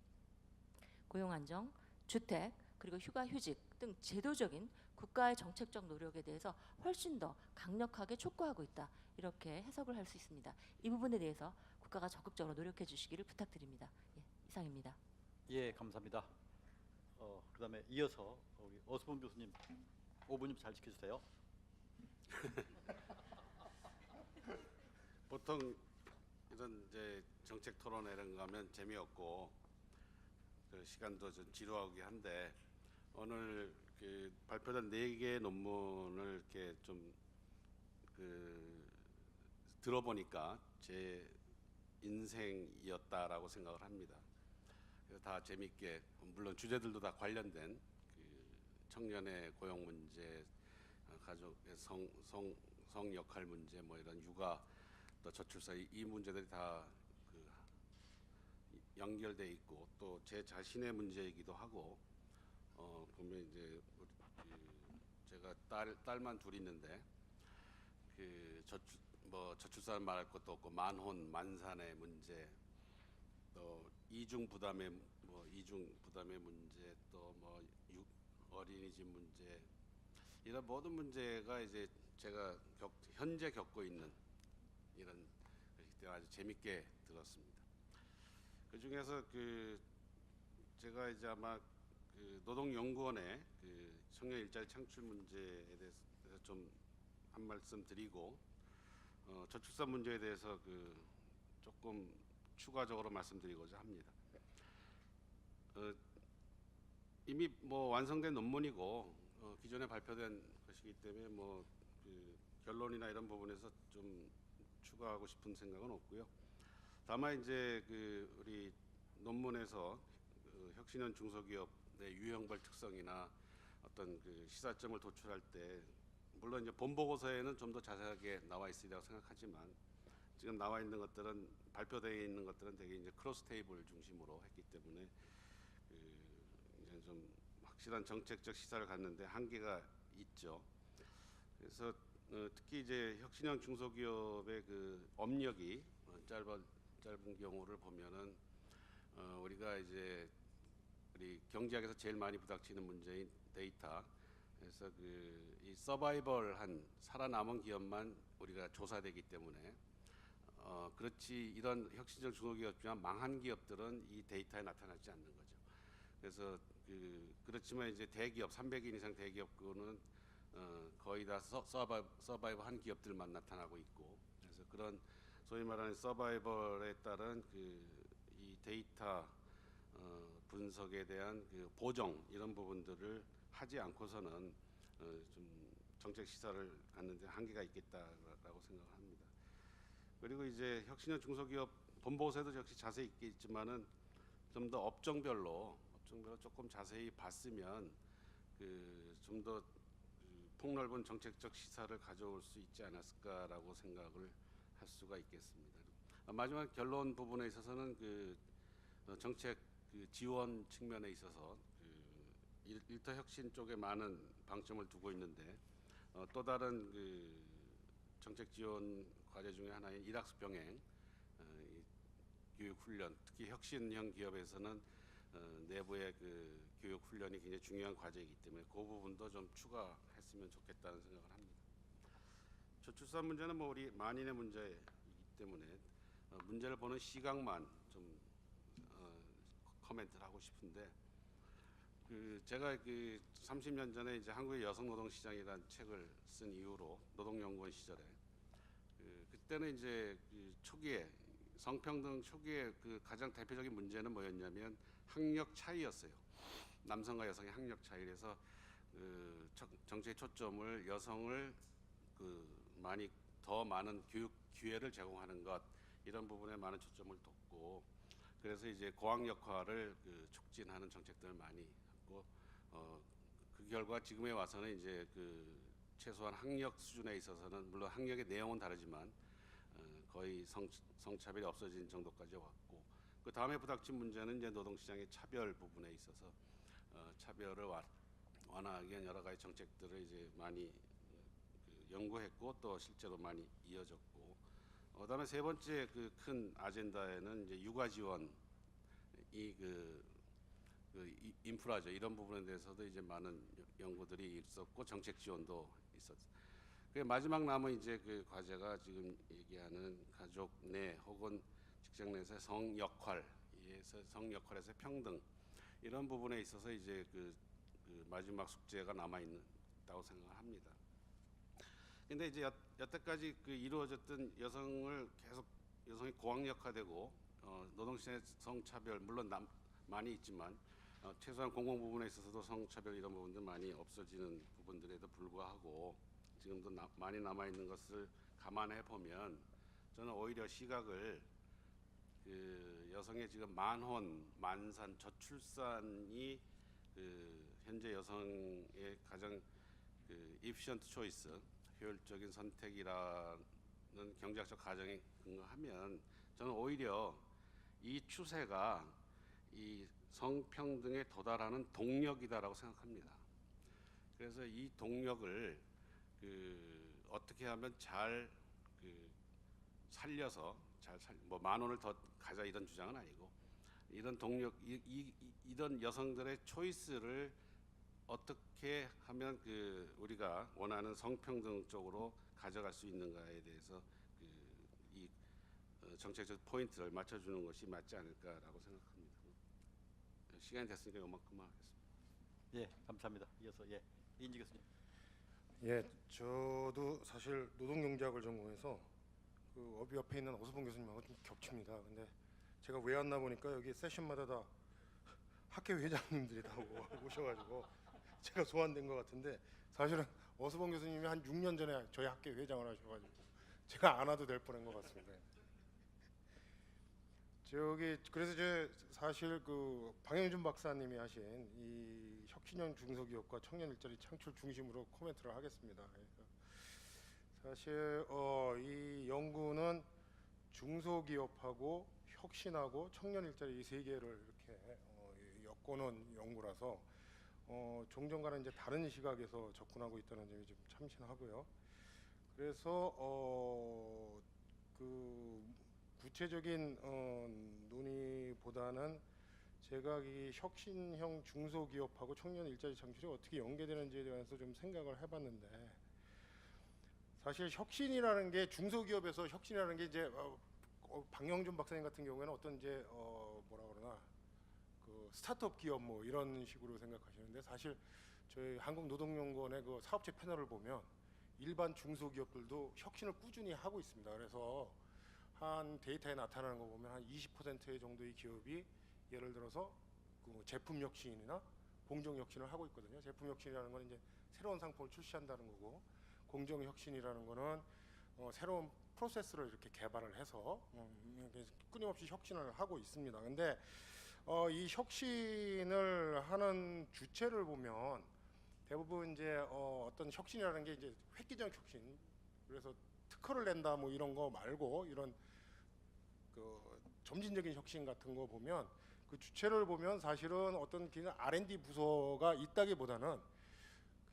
고용 안정, 주택, 그리고 휴가 휴직 등 제도적인 국가의 정책적 노력에 대해서 훨씬 더 강력하게 촉구하고 있다. 이렇게 해석을 할 수 있습니다. 이 부분에 대해서 국가가 적극적으로 노력해 주시기를 부탁드립니다. 예, 이상입니다. 예, 감사합니다. 그다음에 이어서 우리 어수봉 교수님 5분 좀 잘 지켜주세요. 보통 이런 이제 정책 토론 이런 거 하면 재미없고 그 시간도 좀 지루하게 한데 오늘 그 발표된 4개의 논문을 이렇게 좀 그 들어보니까 제 인생이었다라고 생각을 합니다. 그래서 다 재밌게, 물론 주제들도 다 관련된 그 청년의 고용 문제, 가족의 성 역할 문제, 뭐 이런 육아, 또 저출산 이 문제들이 다 그 연결돼 있고 또 제 자신의 문제이기도 하고 보면 이제 제가 딸만 둘 있는데 그 저출산 말할 것도 없고 만혼 만산의 문제, 또 이중 부담의 문제, 또 뭐 어린이집 문제, 이런 모든 문제가 이제 제가 현재 겪고 있는 이런 것이기 때문에 아주 재밌게 들었습니다. 그 중에서 그 제가 이제 아마 그 노동연구원의 그 청년 일자리 창출 문제에 대해서 좀 한 말씀 드리고 저출산 문제에 대해서 그 조금 추가적으로 말씀드리고자 합니다. 이미 뭐 완성된 논문이고 기존에 발표된 것이기 때문에 뭐 그 결론이나 이런 부분에서 좀 추가하고 싶은 생각은 없고요. 다만 이제 그 우리 논문에서 혁신형 중소기업의 유형별 특성이나 어떤 그 시사점을 도출할 때, 물론 이제 본보고서에는 좀 더 자세하게 나와 있으리라고 생각하지만 지금 나와 있는 것들은, 발표되어 있는 것들은 되게 이제 크로스 테이블 중심으로 했기 때문에 그 이제 좀 확실한 정책적 시사를 갖는데 한계가 있죠. 그래서 특히 이제 혁신형 중소기업의 그 업력이 짧은 경우를 보면은 우리가 이제 우리 경제학에서 제일 많이 부닥치는 문제인 데이터, 그래서 그 이 서바이벌한 살아남은 기업만 우리가 조사되기 때문에 그렇지 이런 혁신적 중소기업이나 망한 기업들은 이 데이터에 나타나지 않는 거죠. 그래서 그렇지만 이제 대기업 300인 이상 대기업군은 거의 다 서바이벌한 기업들만 나타나고 있고, 그래서 그런 소위 말하는 서바이벌에 따른 이 데이터 분석에 대한 그 보정, 이런 부분들을 하지 않고서는 좀 정책 시사를 갖는데 한계가 있겠다라고 생각을 합니다. 그리고 이제 혁신형 중소기업 본보고서에도 역시 자세히 있겠지만은 좀 더 업종별로 조금 자세히 봤으면 좀 더 폭넓은 정책적 시사를 가져올 수 있지 않았을까라고 생각을 할 수가 있겠습니다. 마지막 결론 부분에 있어서는 정책 지원 측면에 있어서 일터 혁신 쪽에 많은 방점을 두고 있는데 또 다른 정책 지원 과제 중에 하나인 일학습 병행 교육 훈련, 특히 혁신형 기업에서는 내부의 교육 훈련이 굉장히 중요한 과제이기 때문에 그 부분도 좀 추가했으면 좋겠다는 생각을 합니다. 저출산 문제는 뭐 우리 만인의 문제이기 때문에 문제를 보는 시각만 좀 코멘트를 하고 싶은데, 제가 30년 전에 이제 한국의 여성 노동 시장이라는 책을 쓴 이후로 노동연구원 시절에 그때는 이제 초기에 성평등 초기에 가장 대표적인 문제는 뭐였냐면 학력 차이였어요. 남성과 여성의 학력 차이에서 정책의 초점을 여성을 많이 더 많은 교육 기회를 제공하는 것, 이런 부분에 많은 초점을 뒀고, 그래서 이제 고학 역할을 촉진하는 정책들을 많이 했고, 그 결과 지금에 와서는 이제 그 최소한 학력 수준에 있어서는 물론 학력의 내용은 다르지만 거의 성차별이 없어진 정도까지 왔고, 그 다음에 부닥친 문제는 이제 노동시장의 차별 부분에 있어서 차별을 완화하기 위한 여러 가지 정책들을 이제 많이 연구했고 또 실제로 많이 이어졌고, 그다음에 세 번째 그 큰 아젠다에는 이제 육아 지원 인프라죠. 이런 부분에 대해서도 이제 많은 연구들이 있었고 정책 지원도 있었어요. 그 마지막 남은 이제 그 과제가 지금 얘기하는 가족 내 혹은 직장 내에서의 성 역할에서 평등, 이런 부분에 있어서 이제 그 마지막 숙제가 남아 있다고 생각을 합니다. 근데 이제 여태까지 그 이루어졌던 여성이 고학력화되고 노동시장의 성차별 물론 많이 있지만 최소한 공공 부분에 있어서도 성차별 이런 부분들 많이 없어지는 부분들에도 불구하고 지금도 많이 남아 있는 것을 감안해 보면 저는 오히려 시각을 그 여성의 지금 만혼, 만산, 저출산이 그 현재 여성의 가장 그 efficient choice, 효율적인 선택이라는 경제학적 가정에 근거하면 저는 오히려 이 추세가 이 성평등에 도달하는 동력이다라고 생각합니다. 그래서 이 동력을 어떻게 하면 잘 살려서 뭐 만원을 더 가자 이런 주장은 아니고, 이런 동력, 이런 여성들의 초이스를 어떻게 하면 우리가 원하는 성평등 쪽으로 가져갈 수 있는가에 대해서 이 정책적 포인트를 맞춰주는 것이 맞지 않을까라고 생각합니다. 시간이 됐으니까 이만큼만 하겠습니다. 예, 감사합니다. 이어서 이인지 교수님. 예, 저도 사실 노동경제학을 전공해서 그 옆에 있는 어수봉 교수님하고 좀 겹칩니다. 근데 제가 왜 왔나 보니까 여기 세션마다 다 학회 회장님들이 다 오셔가지고 제가 소환된 것 같은데, 사실은 어수봉 교수님이 한 6년 전에 저희 학회 회장을 하셔가지고 제가 안 와도 될 뻔한 것 같습니다. 그래서 제 사실 그 방영준 박사님이 하신 이 혁신형 중소기업과 청년 일자리 창출 중심으로 코멘트를 하겠습니다. 그러니까 사실 이 연구는 중소기업하고 혁신하고 청년 일자리 이 세 개를 이렇게 엮어놓은 연구라서 종전과는 이제 다른 시각에서 접근하고 있다는 점이 좀 참신하고요. 그래서 그 구체적인 논의보다는 제가 이 혁신형 중소기업하고 청년 일자리 창출이 어떻게 연계되는지에 대해서 좀 생각을 해봤는데, 사실 혁신이라는 게 중소기업에서 혁신이라는 게 이제 방영준 박사님 같은 경우에는 어떤 이제 뭐라 그러나 그 스타트업 기업 뭐 이런 식으로 생각하시는데, 사실 저희 한국노동연구원의 그 사업체 패널을 보면 일반 중소기업들도 혁신을 꾸준히 하고 있습니다. 그래서 한 데이터에 나타나는 거 보면 한 20% 정도의 기업이 예를 들어서 그 제품 혁신이나 공정 혁신을 하고 있거든요. 제품 혁신이라는 건 이제 새로운 상품을 출시한다는 거고, 공정 혁신이라는 거는 새로운 프로세스를 이렇게 개발을 해서 끊임없이 혁신을 하고 있습니다. 근데 이 혁신을 하는 주체를 보면 대부분 이제 어떤 혁신이라는 게 이제 획기적 혁신, 그래서 특허를 낸다 뭐 이런 거 말고 이런 그 점진적인 혁신 같은 거 보면 그 주체를 보면 사실은 어떤 그냥 R&D 부서가 있다기보다는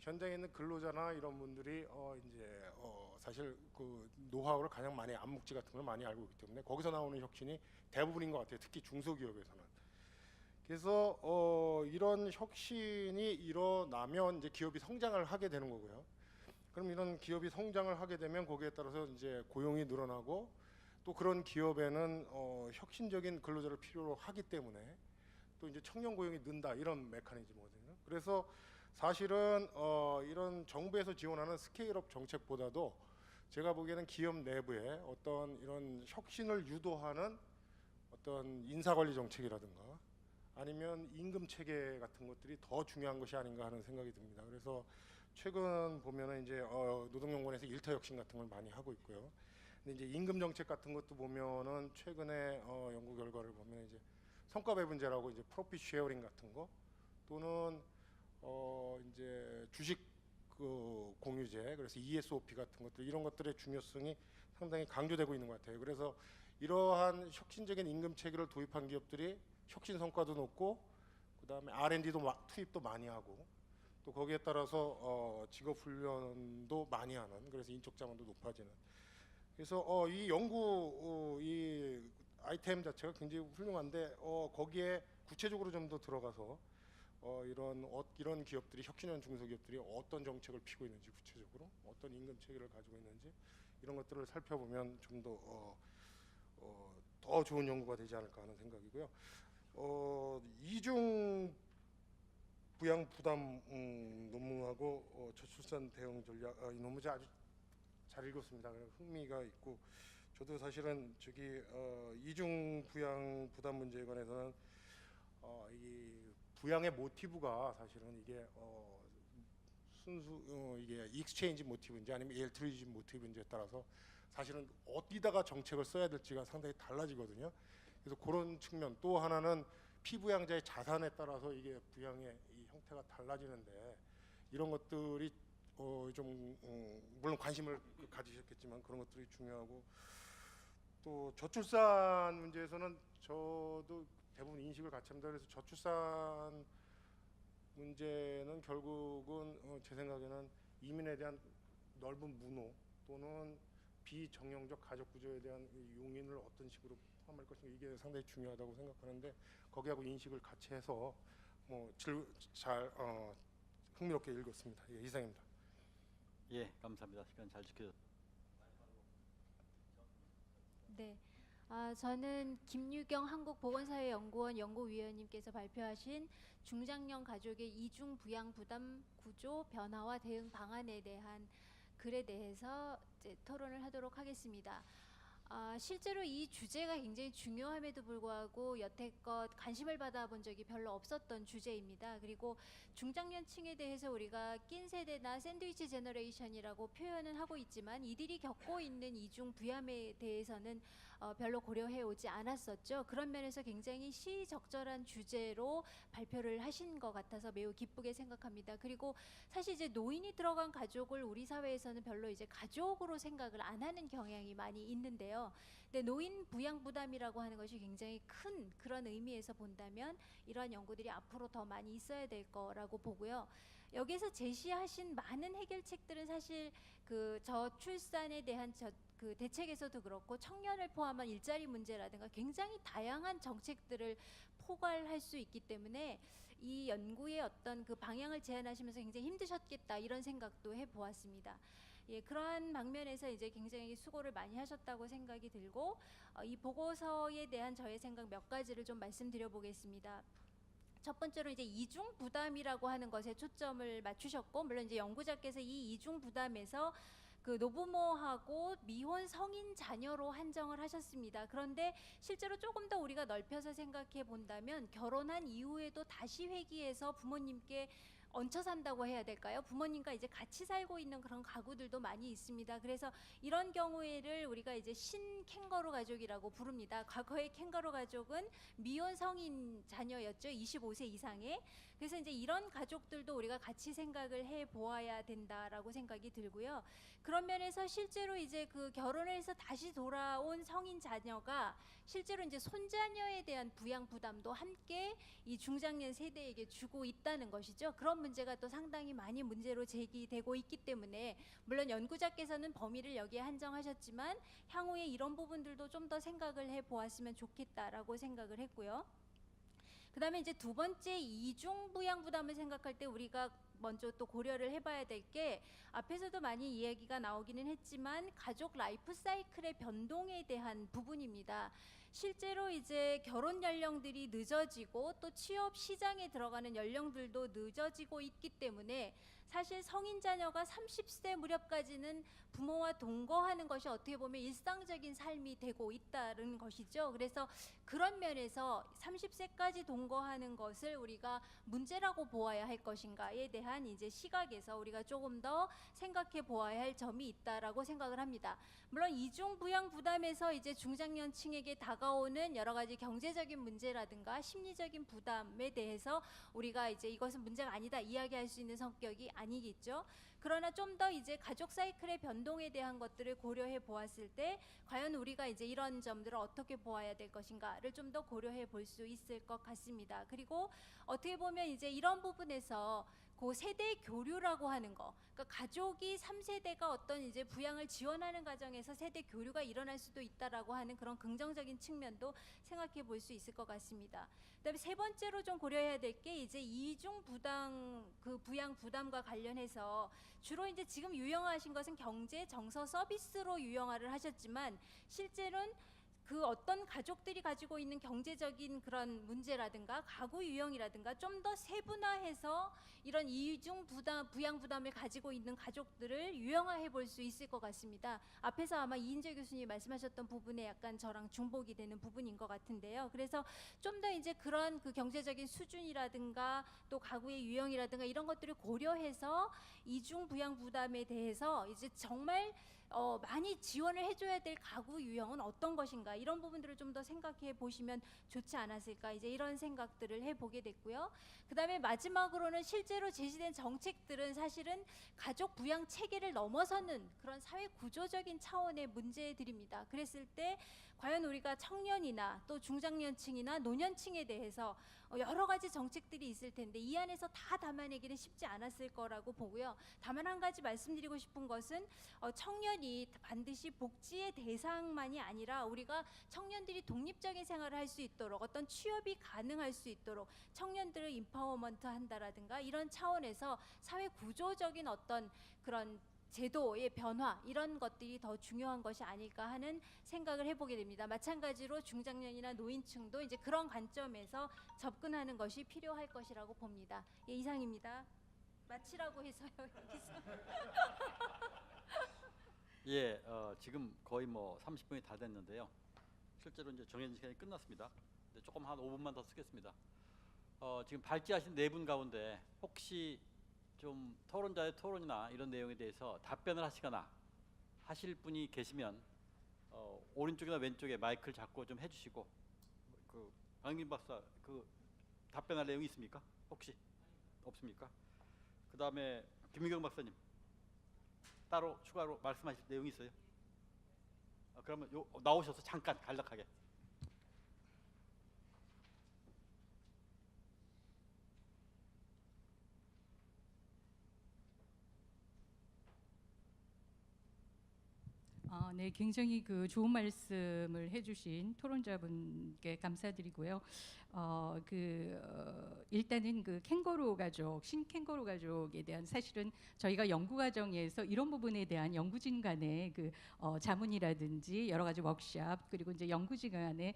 현장에 있는 근로자나 이런 분들이 이제 사실 그 노하우를 가장 많이 암묵지 같은 걸 많이 알고 있기 때문에 거기서 나오는 혁신이 대부분인 것 같아요. 특히 중소기업에서는. 그래서 이런 혁신이 일어나면 이제 기업이 성장을 하게 되는 거고요. 그럼 이런 기업이 성장을 하게 되면 거기에 따라서 이제 고용이 늘어나고, 또 그런 기업에는 혁신적인 근로자를 필요로 하기 때문에 또 이제 청년 고용이 는다, 이런 메커니즘이거든요. 그래서 사실은 이런 정부에서 지원하는 스케일업 정책보다도 제가 보기에는 기업 내부에 어떤 이런 혁신을 유도하는 어떤 인사관리 정책이라든가 아니면 임금 체계 같은 것들이 더 중요한 것이 아닌가 하는 생각이 듭니다. 그래서 최근 보면은 이제 노동연구원에서 일터 혁신 같은 걸 많이 하고 있고요. 근데 이제 임금 정책 같은 것도 보면은 최근에 연구 결과를 보면 이제 성과 배분제라고 이제 프로핏 쉐어링 같은 거, 또는 이제 주식 그 공유제, 그래서 ESOP 같은 것들, 이런 것들의 중요성이 상당히 강조되고 있는 것 같아요. 그래서 이러한 혁신적인 임금 체계를 도입한 기업들이 혁신 성과도 높고, 그다음에 R&D도 투입도 많이 하고, 또 거기에 따라서 직업 훈련도 많이 하는, 그래서 인적 자원도 높아지는. 그래서 이 연구 이 아이템 자체가 굉장히 훌륭한데, 거기에 구체적으로 좀 더 들어가서 이런 기업들이, 혁신형 중소기업들이 어떤 정책을 피고 있는지, 구체적으로 어떤 임금 체계를 가지고 있는지, 이런 것들을 살펴보면 좀 더 좋은 연구가 되지 않을까 하는 생각이고요. 이중 부양 부담 논문하고 저출산 대응 전략, 이 논문이 아주 잘 읽었습니다. 흥미가 있고, 저도 사실은 이중 부양 부담 문제에 관해서는 이 부양의 모티브가 사실은 이게 이게 익스체인지 모티브인지 아니면 엘트루이즘 모티브인지에 따라서 사실은 어디다가 정책을 써야 될지가 상당히 달라지거든요. 그래서 그런 측면, 또 하나는 피부양자의 자산에 따라서 이게 부양의 이 형태가 달라지는데, 이런 것들이 좀 물론 관심을 가지셨겠지만 그런 것들이 중요하고, 또 저출산 문제에서는 저도 대부분 인식을 같이 합니다. 그래서 저출산 문제는 결국은 제 생각에는 이민에 대한 넓은 문호, 또는 비정형적 가족 구조에 대한 용인을 어떤 식으로 포함할 것인가, 이게 상당히 중요하다고 생각하는데, 거기하고 인식을 같이 해서 잘 흥미롭게 읽었습니다. 예, 이상입니다. 예, 감사합니다. 시간 잘 지켜줬. 네, 저는 김유경 한국보건사회연구원 연구위원님께서 발표하신 중장년 가족의 이중 부양 부담 구조 변화와 대응 방안에 대한 글에 대해서 이제 토론을 하도록 하겠습니다. 실제로 이 주제가 굉장히 중요함에도 불구하고 여태껏 관심을 받아본 적이 별로 없었던 주제입니다. 그리고 중장년층에 대해서 우리가 낀 세대나 샌드위치 제너레이션이라고 표현은 하고 있지만, 이들이 겪고 있는 이중 부양에 대해서는 별로 고려해 오지 않았었죠. 그런 면에서 굉장히 시적절한 주제로 발표를 하신 것 같아서 매우 기쁘게 생각합니다. 그리고 사실 이제 노인이 들어간 가족을 우리 사회에서는 별로 이제 가족으로 생각을 안 하는 경향이 많이 있는데요. 근데 노인 부양 부담이라고 하는 것이 굉장히 큰 그런 의미에서 본다면 이러한 연구들이 앞으로 더 많이 있어야 될 거라고 보고요. 여기서 제시하신 많은 해결책들은 사실 그 저출산에 대한 그 대책에서도 그렇고, 청년을 포함한 일자리 문제라든가 굉장히 다양한 정책들을 포괄할 수 있기 때문에 이 연구의 어떤 그 방향을 제안하시면서 굉장히 힘드셨겠다, 이런 생각도 해보았습니다. 예, 그러한 방면에서 이제 굉장히 수고를 많이 하셨다고 생각이 들고, 이 보고서에 대한 저의 생각 몇 가지를 좀 말씀드려 보겠습니다. 첫 번째로 이제 이중 부담이라고 하는 것에 초점을 맞추셨고, 물론 이제 연구자께서 이 이중 부담에서 그 노부모하고 미혼 성인 자녀로 한정을 하셨습니다. 그런데 실제로 조금 더 우리가 넓혀서 생각해 본다면, 결혼한 이후에도 다시 회귀해서 부모님께 얹혀 산다고 해야 될까요? 부모님과 이제 같이 살고 있는 그런 가구들도 많이 있습니다. 그래서 이런 경우에를 우리가 이제 신캥거루 가족이라고 부릅니다. 과거의 캥거루 가족은 미혼 성인 자녀였죠. 25세 이상의. 그래서 이제 이런 가족들도 우리가 같이 생각을 해 보아야 된다라고 생각이 들고요. 그런 면에서 실제로 이제 그 결혼을 해서 다시 돌아온 성인 자녀가 실제로 이제 손자녀에 대한 부양 부담도 함께 이 중장년 세대에게 주고 있다는 것이죠. 그런 문제가 또 상당히 많이 문제로 제기되고 있기 때문에, 물론 연구자께서는 범위를 여기에 한정하셨지만 향후에 이런 부분들도 좀 더 생각을 해 보았으면 좋겠다라고 생각을 했고요. 그 다음에 이제 두 번째, 이중 부양 부담을 생각할 때 우리가 먼저 또 고려를 해봐야 될 게, 앞에서도 많이 이야기가 나오기는 했지만 가족 라이프 사이클의 변동에 대한 부분입니다. 실제로 이제 결혼 연령들이 늦어지고 또 취업 시장에 들어가는 연령들도 늦어지고 있기 때문에 사실 성인 자녀가 30세 무렵까지는 부모와 동거하는 것이 어떻게 보면 일상적인 삶이 되고 있다는 것이죠. 그래서 그런 면에서 30세까지 동거하는 것을 우리가 문제라고 보아야 할 것인가에 대한 이제 시각에서 우리가 조금 더 생각해 보아야 할 점이 있다라고 생각을 합니다. 물론 이중 부양 부담에서 이제 중장년층에게 다가오는 여러 가지 경제적인 문제라든가 심리적인 부담에 대해서 우리가 이제 이것은 문제가 아니다 이야기할 수 있는 성격이 아니겠죠. 그러나 좀 더 이제 가족 사이클의 변동에 대한 것들을 고려해 보았을 때 과연 우리가 이제 이런 점들을 어떻게 보아야 될 것인가를 좀 더 고려해 볼 수 있을 것 같습니다. 그리고 어떻게 보면 이제 이런 부분에서 그 세대 교류라고 하는 거, 그러니까 가족이 3세대가 어떤 이제 부양을 지원하는 과정에서 세대 교류가 일어날 수도 있다라고 하는 그런 긍정적인 측면도 생각해 볼 수 있을 것 같습니다. 그다음에 세 번째로 좀 고려해야 될 게 이제 이중 부담 그 부양 부담과 관련해서 주로 이제 지금 유형화하신 것은 경제 정서 서비스로 유형화를 하셨지만 실제로는 그 어떤 가족들이 가지고 있는 경제적인 그런 문제라든가 가구 유형이라든가 좀 더 세분화해서 이런 이중 부담, 부양 부담을 가지고 있는 가족들을 유형화해 볼 수 있을 것 같습니다. 앞에서 아마 이인재 교수님이 말씀하셨던 부분에 약간 저랑 중복이 되는 부분인 것 같은데요. 그래서 좀 더 이제 그런 그 경제적인 수준이라든가 또 가구의 유형이라든가 이런 것들을 고려해서 이중 부양 부담에 대해서 이제 정말 많이 지원을 해줘야 될 가구 유형은 어떤 것인가 이런 부분들을 좀 더 생각해 보시면 좋지 않았을까 이제 이런 생각들을 해보게 됐고요. 그 다음에 마지막으로는 실제로 제시된 정책들은 사실은 가족 부양 체계를 넘어서는 그런 사회 구조적인 차원의 문제들입니다. 그랬을 때 과연 우리가 청년이나 또 중장년층이나 노년층에 대해서 여러 가지 정책들이 있을 텐데 이 안에서 다 담아내기는 쉽지 않았을 거라고 보고요. 다만 한 가지 말씀드리고 싶은 것은 청년이 반드시 복지의 대상만이 아니라 우리가 청년들이 독립적인 생활을 할 수 있도록 어떤 취업이 가능할 수 있도록 청년들을 임파워먼트 한다라든가 이런 차원에서 사회 구조적인 어떤 그런 제도의 변화 이런 것들이 더 중요한 것이 아닐까 하는 생각을 해보게 됩니다. 마찬가지로 중장년이나 노인층도 이제 그런 관점에서 접근하는 것이 필요할 것이라고 봅니다. 예, 이상입니다. 마치라고 해서요. 예, 지금 거의 뭐 30분이 다 됐는데요. 실제로 이제 정해진 시간이 끝났습니다. 근데 조금 한 5분만 더 쓰겠습니다. 지금 발제하신 네 분 가운데 혹시 좀 토론자의 토론이나 이런 내용에 대해서 답변을 하시거나 하실 분이 계시면 오른쪽이나 왼쪽에 마이크를 잡고 좀 해주시고 그 강민 박사 그 답변할 내용이 있습니까? 혹시 없습니까? 그 다음에 김유경 박사님 따로 추가로 말씀하실 내용이 있어요? 그러면 나오셔서 잠깐 간략하게. 네, 굉장히 그 좋은 말씀을 해주신 토론자분께 감사드리고요. 일단은 그 캥거루 가족, 신캥거루 가족에 대한 사실은 저희가 연구 과정에서 이런 부분에 대한 연구진 간의 그 자문이라든지 여러 가지 워크샵 그리고 이제 연구진 간의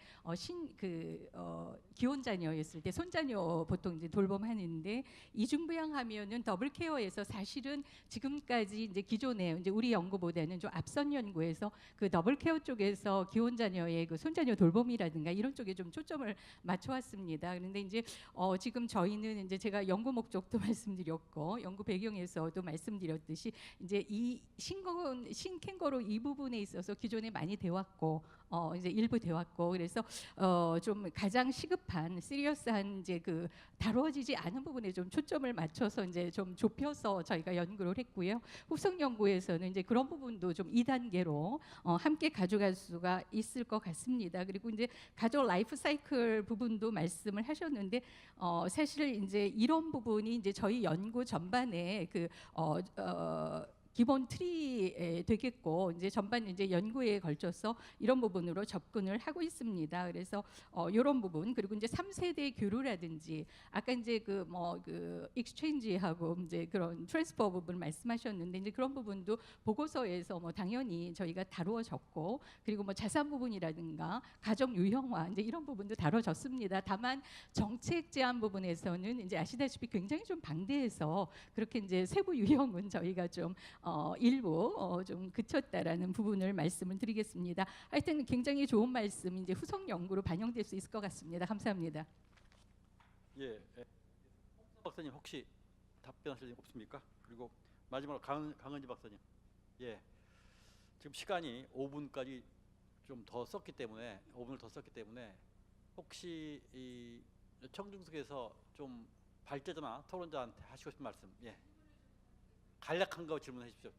기혼 자녀였을 때 손자녀 보통 이제 돌봄하는데 이중부양하면은 더블 케어에서 사실은 지금까지 이제 기존에 이제 우리 연구보다는 좀 앞선 연구에서 그 더블 케어 쪽에서 기혼 자녀의 그 손자녀 돌봄이라든가 이런 쪽에 좀 초점을 맞춰왔습니다. 그런데 이제 지금 저희는 이제 제가 연구 목적도 말씀드렸고 연구 배경에서도 말씀드렸듯이 이제 이 신캥거루 이 부분에 있어서 기존에 많이 되었고 이제 일부 되었고 그래서 좀 가장 시급한 시리어스한 이제 그 다루어지지 않은 부분에 좀 초점을 맞춰서 이제 좀 좁혀서 저희가 연구를 했고요. 후속 연구에서는 이제 그런 부분도 좀 2단계로 함께 가져갈 수가 있을 것 같습니다. 그리고 이제 가족 라이프 사이클 부분도 말씀을 하셨는데 사실 이제 이런 부분이 이제 저희 연구 전반에 기본 틀이 되겠고 이제 전반 이제 연구에 걸쳐서 이런 부분으로 접근을 하고 있습니다. 그래서 이런 부분 그리고 이제 3세대 교류라든지 아까 이제 그 익스체인지하고 이제 그런 트랜스퍼 부분 말씀하셨는데 이제 그런 부분도 보고서에서 뭐 당연히 저희가 다루어졌고 그리고 뭐 자산 부분이라든가 가정 유형화 이제 이런 부분도 다뤄졌습니다. 다만 정책 제안 부분에서는 이제 아시다시피 굉장히 좀 방대해서 그렇게 이제 세부 유형은 저희가 좀 일부 좀 그쳤다라는 부분을 말씀을 드리겠습니다. 하여튼 굉장히 좋은 말씀 이제 후속 연구로 반영될 수 있을 것 같습니다. 감사합니다. 예, 박사님 혹시 답변하실 일 없습니까? 그리고 마지막으로 강은지 박사님. 예, 지금 시간이 5분까지 좀 더 썼기 때문에 5분을 더 썼기 때문에 혹시 이 청중석에서 좀 발제자나 토론자한테 하시고 싶은 말씀, 예, 간략한 거 질문해 주십시오.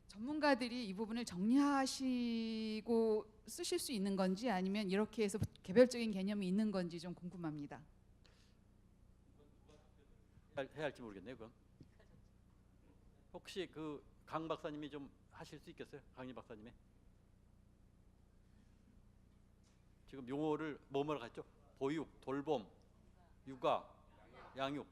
전문가들이 이 부분을 정리하시고 쓰실 수 있는 건지 아니면 이렇게 해서 개별적인 개념이 있는 건지 좀 궁금합니다. 해야 할지 모르겠네요. 그건 혹시 그 강 박사님이 좀 하실 수 있겠어요? 강희 박사님이 지금 용어를 뭐뭐라 했죠? 보육, 돌봄, 육아, 양육.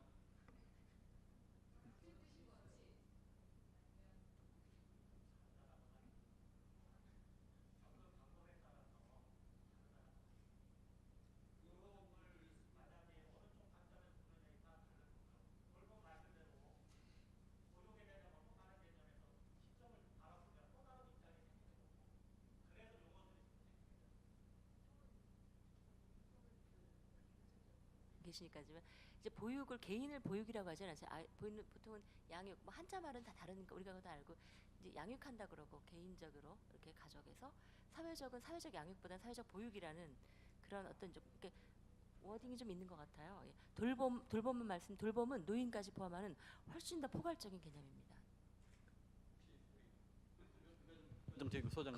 계시니까지만 이제 보육을 개인을 보육이라고 하지 않아요. 보통은 양육 뭐 한자 말은 다 다르니까 우리가 다 알고 이제 양육한다 그러고 개인적으로 이렇게 가족에서 사회적 양육보다는 사회적 보육이라는 그런 어떤 좀 이렇게 워딩이 좀 있는 것 같아요. 예. 돌봄은 노인까지 포함하는 훨씬 더 포괄적인 개념입니다.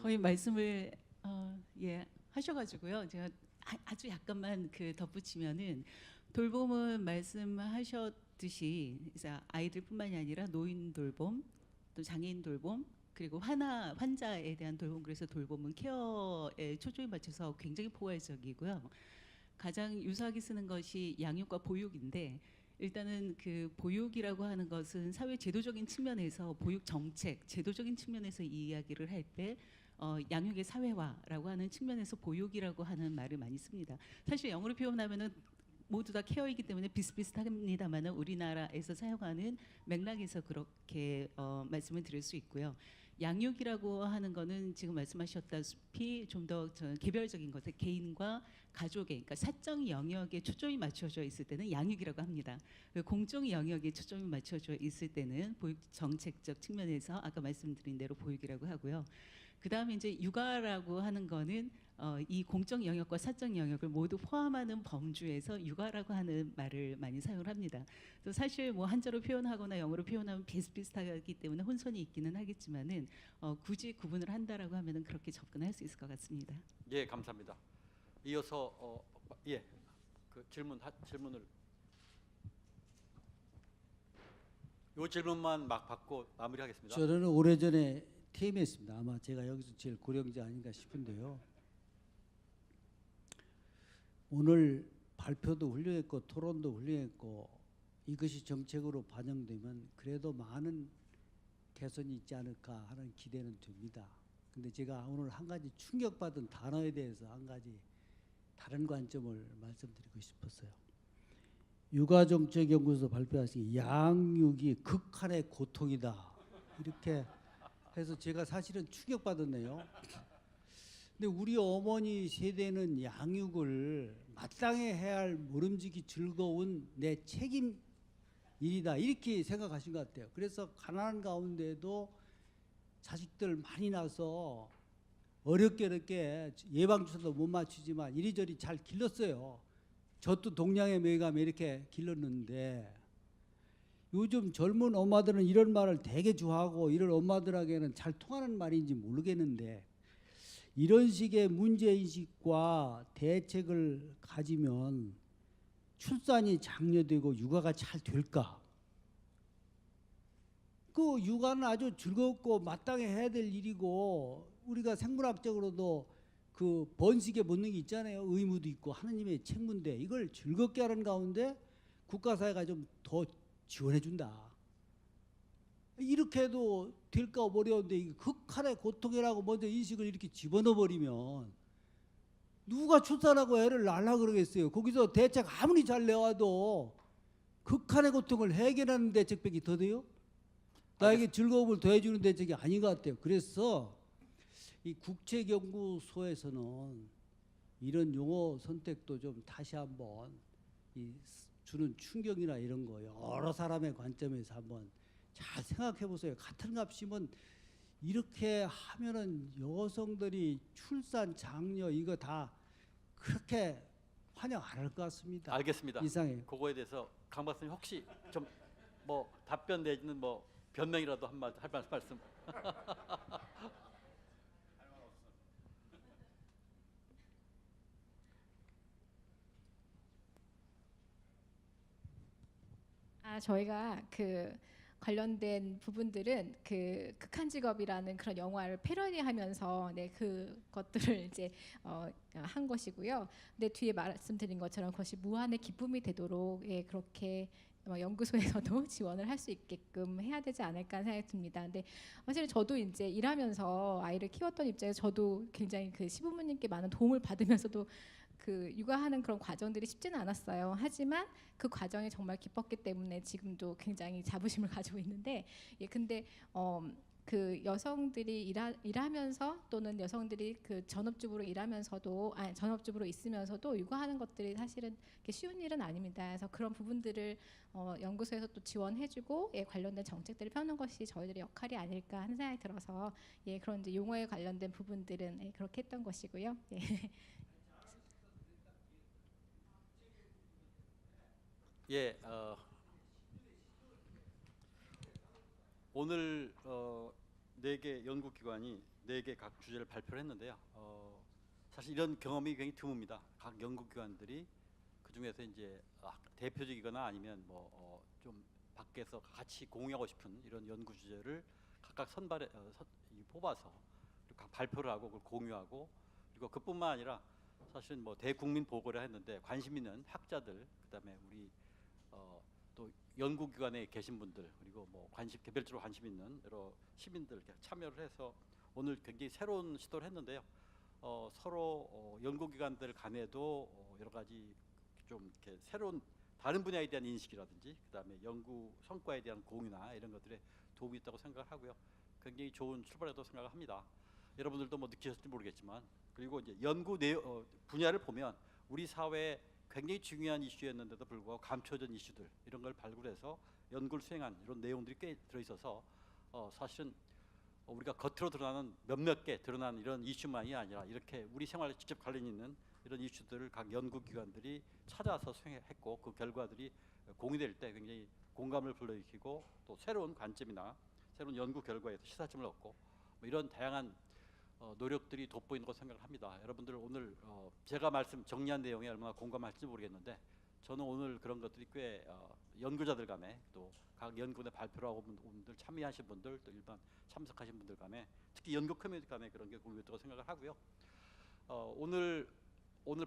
거의 말씀을 하셔가지고요. 제가 아주 약간만 덧붙이면은 돌봄은 말씀하셨듯이 아이들뿐만이 아니라 노인 돌봄, 또 장애인 돌봄, 그리고 환자에 대한 돌봄. 그래서 돌봄은 케어에 초점이 맞춰서 굉장히 포괄적이고요. 가장 유사하게 쓰는 것이 양육과 보육인데 일단은 그 보육이라고 하는 것은 사회 제도적인 측면에서 보육 정책, 제도적인 측면에서 이 이야기를 할 때 양육의 사회화라고 하는 측면에서 보육이라고 하는 말을 많이 씁니다. 사실 영어로 표현하면은 모두 다 케어이기 때문에 비슷비슷합니다만은 우리나라에서 사용하는 맥락에서 그렇게 말씀을 드릴 수 있고요. 양육이라고 하는 거는 지금 말씀하셨다시피 좀 더 개별적인 것에 개인과 가족의 그러니까 사적 영역에 초점이 맞춰져 있을 때는 양육이라고 합니다. 공적 영역에 초점이 맞춰져 있을 때는 보육 정책적 측면에서 아까 말씀드린 대로 보육이라고 하고요. 그 다음에 이제 육아라고 하는 거는 이 공적 영역과 사적 영역을 모두 포함하는 범주에서 육아라고 하는 말을 많이 사용을 합니다. 그래서 사실 뭐 한자로 표현하거나 영어로 표현하면 비슷비슷하기 때문에 혼선이 있기는 하겠지만은 굳이 구분을 한다라고 하면은 그렇게 접근할 수 있을 것 같습니다. 예, 감사합니다. 이어서 그 질문을 이 질문만 막 받고 마무리하겠습니다. 저는 오래전에 퇴임했습니다. 아마 제가 여기서 제일 고령자 아닌가 싶은데요. 오늘 발표도 훌륭했고 토론도 훌륭했고 이것이 정책으로 반영되면 그래도 많은 개선이 있지 않을까 하는 기대는 됩니다. 근데 제가 오늘 한 가지 충격받은 단어에 대해서 한 가지 다른 관점을 말씀드리고 싶었어요. 육아정책연구소 발표하신 양육이 극한의 고통이다. 이렇게 해서 제가 사실은 충격받았네요. 근데 우리 어머니 세대는 양육을 마땅히 해야 할 모름지기 즐거운 내 책임 일이다 이렇게 생각하신 것 같아요. 그래서 가난한 가운데도 자식들 많이 낳아서 어렵게 예방주사도 못 맞추지만 이리저리 잘 길렀어요. 저도 동양의 매감에 이렇게 길렀는데 요즘 젊은 엄마들은 이런 말을 되게 좋아하고 이런 엄마들에게는 잘 통하는 말인지 모르겠는데 이런 식의 문제인식과 대책을 가지면 출산이 장려되고 육아가 잘 될까? 그 육아는 아주 즐겁고 마땅히 해야 될 일이고 우리가 생물학적으로도 그 번식의 본능이 있잖아요. 의무도 있고 하느님의 책무인데 이걸 즐겁게 하는 가운데 국가사회가 좀 더 지원해 준다. 이렇게 해도 될까 어려운데 이게 극한의 고통이라고 먼저 인식을 이렇게 집어넣어 버리면 누가 출산하고 애를 낳으려고 그러겠어요. 거기서 대책 아무리 잘 내와도 극한의 고통을 해결하는 대책밖에 더 돼요? 나에게 즐거움을 더해주는 대책이 아닌 것 같아요. 그래서 이 국책연구소에서는 이런 용어 선택도 좀 다시 한번 이 주는 충격이나 이런 거 여러 사람의 관점에서 한번 잘 생각해 보세요. 같은 값이면 이렇게 하면은 여성들이 출산, 장려 이거 다 그렇게 환영 안 할 것 같습니다. 알겠습니다. 이상해요. 그거에 대해서 강 박사님 혹시 좀 뭐 답변 내지는 뭐 변명이라도 할 말씀. 저희가 그 관련된 부분들은 그 극한 직업이라는 그런 영화를 패러디하면서 그것들을 이제 한 것이고요. 근데 뒤에 말씀드린 것처럼 그것이 무한의 기쁨이 되도록 그렇게 연구소에서도 지원을 할 수 있게끔 해야 되지 않을까 생각이 듭니다. 근데 사실 저도 이제 일하면서 아이를 키웠던 입장에서 저도 굉장히 그 시부모님께 많은 도움을 받으면서도 그 육아하는 그런 과정들이 쉽지는 않았어요. 하지만 그 과정이 정말 기뻤기 때문에 지금도 굉장히 자부심을 가지고 있는데, 근데 그 여성들이 일하면서 또는 여성들이 그 전업주부로 일하면서도 전업주부로 있으면서도 육아하는 것들이 사실은 쉬운 일은 아닙니다. 그래서 그런 부분들을 연구소에서 또 지원해주고 관련된 정책들을 펴는 것이 저희들의 역할이 아닐까 하는 생각이 들어서 그런 이제 용어에 관련된 부분들은 그렇게 했던 것이고요. 오늘 4개 연구기관이 4개 각 주제를 발표를 했는데요. 사실 이런 경험이 굉장히 드뭅니다. 각 연구기관들이 그 중에서 이제 대표적이거나 아니면 좀 밖에서 같이 공유하고 싶은 이런 연구 주제를 각각 뽑아서 각 발표를 하고 그걸 공유하고, 그리고 그뿐만 아니라 사실은 대국민 보고를 했는데 관심 있는 학자들, 그다음에 우리 또 연구기관에 계신 분들, 그리고 개별적으로 관심 있는 여러 시민들 이렇게 참여를 해서 오늘 굉장히 새로운 시도를 했는데요. 서로 연구기관들 간에도 여러 가지 좀 이렇게 새로운 다른 분야에 대한 인식이라든지, 그다음에 연구 성과에 대한 공유나 이런 것들에 도움이 있다고 생각을 하고요. 굉장히 좋은 출발이라고 생각을 합니다. 여러분들도 느끼셨을지 모르겠지만, 그리고 이제 연구 분야를 보면 우리 사회에 굉장히 중요한 이슈였는데도 불구하고 감춰진 이슈들, 이런 걸 발굴해서 연구를 수행한 이런 내용들이 꽤 들어있어서 사실은 우리가 겉으로 드러나는 몇몇 개 드러난 이런 이슈만이 아니라 이렇게 우리 생활에 직접 관련 있는 이런 이슈들을 각 연구기관들이 찾아서 수행했고, 그 결과들이 공유될 때 굉장히 공감을 불러일으키고 또 새로운 관점이나 새로운 연구 결과에서 시사점을 얻고 이런 다양한 노력들이 돋보이는 것으로 생각을 합니다. 여러분들 오늘 제가 정리한 내용에 얼마나 공감할지 모르겠는데, 저는 오늘 그런 것들이 꽤 연구자들 간에 또 각 연구원에 발표를 하고 분들, 참여하신 분들, 또 일반 참석하신 분들 간에, 특히 연구 커뮤니티 간에 그런 게 공유됐다고 생각을 하고요. 오늘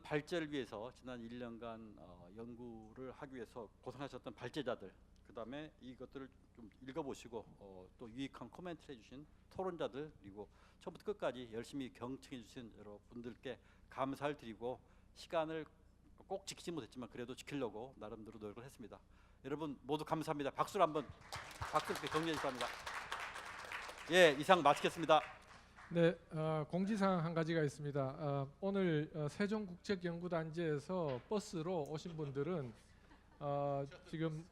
발제를 위해서 지난 1년간 연구를 하기 위해서 고생하셨던 발제자들, 그다음에 이것들을 좀 읽어보시고 또 유익한 코멘트를 해주신 토론자들, 그리고 처음부터 끝까지 열심히 경청해주신 여러분들께 감사를 드리고, 시간을 꼭 지키지 못했지만 그래도 지키려고 나름대로 노력을 했습니다. 여러분 모두 감사합니다. 박수를 한번 이렇게 격려해 주시기 바랍니다. 이상 마치겠습니다. 네, 공지사항 한 가지가 있습니다. 오늘 세종국책연구단지에서 버스로 오신 분들은 지금